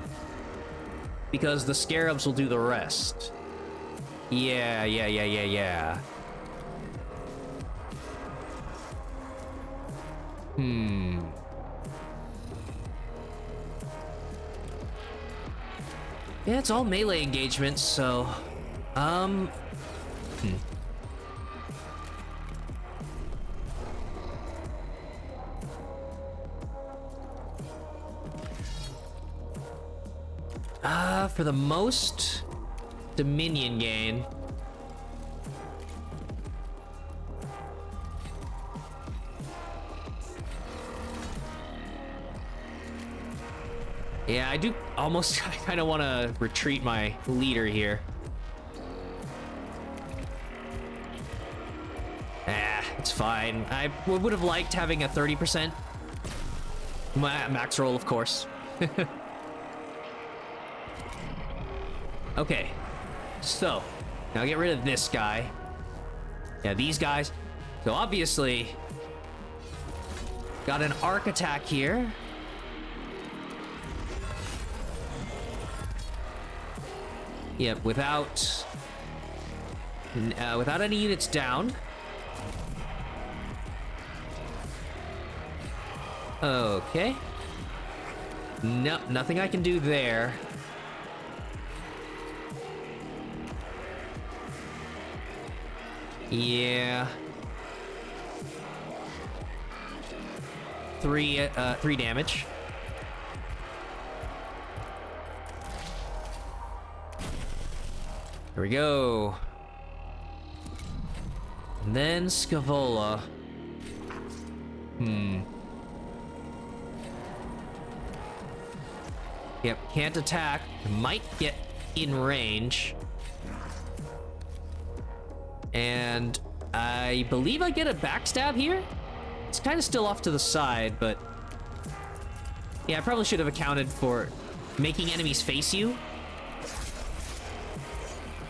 Because the Scarabs will do the rest. Yeah. Yeah, it's all melee engagements, so... For the most Dominion gain. Yeah, I do almost kind of want to retreat my leader here. It's fine. I would have liked having a 30% max roll, of course. Okay, so now get rid of this guy. Yeah, these guys. So obviously, got an arc attack here. Yep, without any units down. Okay. No, nothing I can do there. Yeah. Three damage. Here we go. And then Scavola. Yep, can't attack. Might get in range. And I believe I get a backstab here? It's kind of still off to the side, but... yeah, I probably should have accounted for making enemies face you.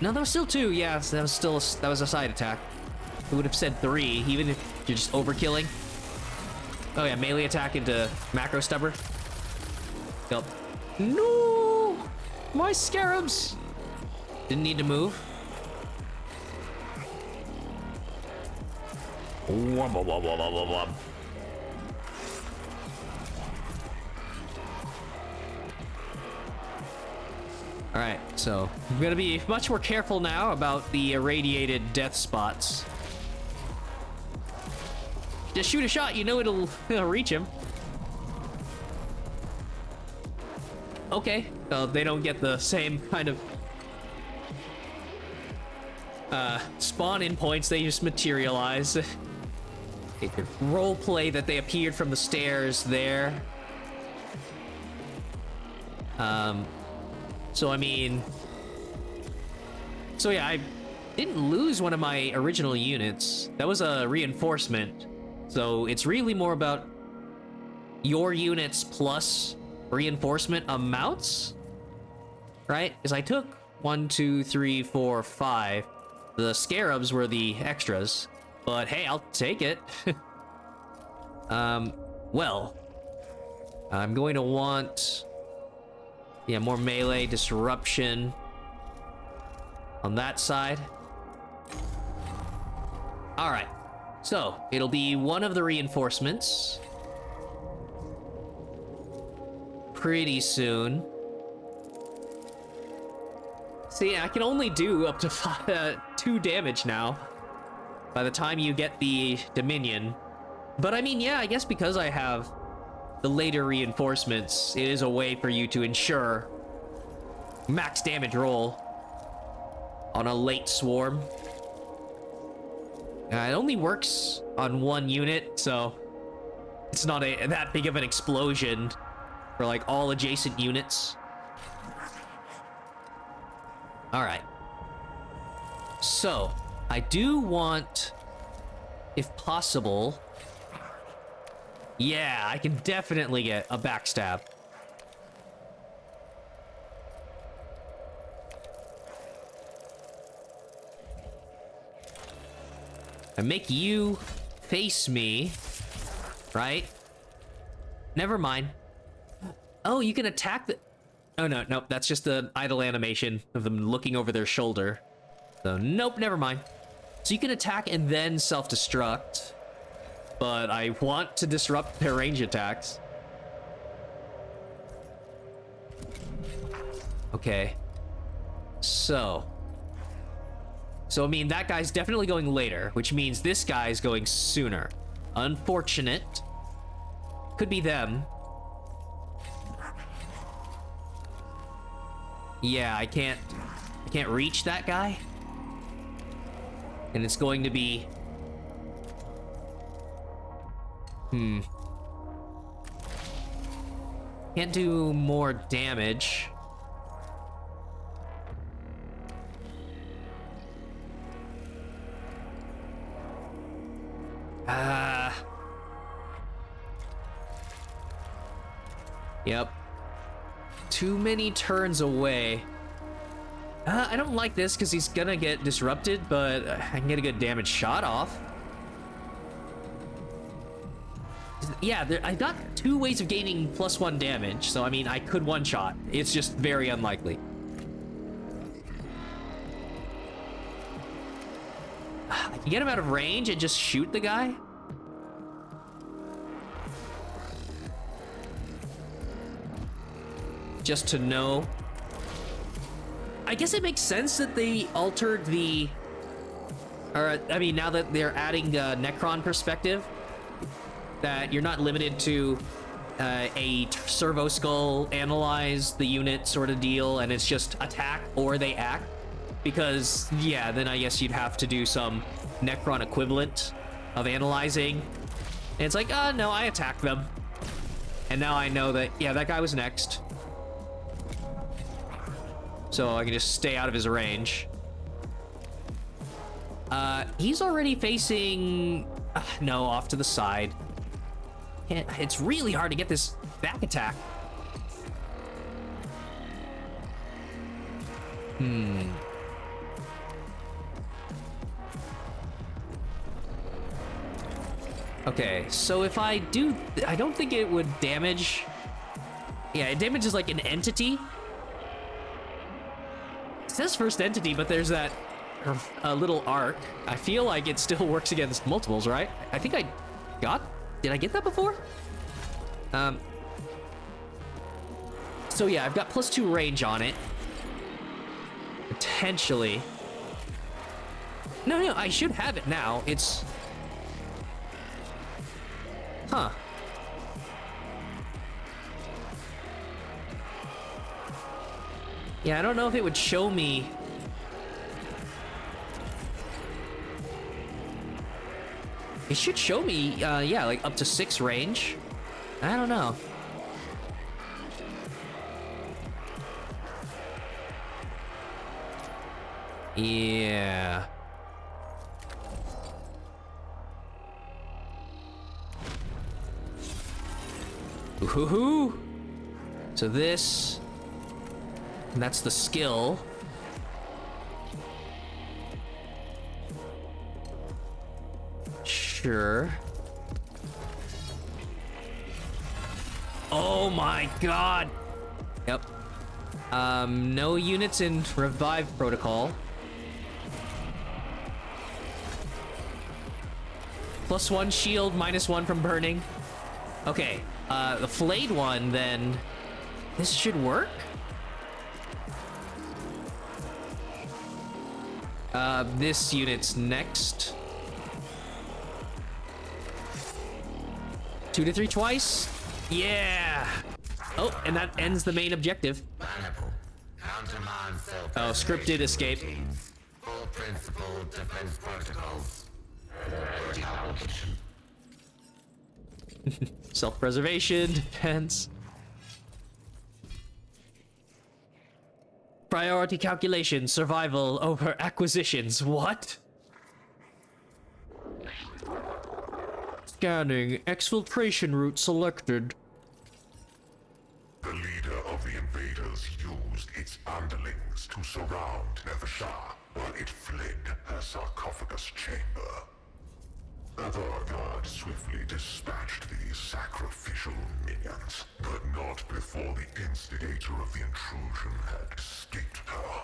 No, that was still 2. Yeah, so that was a side attack. It would have said 3, even if you're just overkilling. Oh yeah, melee attack into macro stubber. Yep. No! My scarabs! Didn't need to move. Alright, so I'm gonna be much more careful now about the irradiated death spots. Just shoot a shot, you know it'll reach him. Okay, they don't get the same kind of spawn-in points, they just materialize. Roleplay that they appeared from the stairs there. So I mean... so yeah, I didn't lose one of my original units. That was a reinforcement. So it's really more about your units plus reinforcement amounts, right? Because I took 1, 2, 3, 4, 5. The scarabs were the extras, but hey, I'll take it. Well, I'm going to want, yeah, more melee disruption on that side. All right, so it'll be one of the reinforcements pretty soon. See, I can only do up to 2 damage now by the time you get the Dominion. But I mean, yeah, I guess because I have the later reinforcements, it is a way for you to ensure max damage roll on a late swarm. It only works on 1 unit, so it's not that big of an explosion for like all adjacent units. All right. So I do want, if possible, yeah, I can definitely get a backstab. I make you face me, right? Never mind. Oh, you can attack the... oh, no, nope, that's just the idle animation of them looking over their shoulder. So, nope, never mind. So you can attack and then self-destruct, but I want to disrupt their range attacks. Okay. So, I mean, that guy's definitely going later, which means this guy's going sooner. Unfortunate. Could be them. Yeah, I can't reach that guy. And it's going to be... Can't do more damage. Yep. Too many turns away. I don't like this because he's gonna get disrupted, but I can get a good damage shot off. Yeah, I got 2 ways of gaining +1 damage, so I mean, I could one-shot. It's just very unlikely. I can get him out of range and just shoot the guy. Just to know. I guess it makes sense that they altered the... Or, I mean, now that they're adding Necron perspective, that you're not limited to a servo skull analyze the unit sort of deal, and it's just attack or they act. Because, yeah, then I guess you'd have to do some Necron equivalent of analyzing. And it's like, no, I attacked them. And now I know that, yeah, that guy was next. So I can just stay out of his range. He's already facing... no, off to the side. It's really hard to get this back attack. Okay, so if I do... I don't think it would damage... Yeah, it damages like an entity. It says first entity, but there's that little arc. I feel like it still works against multiples, right? I think I got... Did I get that before? So yeah, I've got +2 range on it. Potentially. No, I should have it now. It's... Huh. Yeah, I don't know if it would show me... It should show me, yeah, like up to 6 range. I don't know. Yeah. Ooh-hoo-hoo. So this... And that's the skill. Sure. Oh my god. Yep. No units in revive protocol. +1 shield, -1 from burning. Okay, the flayed one then. This should work? This unit's next. 2 to 3 twice? Yeah! Oh, and that ends the main objective. Oh, scripted escape. Full principle defense protocols. Self-preservation, defense. Priority calculation, survival over acquisitions. What? Scanning, exfiltration route selected. The leader of the invaders used its underlings to surround Nevershah while it fled her sarcophagus chamber. Other guards swiftly dispatched these sacrificial minions, but not before the instigator of the intrusion had escaped her.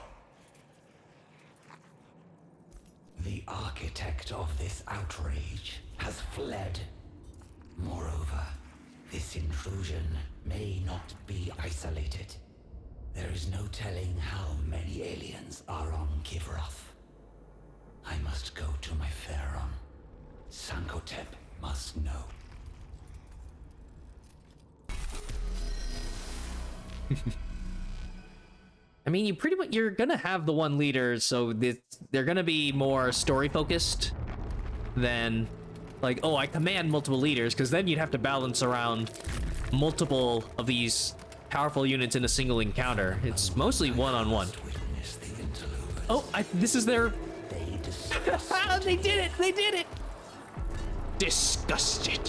The architect of this outrage has fled. Moreover, this intrusion may not be isolated. There is no telling how many aliens are on Kivroth. I must go to my Pharaon. Sankotep must know. I mean, you're gonna have the one leader, so they're gonna be more story focused than like, oh, I command multiple leaders, because then you'd have to balance around multiple of these powerful units in a single encounter. It's mostly one-on-one. Oh, this is their... They did it! They did it! Disgusted.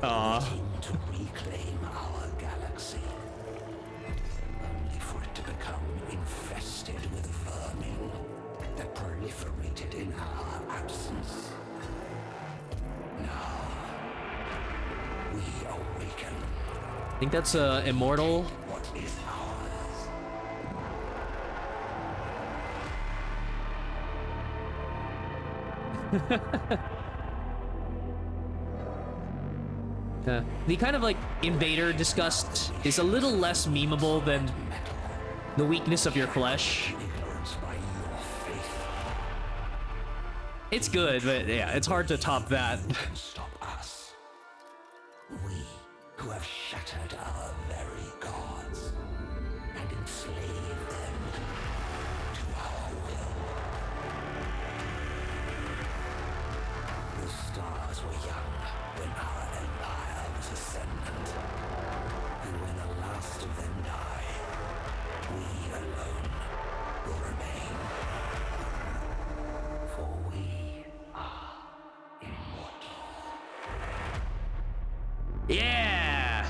Aww. To reclaim our galaxy, only for it to become infested with vermin that proliferated in our absence. Now, we awaken. I think that's immortal. What is ours? The kind of like invader disgust is a little less memeable than the weakness of your flesh. It's good, but yeah, it's hard to top that. Stop us. We who have shattered our very gods and enslaved them to our will. The stars were young when our empire was ascendant, and when the last of them die, we alone will remain. For we are immortal. Yeah!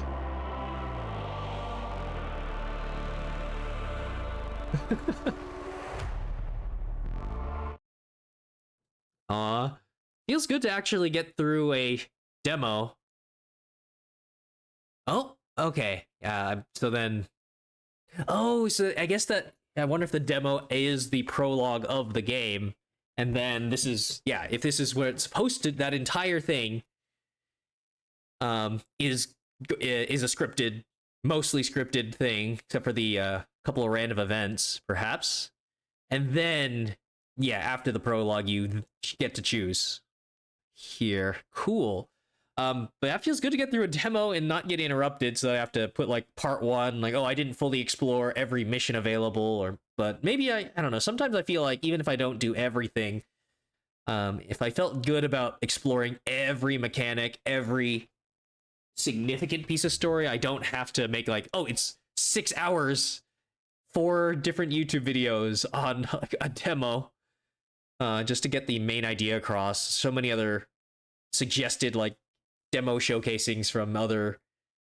Aw. Feels good to actually get through a demo. Oh, okay. So then... Oh, so I guess that... I wonder if the demo is the prologue of the game. And then this is... Yeah, if this is where it's posted, that entire thing is a scripted, mostly scripted thing, except for the couple of random events, perhaps. And then, yeah, after the prologue, you get to choose. Here. Cool. But that feels good to get through a demo and not get interrupted, so I have to put like part 1, like, oh, I didn't fully explore every mission available, or but maybe I don't know, sometimes I feel like even if I don't do everything, if I felt good about exploring every mechanic, every significant piece of story, I don't have to make like, oh, it's 6 hours, 4 different YouTube videos on like, a demo, just to get the main idea across. So many other suggested like demo showcasings from other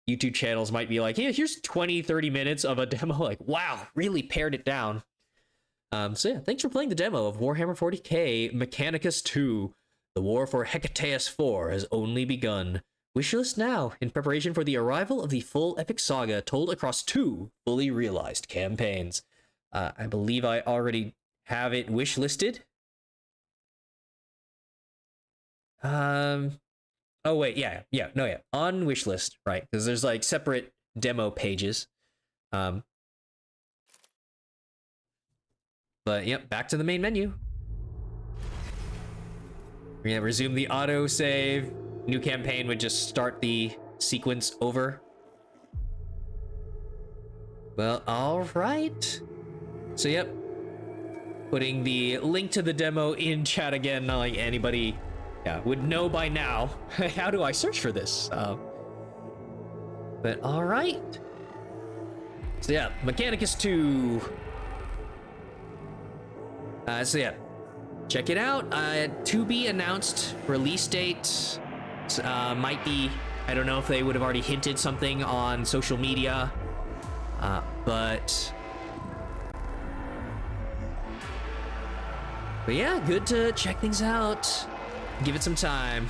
YouTube channels might be like, yeah, here's 20-30 minutes of a demo. Like, wow, really pared it down. So yeah, thanks for playing the demo of Warhammer 40k Mechanicus 2. The war for Hecateus 4 has only begun. Wishlist now, in preparation for the arrival of the full epic saga told across 2 fully realized campaigns. I believe I already have it wishlisted. Oh wait, yeah, on wishlist, right? Because there's like separate demo pages. But yep, back to the main menu. We're gonna resume the auto save. New campaign would just start the sequence over. Well, all right. So yep, putting the link to the demo in chat again. Not like anybody, yeah, would know by now. How do I search for this? But all right. So yeah, Mechanicus 2. So yeah, check it out. To be announced release date. Might be, I don't know if they would have already hinted something on social media, but yeah, good to check things out. Give it some time.